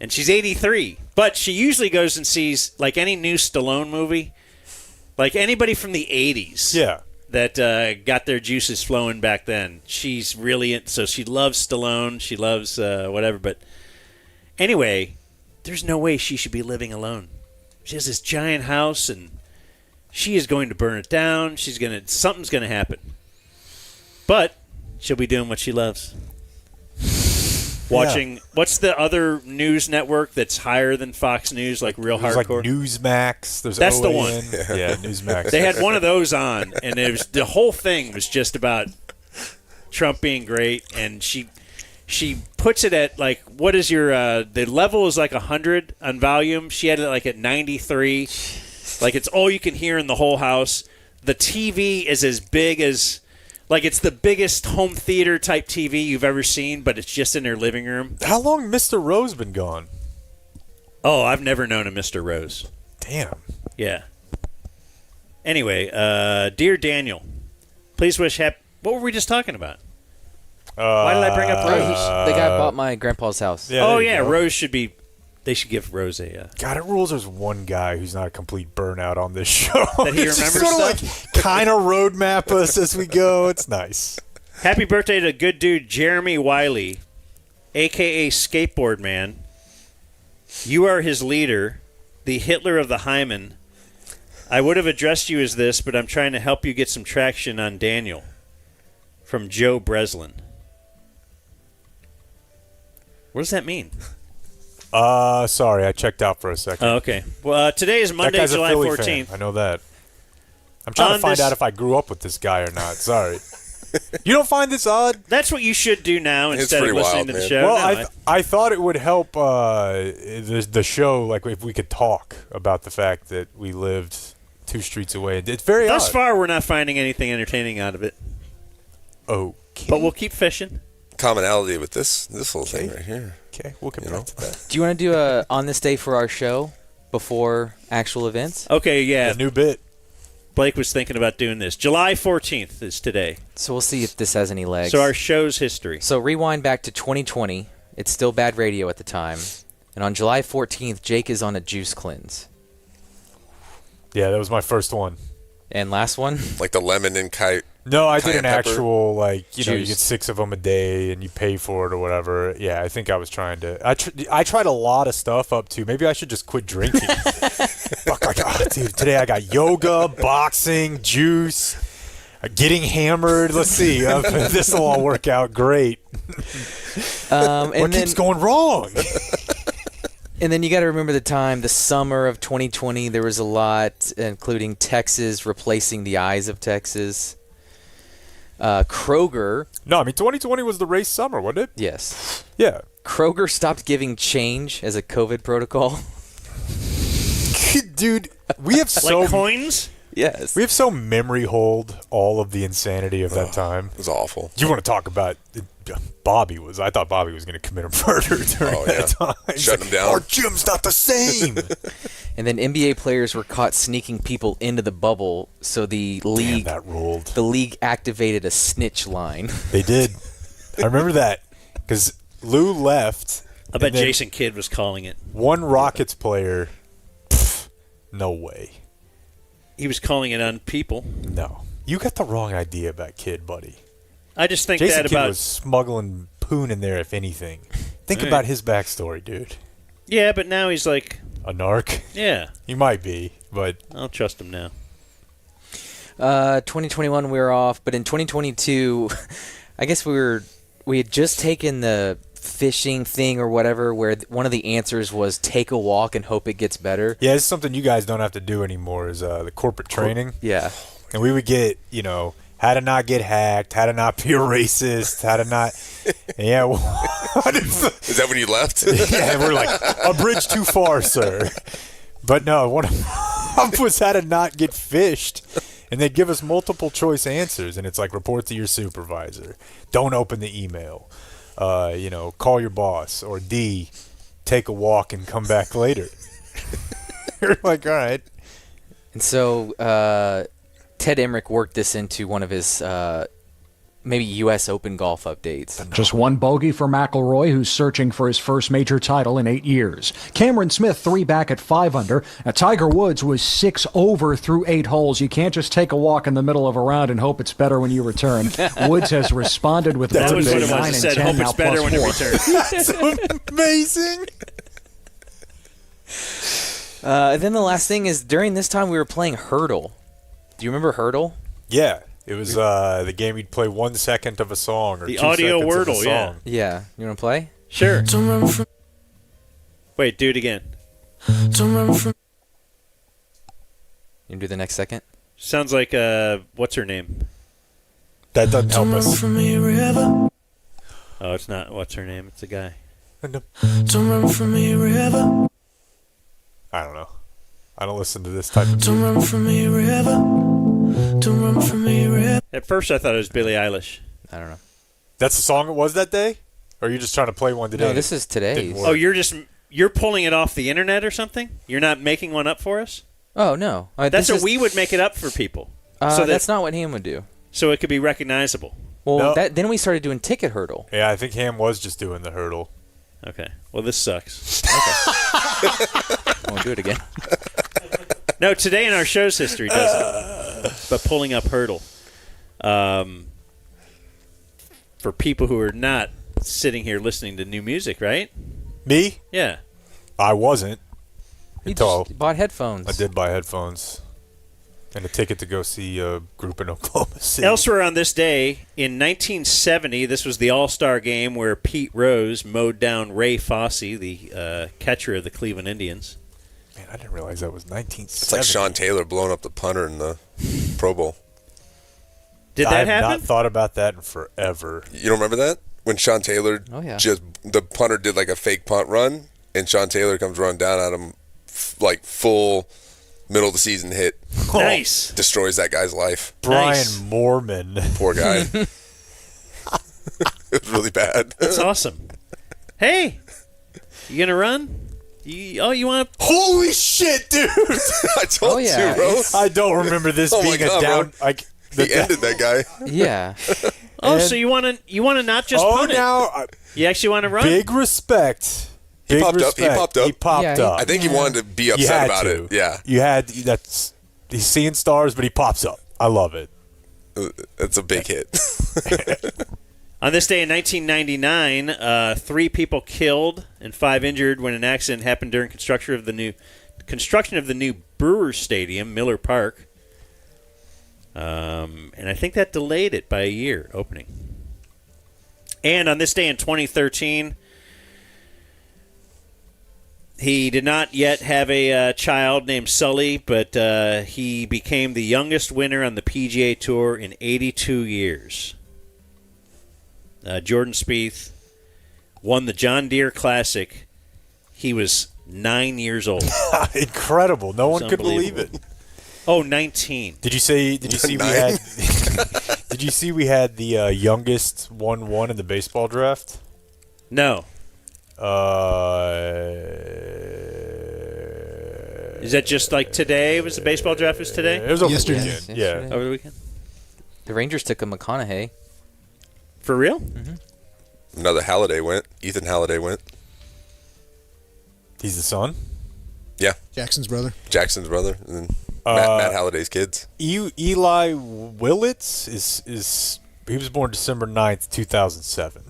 And she's 83. But she usually goes and sees, like, any new Stallone movie. Like, anybody from the 80s. Yeah. That got their juices flowing back then. She's really... So she loves Stallone. She loves whatever. But anyway, there's no way she should be living alone. She has this giant house, and she is going to burn it down. Something's going to happen. But she'll be doing what she loves. Watching, what's the other news network that's higher than Fox News, like real There's hardcore? Like Newsmax. There's That's the OAN. one. Yeah, Newsmax. They had one of those on, and the whole thing was just about Trump being great, and she puts it at, like, what is your, the level is like 100 on volume. She had it like at 93. Like, it's all you can hear in the whole house. The TV is as big as... Like, it's the biggest home theater type TV you've ever seen, but it's just in their living room. How long Mr. Rose been gone? Oh, I've never known a Mr. Rose. Damn. Yeah. Anyway, dear Daniel, please wish happy... What were we just talking about? Why did I bring up Rose? The guy bought my grandpa's house. Yeah, Rose should be... They should give Rose a... God, it rules there's one guy who's not a complete burnout on this show. That he remembers sort of stuff? like kind of roadmap us as we go. It's nice. Happy birthday to good dude Jeremy Wiley, a.k.a. Skateboard Man. You are his leader, the Hitler of the Hymen. I would have addressed you as this, but I'm trying to help you get some traction on Daniel. From Joe Breslin. What does that mean? Sorry, I checked out for a second. Oh, okay. Well, today is Monday, that guy's July a Philly 14th. Fan. I know that. I'm trying to find out if I grew up with this guy or not. Sorry. You don't find this odd? That's what you should do now instead of listening to the show. Well, I thought it would help the show, like if we could talk about the fact that we lived 2 streets away. It's very odd. Thus far, we're not finding anything entertaining out of it. Okay. But we'll keep fishing. Commonality with this little thing right here. Okay, we'll get back to that. Do you want to do a on this day for our show before actual events? Okay, yeah. A new bit. Blake was thinking about doing this. July 14th is today. So we'll see if this has any legs. So our show's history. So rewind back to 2020. It's still bad radio at the time. And on July 14th, Jake is on a juice cleanse. Yeah, that was my first one. And last one? Like the lemon and kite. No, I did an pepper. actual, like, you know, you Juice. get 6 of them a day and you pay for it or whatever. Yeah, I think I was trying to. I tried a lot of stuff up to. Maybe I should just quit drinking. Fuck, dude, today I got yoga, boxing, juice, getting hammered. Let's see. This will all work out great. What keeps going wrong? And then you got to remember the summer of 2020, there was a lot, including Texas replacing the eyes of Texas. Kroger. No, I mean, 2020 was the race summer, wasn't it? Yes. Yeah. Kroger stopped giving change as a COVID protocol. Dude, we have so... Like coins? Yes. We have so memory hold all of the insanity of that time. It was awful. You want to talk about... I thought Bobby was going to commit a murder during that time. Shutting him down. Our gym's not the same. And then NBA players were caught sneaking people into the bubble, so the league that ruled. The league activated a snitch line. They did. I remember that because Lou left. I bet Jason Kidd was calling it. One Rockets player. No way. He was calling it on people. No, you got the wrong idea about Kidd, buddy. I just think Jason that Kidd about was smuggling poon in there, if anything. Think Right. about his backstory, dude. Yeah, but now he's like a narc. Yeah, he might be, but I don't trust him now. 2021 we were off, but in 2022, I guess we had just taken the fishing thing or whatever, where one of the answers was take a walk and hope it gets better. Yeah, it's something you guys don't have to do anymore. Is the corporate training? Yeah, and we would get how to not get hacked, how to not be a racist, how to not. Yeah, is that when you left? Yeah, we're like a bridge too far, sir. But no, one of them was how to not get fished. And they'd give us multiple choice answers, and it's like report to your supervisor, don't open the email, call your boss, or D, take a walk and come back later. You're like, all right. And so Ted Emmerich worked this into one of his maybe U.S. Open golf updates. Just one bogey for McIlroy, who's searching for his first major title in 8 years. Cameron Smith 3 back at 5 under. Tiger Woods was 6 over through 8 holes. You can't just take a walk in the middle of a round and hope it's better when you return. Woods has responded with that was what it was. 9 It and said, 10 hope now it's better when it +4. returns. That's amazing. And then the last thing is, during this time we were playing Hurdle. Do you remember Hurdle? Yeah. It was the game you'd play 1 second of a song or The 2 audio seconds Wordle, of a song. Yeah. You want to play? Sure. Wait, do it again. You can do the next second? Sounds like, what's her name? That doesn't help us. Oh, it's not what's her name. It's a guy. I don't know. I don't listen to this type of music. At first, I thought it was Billie Eilish. I don't know. That's the song it was that day? Or are you just trying to play one today? No, this is today's. Oh, you're pulling it off the internet or something? You're not making one up for us? Oh, no. That's what we would make it up for people. So that's not what Ham would do. So it could be recognizable. Well, then we started doing Ticket Hurdle. Yeah, I think Ham was just doing the hurdle. Okay. Well, this sucks. Won't do it again. No, today in our show's history doesn't. But pulling up Hurdle. For people who are not sitting here listening to new music, right? Me? Yeah. I wasn't. You just bought headphones. I did buy headphones. And a ticket to go see a group in Oklahoma City. Elsewhere on this day, in 1970, this was the All-Star game where Pete Rose mowed down Ray Fosse, the catcher of the Cleveland Indians. Man, I didn't realize that was 1970. It's like Sean Taylor blowing up the punter in the Pro Bowl. Did that happen? I have not thought about that in forever. You don't remember that? When Sean Taylor the punter did like a fake punt run, and Sean Taylor comes running down on him like full middle of the season hit. Nice. Destroys that guy's life. Brian Moorman. Poor guy. It was really bad. That's awesome. Hey, you going to run? You want to? Holy shit, dude! I told you, bro. I don't remember this being a down. He ended that guy. Yeah. So you want to not just punt it? You actually want to run? Big respect. He popped up. He popped up. I think he wanted to be upset about it. Yeah. He's seeing stars, but he pops up. I love it. It's a big hit. On this day in 1999, 3 people killed and 5 injured when an accident happened during construction of the new Brewers Stadium, Miller Park. And I think that delayed it by a year opening. And on this day in 2013, he did not yet have a child named Sully, but he became the youngest winner on the PGA Tour in 82 years. Jordan Spieth won the John Deere Classic. He was 9 years old. Incredible. No one could believe it. Oh, 19. Did you see we had Did you see we had the youngest 1-1 in the baseball draft? No. Is that just like today? Was the baseball draft today? It was over yesterday. the weekend. Yeah. Over the weekend? The Rangers took a McConaughey. For real? Mm-hmm. Another Halliday went. Ethan Halliday went. He's the son? Yeah. Jackson's brother. And then Matt Halliday's kids. Eli Willits is he was born December 9th, 2007.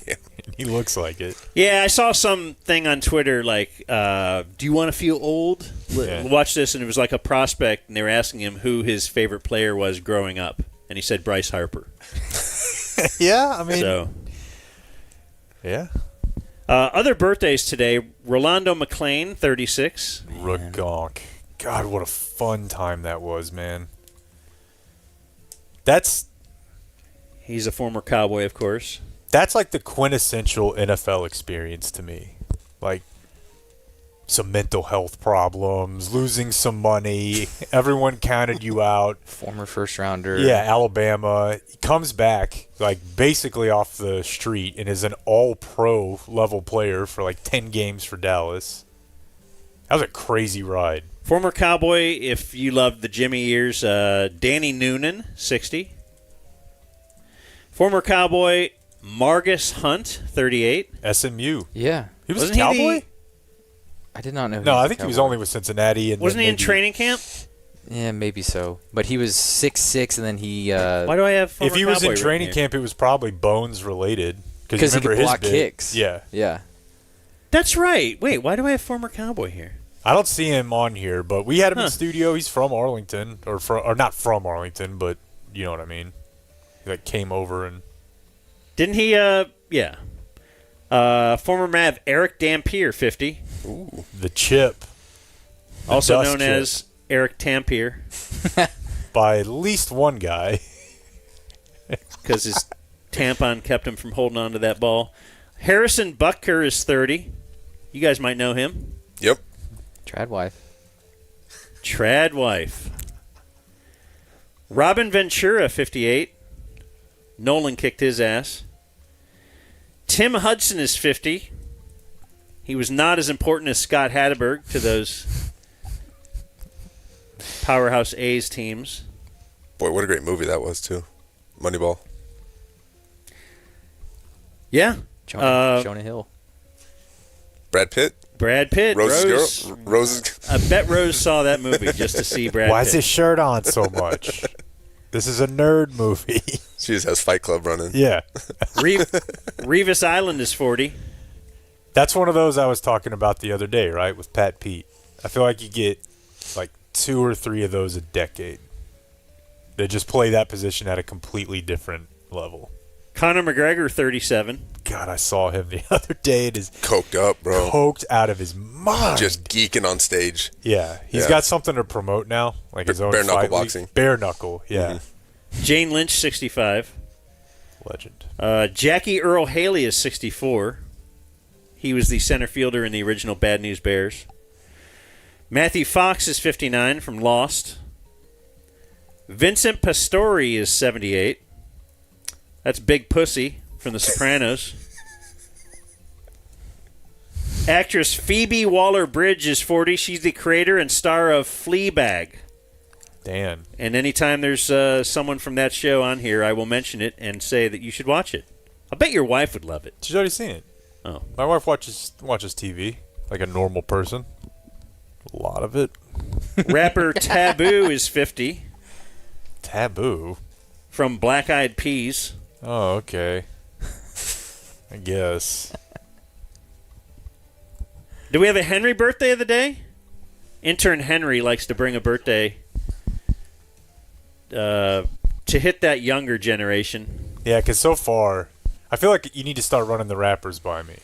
Damn. He looks like it. Yeah, I saw something on Twitter like, do you want to feel old? Yeah. Watch this, and it was like a prospect, and they were asking him who his favorite player was growing up, and he said Bryce Harper. Yeah, I mean. So. Yeah. Other birthdays today, Rolando McClain, 36. Ragonk. God, what a fun time that was, man. He's a former Cowboy, of course. That's like the quintessential NFL experience to me. Like, some mental health problems, losing some money, everyone counted you out. Former first rounder. Yeah, Alabama. He comes back, like, basically off the street and is an all-pro level player for, like, 10 games for Dallas. That was a crazy ride. Former Cowboy, if you loved the Jimmy years, Danny Noonan, 60. Former Cowboy, Margus Hunt, 38. SMU. Yeah. He was a Cowboy? I did not know. No, I think he was only with Cincinnati. And wasn't he in training camp? Yeah, maybe so. But he was 6'6", and then he... Why do I have former If he was Cowboy in training here? camp, it was probably Bones related. Because he could block bit. kicks. Yeah. Yeah. That's right. Wait, why do I have former Cowboy here? I don't see him on here, but we had him in studio. He's from Arlington, or not from Arlington, but you know what I mean. He like came over and didn't he? Yeah. Former Mav Eric Dampier, 50. Ooh, the chip, also known as Eric Tampier, by at least one guy, because his tampon kept him from holding on to that ball. Harrison Butker is 30. You guys might know him. Yep. Trad wife. Robin Ventura, 58. Nolan kicked his ass. Tim Hudson is 50. He was not as important as Scott Hatteberg to those Powerhouse A's teams. Boy, what a great movie that was, too. Moneyball. Yeah. Jonah Hill. Brad Pitt. Rose. I bet Rose saw that movie just to see Brad Pitt. Why is his shirt on so much? This is a nerd movie. She just has Fight Club running. Yeah. Revis Island is 40. That's one of those I was talking about the other day, right, with Pat Pete. I feel like you get like 2 or 3 of those a decade. They just play that position at a completely different level. Conor McGregor, 37. God, I saw him the other day. It is coked up, bro. Coked out of his mind. Just geeking on stage. Yeah. He's got something to promote now, like his own bare knuckle fight boxing. league. Bare knuckle, yeah. Mm-hmm. Jane Lynch, 65. Legend. Jackie Earl Haley is 64. He was the center fielder in the original Bad News Bears. Matthew Fox is 59 from Lost. Vincent Pastore is 78. That's Big Pussy from The Sopranos. Actress Phoebe Waller-Bridge is 40. She's the creator and star of Fleabag. Dan. And anytime there's someone from that show on here, I will mention it and say that you should watch it. I bet your wife would love it. She's already seen it. Oh. My wife watches TV like a normal person. A lot of it. Rapper Taboo is 50. Taboo? From Black Eyed Peas. Oh, okay. I guess. Do we have a Henry birthday of the day? Intern Henry likes to bring a birthday to hit that younger generation. Yeah, because so far, I feel like you need to start running the rappers by me.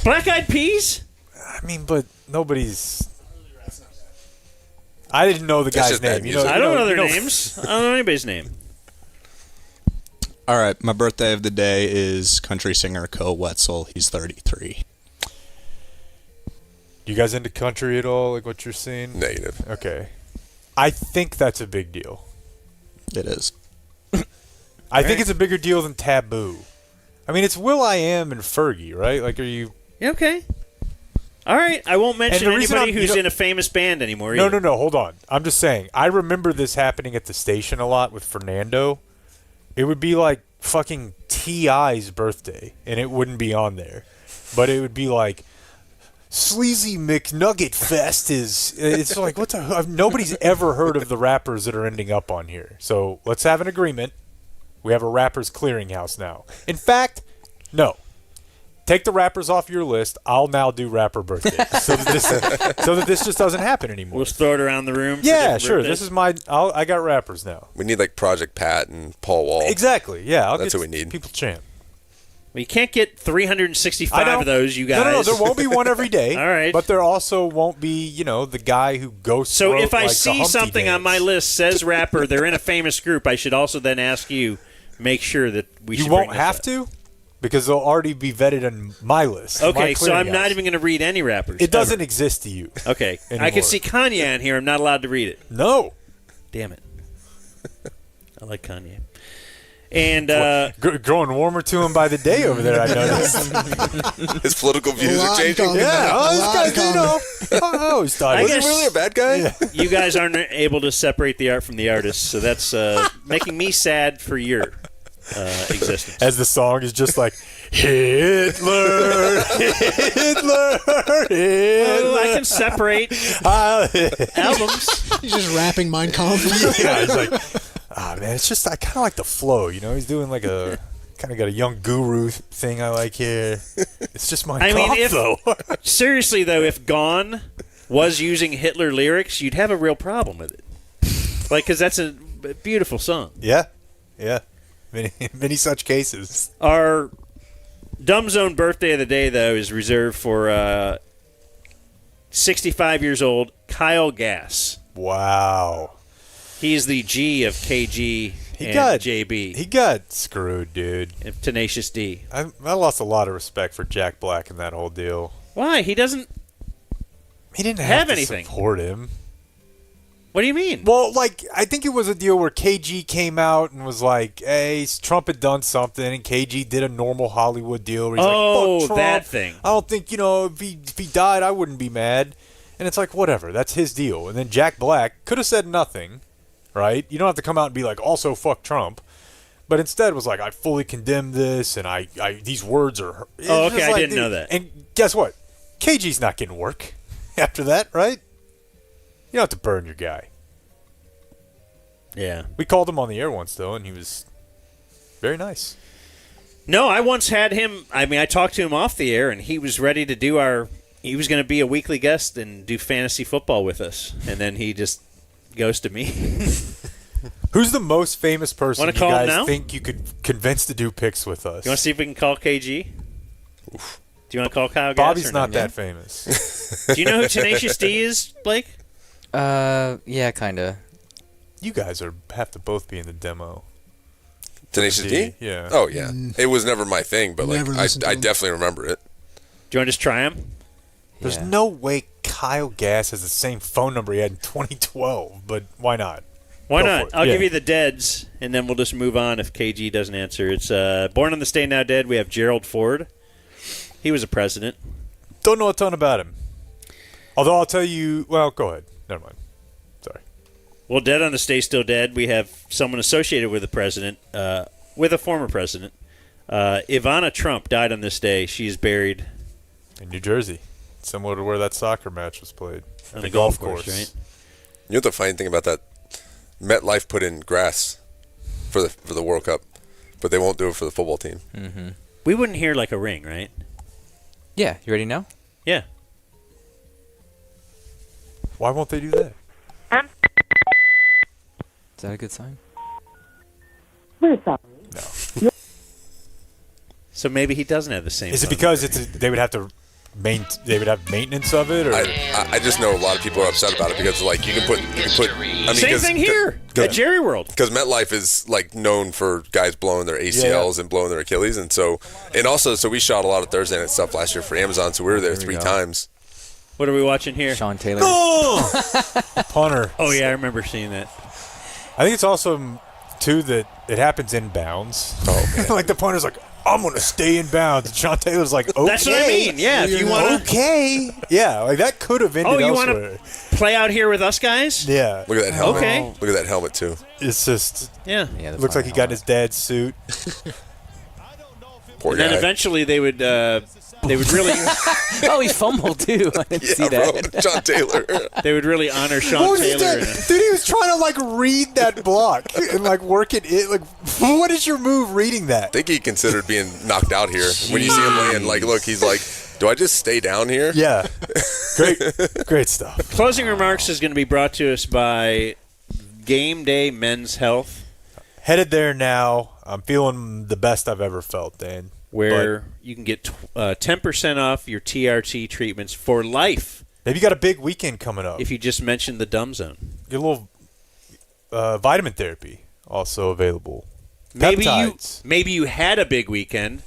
Black Eyed Peas? I mean, but nobody's... I didn't know the guy's name. I don't know their names. I don't know anybody's name. All right, my birthday of the day is country singer Cole Wetzel. He's 33. You guys into country at all, like what you're seeing? Negative. Okay. I think that's a big deal. It is. I think it's a bigger deal than Taboo. I mean, it's Will.i.am and Fergie, right? Like, are you... Okay. All right. I won't mention anybody who's you know, in a famous band anymore No, either. no, hold on. I'm just saying, I remember this happening at the station a lot with Fernando. It would be like fucking T.I.'s birthday, and it wouldn't be on there. But it would be like, Sleazy McNugget Fest is... It's like, what the... Nobody's ever heard of the rappers that are ending up on here. So let's have an agreement. We have a rappers clearinghouse now. In fact, no. Take the rappers off your list. I'll now do rapper birthdays so that this just doesn't happen anymore. We'll just throw it around the room. Yeah, sure. Birthdays. This is my. I got rappers now. We need like Project Pat and Paul Wall. Exactly. Yeah, that's what we need. People champ. Well, you can't get 365 of those, you guys. No. There won't be one every day. All right. But there also won't be, the guy who goes. So if I like see something on my list says rapper, they're in a famous group, I should also then ask you, make sure that we should. You won't have to, because they'll already be vetted on my list. Okay, so I'm not even going to read any rappers. It doesn't exist to you. Okay, anymore. I can see Kanye on here. I'm not allowed to read it. No. Damn it. I like Kanye. And growing warmer to him by the day over there, I noticed. His political views are changing. Yeah, this guy, I always thought was he really a bad guy? Yeah. You guys aren't able to separate the art from the artist, so that's making me sad for your existence. As the song is just like, Hitler, Hitler. Well, I can separate albums. He's just rapping Mein Kampf. Yeah, he's like, man, it's just, I kind of like the flow, He's doing like a, kind of got a young guru thing I like here. It's just Mein Kampf, though. Seriously, though, if Gone was using Hitler lyrics, you'd have a real problem with it. Because that's a beautiful song. Yeah. Many such cases. Our Dumb Zone birthday of the day, though, is reserved for 65 years old Kyle Gass. Wow. He's the G of KG and JB. He got screwed, dude. And Tenacious D. I lost a lot of respect for Jack Black in that whole deal. Why? He didn't have to anything. Support him. What do you mean? Well, I think it was a deal where KG came out and was like, hey, Trump had done something, and KG did a normal Hollywood deal where he's like, fuck Trump. That thing. I don't think, if he died, I wouldn't be mad. And it's like, whatever, that's his deal. And then Jack Black could have said nothing, right? You don't have to come out and be like, also fuck Trump. But instead was like, I fully condemn this, and I these words are... Oh, okay, I didn't know that. And guess what? KG's not getting work after that, right? You don't have to burn your guy. Yeah. We called him on the air once, though, and he was very nice. No, I once had him. I talked to him off the air, and he was ready to do he was going to be a weekly guest and do fantasy football with us. And then he just ghosted me. Who's the most famous person you call him guys now? think you could convince to do picks with us? You want to see if we can call KG? Oof. Do you want to call Kyle Gass? Bobby's not that famous. Do you know who Tenacious D is, Blake? Yeah, kind of. You guys have to both be in the demo. Tenacious D? Yeah. Oh, yeah. It was never my thing, but I definitely remember it. Do you want to just try him? There's no way Kyle Gass has the same phone number he had in 2012, but why not? Why not? I'll give you the deads, and then we'll just move on if KG doesn't answer. It's Born on the Stay Now Dead. We have Gerald Ford. He was a president. Don't know a ton about him. Although I'll tell you, well, go ahead. Never mind. Sorry. Well, Dead on the Stay Still Dead, we have someone associated with the president, with a former president. Ivana Trump died on this day. She's buried in New Jersey, similar to where that soccer match was played. On the golf course, right? You know what the funny thing about that? MetLife put in grass for the World Cup, but they won't do it for the football team. Mm-hmm. We wouldn't hear like a ring, right? Yeah. You ready now? Yeah. Why won't they do that? Is that a good sign? No. So maybe he doesn't have the same. Is it because they would have to maintenance of it, or I just know a lot of people are upset about it because like you can put. Same thing here at Jerry World. Because MetLife is like known for guys blowing their ACLs and blowing their Achilles, and also we shot a lot of Thursday night stuff last year for Amazon, so we were there three times. What are we watching here? Sean Taylor. Oh! Punter. Oh yeah, I remember seeing that. I think it's also too that it happens in bounds. Oh, man. Like the punter's like, I'm going to stay in bounds. And Sean Taylor's like, okay. That's what I mean. Yeah, if you want to. Okay. Yeah, like that could have ended you elsewhere. Want to play out here with us guys? Yeah. Look at that helmet. Okay. Look at that helmet too. It's just. Yeah. Looks like he got his dad's suit. Poor and guy. then eventually they would really. Oh, he fumbled too. I didn't see that. Bro, Sean Taylor. They would really honor Sean Taylor. Dude, he was trying to read that block and work it in. Like, what is your move reading that? I think he considered being knocked out here. When you see him laying, look, he's like, do I just stay down here? Yeah. Great stuff. Closing remarks is going to be brought to us by Game Day Men's Health. Headed there now. I'm feeling the best I've ever felt, Dan. Where you can get 10% off your TRT treatments for life. Maybe you got a big weekend coming up. If you just mentioned the Dumb Zone. Get a little vitamin therapy also available. Maybe Peptides. you had a big weekend.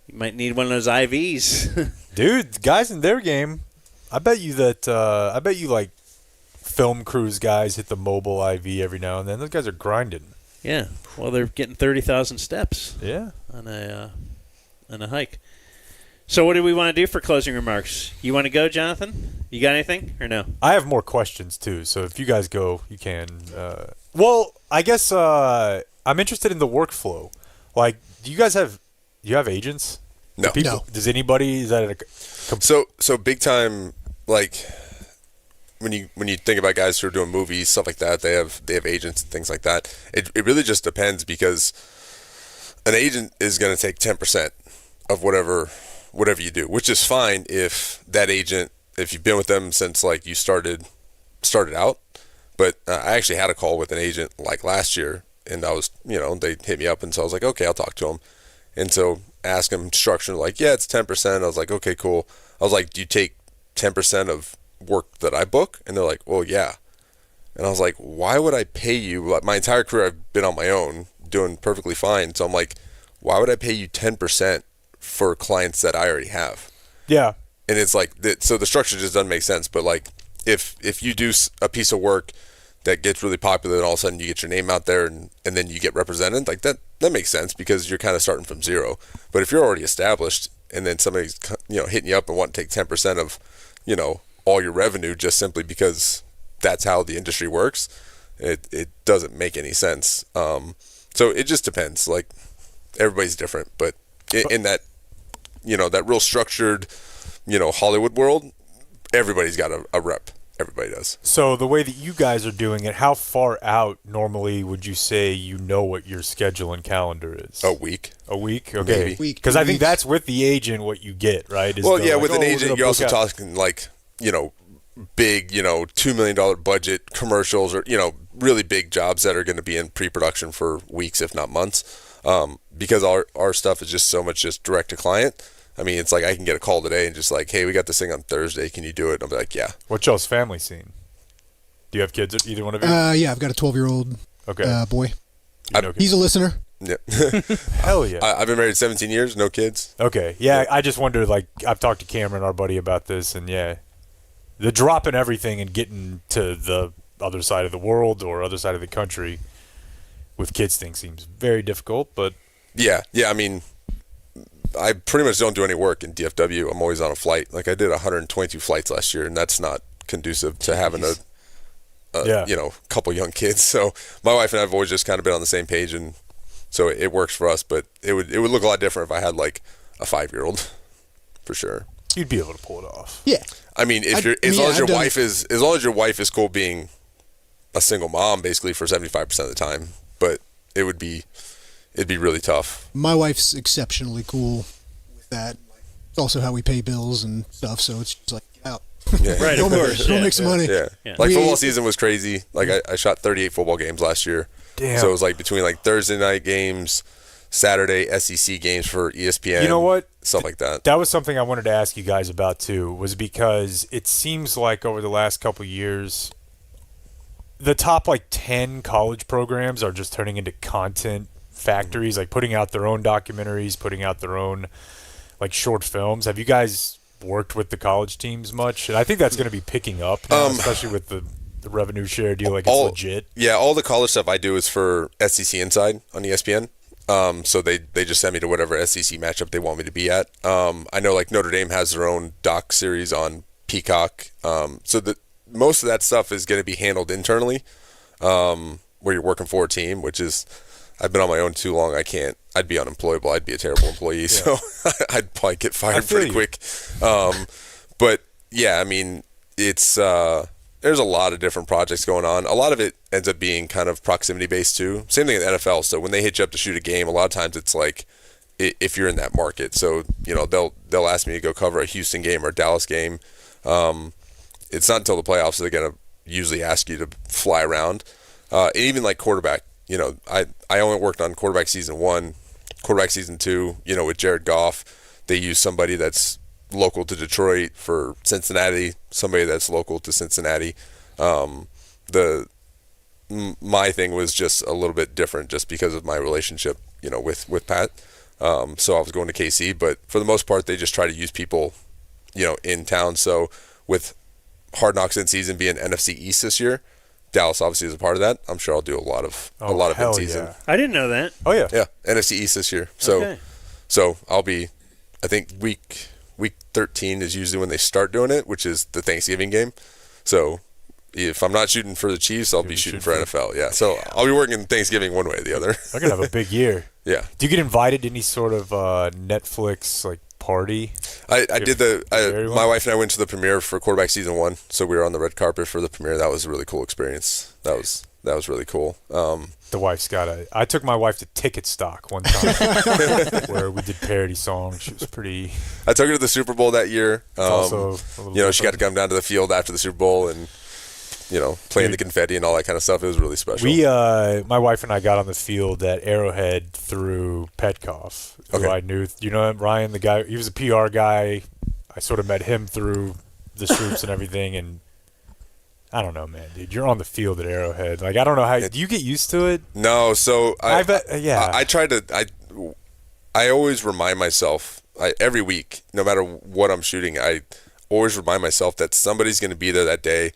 You might need one of those IVs. Dude, the guys in their game, I bet you film crews guys hit the mobile IV every now and then. Those guys are grinding. Yeah. Well, they're getting 30,000 steps. Yeah. On a hike. So what do we want to do for closing remarks? You want to go, Jonathan? You got anything or no? I have more questions too. So if you guys go, you can. Well, I guess I'm interested in the workflow. Like, do you guys have agents? No. No. Does anybody? Is that so big time? Like when you think about guys who are doing movies, stuff like that, they have agents and things like that. It really just depends, because an agent is going to take 10% of whatever you do, which is fine if that agent, if you've been with them since like you started out. But I actually had a call with an agent like last year, and I was, they hit me up, and so I was like, okay, I'll talk to them. And so ask them structure, like, yeah, it's 10%. I was like, okay, cool. I was like, do you take 10% of work that I book? And they're like, well, yeah. And I was like, why would I pay you? Like, my entire career I've been on my own, doing perfectly fine. So I'm like, why would I pay you 10% for clients that I already have? Yeah. And it's like, so the structure just doesn't make sense. But like, if you do a piece of work that gets really popular, and all of a sudden you get your name out there, and then you get represented, like that makes sense, because you're kind of starting from zero. But if you're already established, and then somebody's hitting you up and wanting to take 10% of all your revenue just simply because that's how the industry works, it doesn't make any sense. So it just depends. Like, everybody's different, but in that that real structured Hollywood world, everybody's got a rep. Everybody does. So the way that you guys are doing it, how far out normally would you say what your schedule and calendar is? A week. A week? Okay. Maybe. Because I think that's with the agent what you get, right? With an agent, you're also talking like, big, $2 million budget commercials, or, really big jobs that are going to be in pre-production for weeks, if not months. Because our stuff is just so much just direct to client. I mean, it's like I can get a call today and just like, hey, we got this thing on Thursday. Can you do it? And I'll be like, yeah. What's y'all's family scene? Do you have kids, either one of you? Yeah, I've got a 12-year-old boy. He's a listener. Yeah. Hell yeah. I've been married 17 years, no kids. Okay. Yeah, I just wondered, like, I've talked to Cameron, our buddy, about this, and yeah, the dropping everything and getting to the other side of the world or other side of the country with kids thing seems very difficult, but... Yeah, I mean... I pretty much don't do any work in DFW. I'm always on a flight. Like, I did 122 flights last year, and that's not conducive to having a couple young kids. So my wife and I have always just kind of been on the same page, and so it works for us. But it would look a lot different if I had like a 5-year-old, for sure. You'd be able to pull it off. Yeah. I mean, as long as your wife is cool being a single mom, basically, for 75% of the time. But it'd be really tough. My wife's exceptionally cool with that. It's also how we pay bills and stuff, so it's just like, get out. Yeah. Right, of course. Go make some money. Yeah. Like, football season was crazy. Like, I shot 38 football games last year. Damn. So it was like between like Thursday night games, Saturday SEC games for ESPN. You know what? Stuff like that. That was something I wanted to ask you guys about too, was because it seems like over the last couple of years, the top like 10 college programs are just turning into content factories, like putting out their own documentaries, putting out their own like short films. Have you guys worked with the college teams much? And I think that's going to be picking up now, especially with the revenue share deal. Like, it's legit. Yeah, all the college stuff I do is for SEC Inside on ESPN. So they just send me to whatever SEC matchup they want me to be at. I know like Notre Dame has their own doc series on Peacock. So most of that stuff is going to be handled internally, where you're working for a team, which is, I've been on my own too long. I'd be unemployable. I'd be a terrible employee. So I'd probably get fired pretty quick. But yeah, I mean, it's, there's a lot of different projects going on. A lot of it ends up being kind of proximity based too. Same thing in the NFL. So when they hit you up to shoot a game, a lot of times it's like, if you're in that market. So, they'll ask me to go cover a Houston game or a Dallas game. It's not until the playoffs they're going to usually ask you to fly around. And even like quarterback, I only worked on quarterback season 1, quarterback season 2, with Jared Goff. They use somebody that's local to Detroit for Cincinnati, somebody that's local to Cincinnati. My thing was just a little bit different just because of my relationship, with Pat. So I was going to KC, but for the most part, they just try to use people, in town. So with Hard Knocks in season being NFC East this year, Dallas obviously is a part of that. I'm sure I'll do a lot of in-season. Yeah. I didn't know that. Oh yeah, yeah. NFC East this year. So I'll be. I think week 13 is usually when they start doing it, which is the Thanksgiving game. So if I'm not shooting for the Chiefs, I'll be shooting for NFL. Yeah. So I'll be working Thanksgiving one way or the other. They're gonna have a big year. Yeah. Do you get invited to any sort of Netflix like party? I did my wife and I went to the premiere for Quarterback season 1, so we were on the red carpet for the premiere. That was a really cool experience. That was really cool. The wife's I took my wife to Ticket Stock one time where we did parody songs. She was pretty. I took her to the Super Bowl that year. Also she got to come down to the field after the Super Bowl and playing the confetti and all that kind of stuff. It was really special. My wife and I got on the field at Arrowhead through Petkoff, who I knew. You know him, Ryan, the guy. He was a PR guy. I sort of met him through the Swoops and everything, and I don't know, man, dude. You're on the field at Arrowhead. Like, I don't know how. Do you get used to it? No. So I bet. Yeah. I try to. I always remind myself every week, no matter what I'm shooting. I always remind myself that somebody's going to be there that day.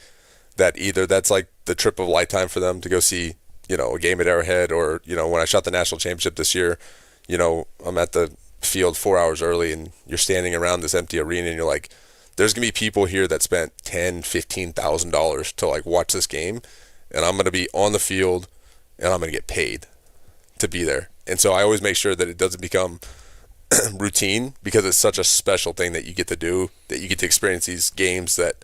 That either that's like the trip of a lifetime for them to go see, a game at Arrowhead, or when I shot the national championship this year, I'm at the field 4 hours early, and you're standing around this empty arena, and you're like, there's gonna be people here that spent $10,000-$15,000 to like watch this game, and I'm gonna be on the field, and I'm gonna get paid to be there. And so I always make sure that it doesn't become routine, because it's such a special thing that you get to do, that you get to experience these games that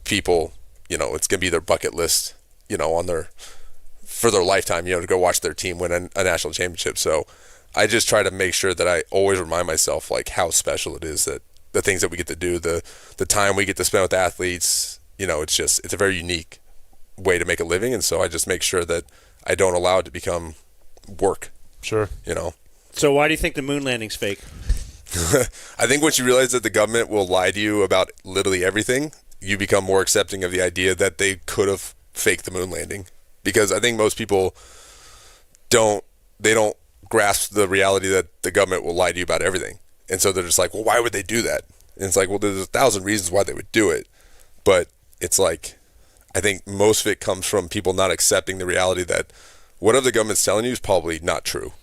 people. It's going to be their bucket list, for their lifetime, to go watch their team win a national championship. So I just try to make sure that I always remind myself, like, how special it is, that the things that we get to do, the time we get to spend with athletes, it's a very unique way to make a living. And so I just make sure that I don't allow it to become work. Sure. So why do you think the moon landing's fake? I think once you realize that the government will lie to you about literally everything, you become more accepting of the idea that they could have faked the moon landing. Because I think most people don't grasp the reality that the government will lie to you about everything. And so they're just like, well, why would they do that? And it's like, well, there's 1,000 reasons why they would do it. But it's like, I think most of it comes from people not accepting the reality that whatever the government's telling you is probably not true.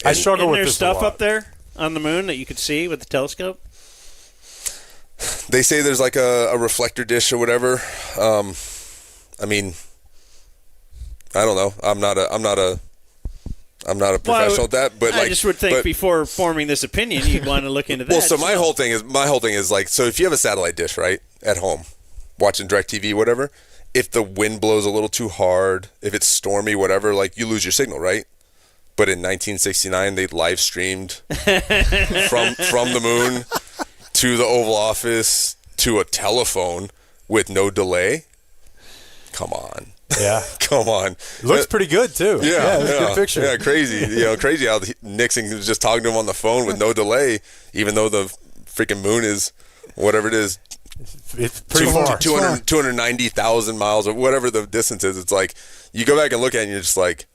I struggle with this stuff up there on the moon that you could see with the telescope? They say there's like a reflector dish or whatever. I mean, I don't know. I'm not a professional at that, but I just would think before forming this opinion, you'd want to look into that. Well, so my whole thing is like, so if you have a satellite dish, right, at home, watching DirecTV, whatever, if the wind blows a little too hard, if it's stormy, whatever, like, you lose your signal, right? But in 1969, they live streamed from the moon to the Oval Office to a telephone with no delay. Come on. Yeah. Come on. Looks pretty good, too. Yeah. It's a good picture. Yeah, crazy. Crazy how Nixon was just talking to him on the phone with no delay, even though the freaking moon is whatever it is. It's pretty far. 290,000 miles or whatever the distance is. It's like, you go back and look at it and you're just like,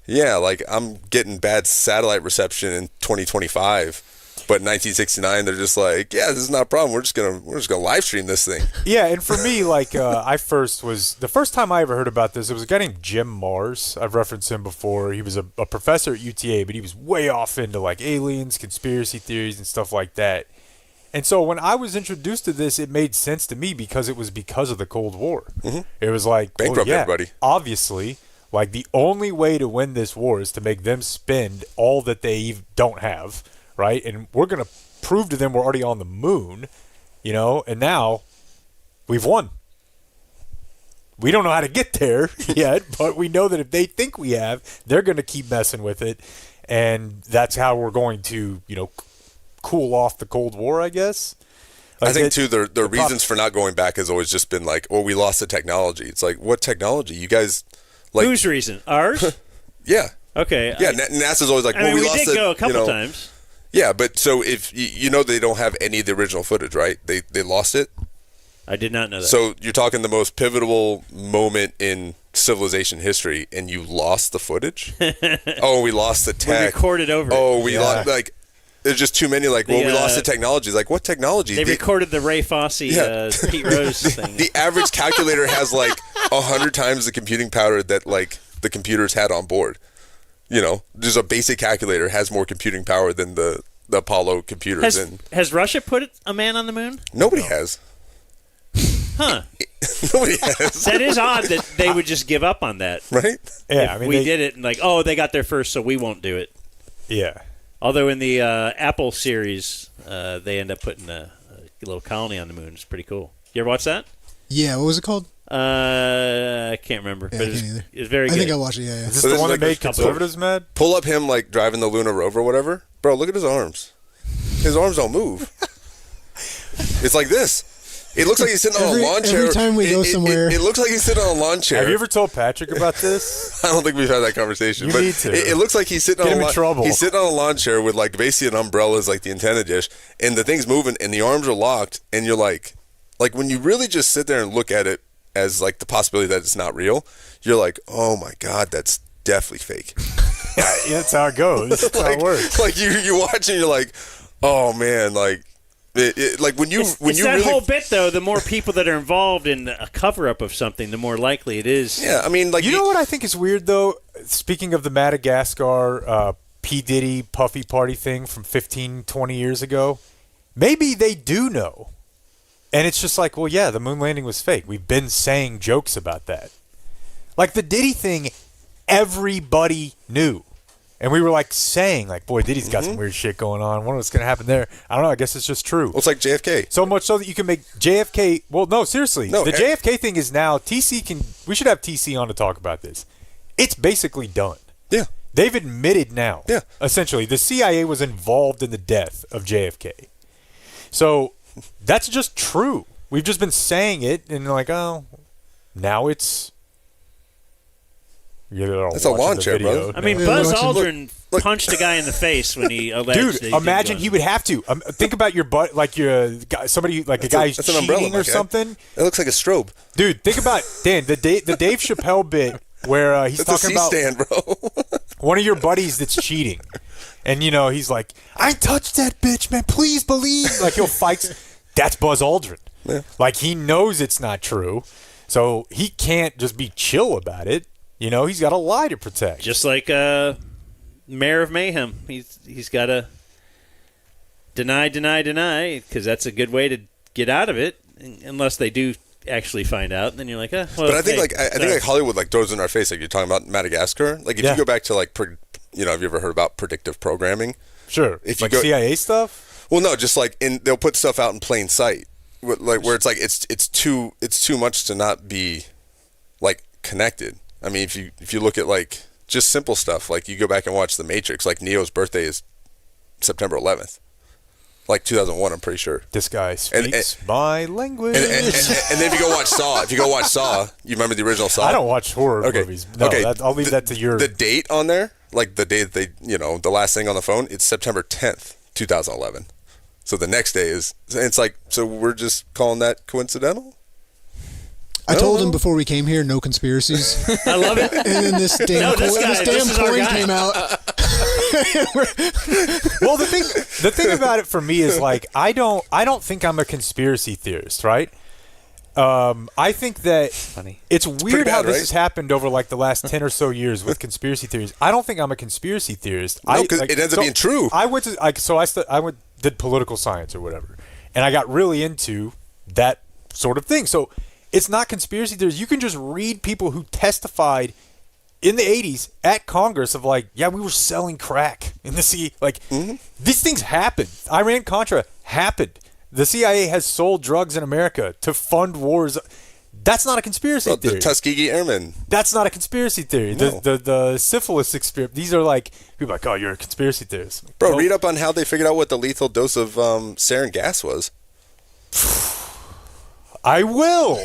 yeah, like, I'm getting bad satellite reception in 2025. But in 1969, they're just like, yeah, this is not a problem. We're just gonna live stream this thing. Yeah, and for me, like, the first time I ever heard about this, it was a guy named Jim Mars. I've referenced him before. He was a professor at UTA, but he was way off into like aliens, conspiracy theories, and stuff like that. And so when I was introduced to this, it made sense to me because it was because of the Cold War. Mm-hmm. It was like, bankrupt everybody. Obviously, like, the only way to win this war is to make them spend all that they don't have. Right, and we're going to prove to them we're already on the moon, and now we've won. We don't know how to get there yet, but we know that if they think we have, they're going to keep messing with it, and that's how we're going to, cool off the Cold War, I guess. Like, I think, too, the reasons for not going back has always just been like, well, we lost the technology. It's like, what technology? You guys, like... Whose reason? Ours? Yeah. Okay. Yeah, NASA's always like, we lost it. We did go a couple times. Yeah, but so if they don't have any of the original footage, right? They lost it. I did not know that. So you're talking the most pivotal moment in civilization history, and you lost the footage? Oh, we lost the tech. We recorded over. Oh, we lost, like, there's just too many. Like, we lost the technology. Like, what technology? They recorded the Ray Fosse, Pete Rose thing. The average calculator has like 100 times the computing power that like the computers had on board. You know, just a basic calculator has more computing power than the Apollo computers. Has Russia put a man on the moon? Nobody has. Huh. Nobody has. That is odd that they would just give up on that. Right? Yeah, if we did it and like, oh, they got there first, so we won't do it. Yeah. Although in the Apple series, they end up putting a little colony on the moon. It's pretty cool. You ever watch that? Yeah, what was it called? I can't remember. Yeah, but it's very good. I think I watched it, yeah. Is this the one that made conservatives mad? Pull up him like driving the Luna rover or whatever. Bro, look at his arms. His arms don't move. It's like this. It looks like he's sitting on a lawn chair. Every time we go somewhere. It looks like he's sitting on a lawn chair. Have you ever told Patrick about this? I don't think we've had that conversation. You but need to. It looks like he's sitting Get on him in trouble. He's sitting on a lawn chair with like basically an umbrella as like the antenna dish, and the thing's moving, and the arms are locked, and you're like when you really just sit there and look at it as like the possibility that it's not real, you're like, oh my god, that's definitely fake. Yeah, that's how it goes. That's how it works. Like you watch and you're like, oh man, like. Like when you it's that really... whole bit though, the more people that are involved in a cover-up of something, the more likely it is. Yeah, I mean, like you know what I think is weird though. Speaking of the Madagascar P. Diddy Puffy Party thing from 15, 20 years ago, maybe they do know, and it's just like, well, yeah, the moon landing was fake. We've been saying jokes about that, like the Diddy thing. Everybody knew. And we were like saying, like, boy, Diddy's got some weird shit going on. I wonder what's going to happen there. I don't know. I guess it's just true. Well, it's like JFK. So much so that you can make JFK. Well, no, seriously. The JFK thing is now TC can. We should have TC on to talk about this. It's basically done. Yeah. They've admitted now. Yeah. Essentially, the CIA was involved in the death of JFK. So that's just true. We've just been saying it, and like, oh, now it's. It's a lawn chair, bro. I mean, Buzz Aldrin punched a guy in the face when he alleged. Dude, imagine he would have to. Think about your butt, like somebody, like a guy who's cheating or something. It looks like a strobe. Dude, think about Dan the Dave Chappelle bit where he's talking about C-stand, bro. one of your buddies that's cheating, and he's like, "I touched that bitch, man. Please believe." Like he'll fight. That's Buzz Aldrin. Yeah. Like he knows it's not true, so he can't just be chill about it. He's got a lie to protect. Just like Mayor of Mayhem. He's got to deny, because that's a good way to get out of it, unless they do actually find out. And then you're like, well, but I think I think Hollywood like throws in our face, like you're talking about Madagascar. Like if you go back to like, have you ever heard about predictive programming? Sure. If like CIA stuff? Well, no, just like they'll put stuff out in plain sight, like where it's like it's too much to not be like connected. I mean, if you look at like just simple stuff, like you go back and watch The Matrix, like Neo's birthday is September 11th, like 2001. I'm pretty sure. This guy speaks my language. And then if you go watch Saw, you remember the original Saw? I don't watch horror movies. No, okay, I'll leave that to your. The date on there, like the day that they, the last thing on the phone, it's September 10th, 2011. So the next day it's like, so we're just calling that coincidental? I told him before we came here, no conspiracies. I love it. And then this damn coin came out. Well, the thing about it for me is like I don't think I'm a conspiracy theorist, right? I think that it's weird how this has happened over like the last 10 or so years with conspiracy theories. I don't think I'm a conspiracy theorist. No, because it ends up being true. I went to did political science or whatever, and I got really into that sort of thing. So. It's not conspiracy theories. You can just read people who testified in the 80s at Congress of like, yeah, we were selling crack in the sea. Like, these things happened. Iran-Contra happened. The CIA has sold drugs in America to fund wars. That's not a conspiracy theory. The Tuskegee Airmen. That's not a conspiracy theory. No. The syphilis experience. These are like, people are like, oh, you're a conspiracy theorist. Bro, read up on how they figured out what the lethal dose of sarin gas was. I will.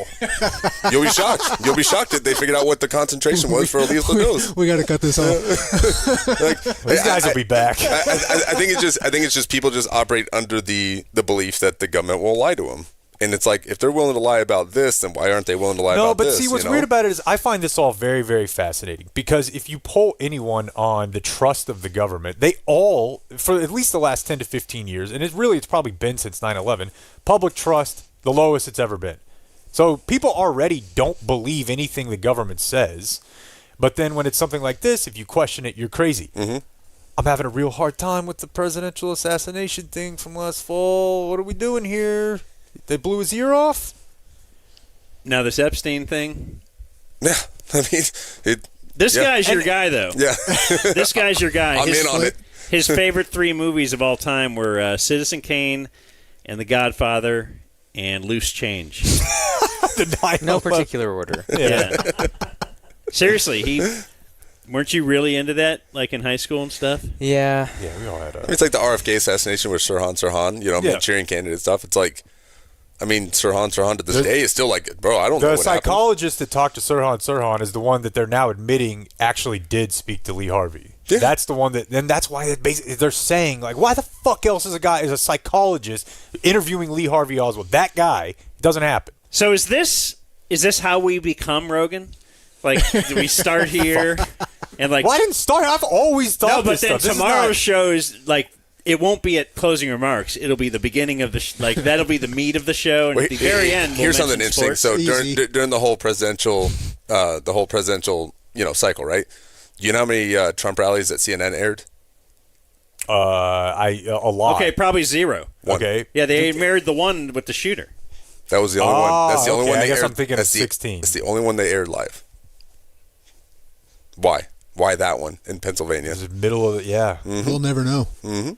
You'll be shocked. You'll be shocked that they figured out what the concentration was for a lethal dose. We got to cut this off. These guys will be back. I think it's just people just operate under the belief that the government will lie to them, And it's like, if they're willing to lie about this, then why aren't they willing to lie about this? No, but see, what's weird about it is I find this all very, very fascinating because if you poll anyone on the trust of the government, they all, for at least the last 10 to 15 years, and it's probably been since 9/11, public trust, the lowest it's ever been. So people already don't believe anything the government says, but then when it's something like this, if you question it, you're crazy. Mm-hmm. I'm having a real hard time with the presidential assassination thing from last fall. What are we doing here? They blew his ear off? Now, this Epstein thing. Yeah. I mean, this guy's your guy, though. Yeah. This guy's your guy. I'm in on it. His favorite 3 movies of all time were Citizen Kane and The Godfather and Loose Change. No particular order. Yeah. Seriously, weren't you really into that, like in high school and stuff? Yeah. Yeah, we all had it's like the RFK assassination with Sirhan, Manchurian candidate stuff. It's like, I mean, Sirhan to this day is still like, bro, I don't know what happened. The psychologist that talked to Sirhan is the one that they're now admitting actually did speak to Lee Harvey. Yeah. That's the one that's why they're saying, like, why the fuck else is a psychologist interviewing Lee Harvey Oswald? That guy, doesn't happen. So is this how we become Rogan? Like, do we start here? And like, well, I didn't start. I've always thought this stuff. No, but then tomorrow's show is like, it won't be at closing remarks. It'll be the beginning of the that'll be the meat of the show, and at the very end, here's something interesting. So during the whole presidential, cycle, right? You know how many Trump rallies that CNN aired? A lot. Okay, probably 0. One. Okay. Yeah, they aired the one with the shooter. That was the only one. That's the only one they aired. I'm thinking of 16. It's the only one they aired live. Why? Why that one in Pennsylvania? It's the middle of it, yeah. Mm-hmm. We'll never know. Mm-hmm.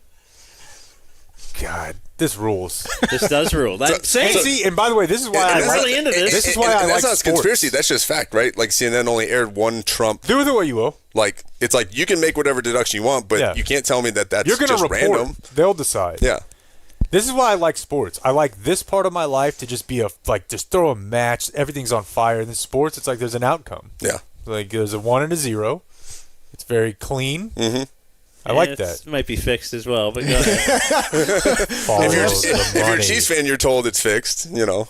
God, this rules. This does rule. And by the way, this is why I'm really into this. This is why I like that's not sports. Conspiracy. That's just fact, right? Like CNN only aired one Trump. Do with it what you will. Like it's like you can make whatever deduction you want, but you can't tell me that that's You're gonna just report. random. They'll decide. Yeah. This is why I like sports. I like this part of my life to just be just throw a match. Everything's on fire. In sports, it's like there's an outcome. Yeah. Like there's a 1 and a 0. It's very clean. Mm-hmm. I like that. It might be fixed as well, but go ahead. If you're a Chiefs fan, you're told it's fixed. You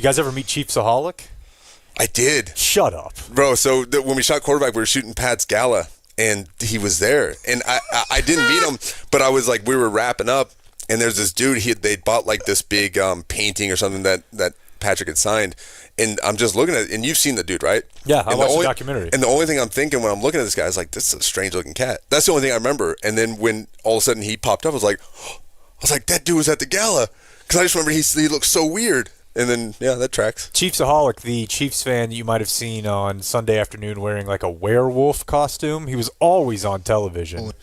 guys ever meet Chief Saholic? I did. Shut up, bro. So when we shot quarterback, we were shooting Pat's Gala, and he was there, and I didn't meet him, but I was like, we were wrapping up, and there's this dude. They bought like this big painting or something that Patrick had signed. And I'm just looking at it, and you've seen the dude, right? Yeah, I watched the documentary. And the only thing I'm thinking when I'm looking at this guy is like, this is a strange-looking cat. That's the only thing I remember. And then when all of a sudden he popped up, I was like, that dude was at the gala. Because I just remember he looked so weird. And then, yeah, that tracks. Chief Saholic, the Chiefs fan you might have seen on Sunday afternoon wearing like a werewolf costume. He was always on television.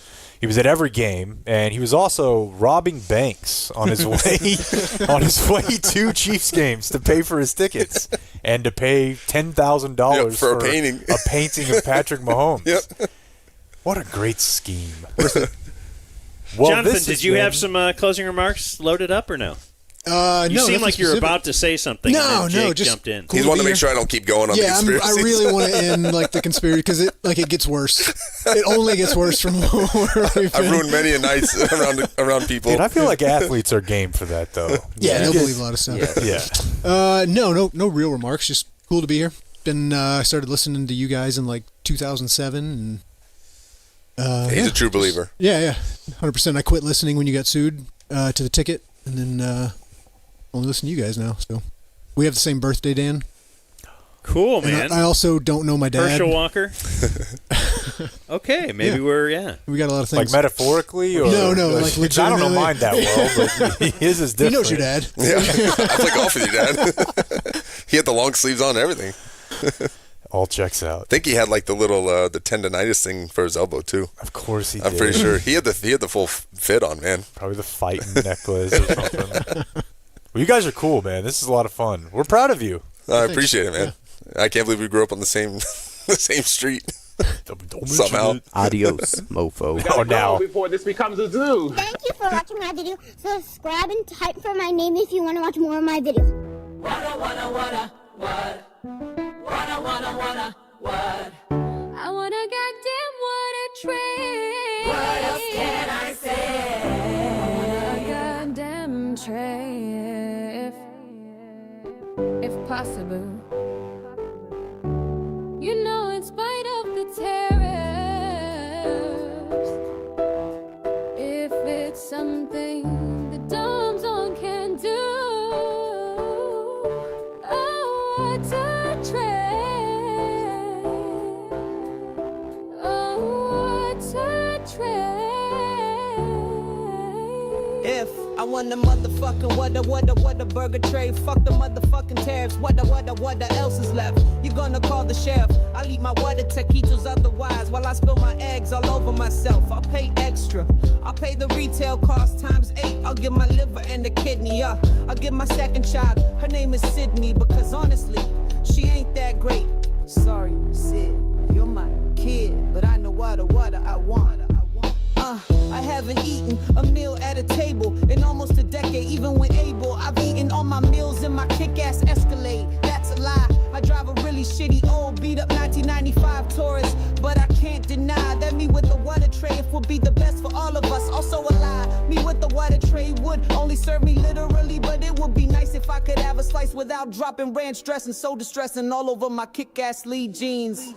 He was at every game, and he was also robbing banks on his way to Chiefs games to pay for his tickets and to pay $10,000 for a painting of Patrick Mahomes. Yep. What a great scheme! Well, Jonathan, did you have some closing remarks loaded up or no? You seem like you're about to say something. No, and then Jake just jumped in. He's wanting to make sure I don't keep going on the conspiracy. I really want to end like the conspiracy because it gets worse. It only gets worse from where we've been. I've ruined many a nights around people. Dude, I feel like athletes are game for that though. Yeah, they'll believe a lot of stuff. Yeah. No real remarks. Just cool to be here. I started listening to you guys in like 2007, and he's a true believer. Yeah, 100%. I quit listening when you got sued to the ticket, and then. Only listen to you guys now, so we have the same birthday, Dan. Cool, and man. I also don't know my dad. Herschel Walker. Okay, maybe we got a lot of things. Like metaphorically, or no, like legitimately. I don't know mine that well, but his is different. He knows your dad. Yeah, I play golf with your dad. He had the long sleeves on and everything. All checks out. I think he had like the little the tendonitis thing for his elbow too. Of course he did. I'm pretty sure he had the full fit on, man. Probably the fighting necklace or something. Well, you guys are cool, man. This is a lot of fun. We're proud of you. I appreciate it, man. Yeah. I can't believe we grew up on the same street. Don't somehow. Adios, mofo. Oh, now. Before this becomes a zoo. Thank you for watching my video. Subscribe and type for my name if you want to watch more of my videos. What? I wanna goddamn what a trade. What else can I say? What a goddamn trade. possible. You know, in spite of the terrors, if it's something the dumb zone can do, oh, what a trend. Oh, what a trend. If I won the motherfucking what a burger trade. Fuck the motherfucking tariffs. What else is left? You gonna call the sheriff? I'll eat my water taquitos otherwise while I spill my eggs all over myself. I'll pay extra. I'll pay the retail cost times 8. I'll give my liver and a kidney. I'll give my second child. Her name is Sydney because honestly, she ain't that great. Sorry, Sid, you're my kid, but I know what I want. I haven't eaten a meal at a table in almost a decade, even when able. I've eaten all my meals in my kick-ass Escalade. That's a lie. I drive a really shitty old beat-up 1995 Taurus, but I can't deny that me with the water tray would be the best for all of us. Also a lie. Me with the water tray would only serve me literally, but it would be nice if I could have a slice without dropping ranch dressing, so distressing all over my kick-ass Lee jeans.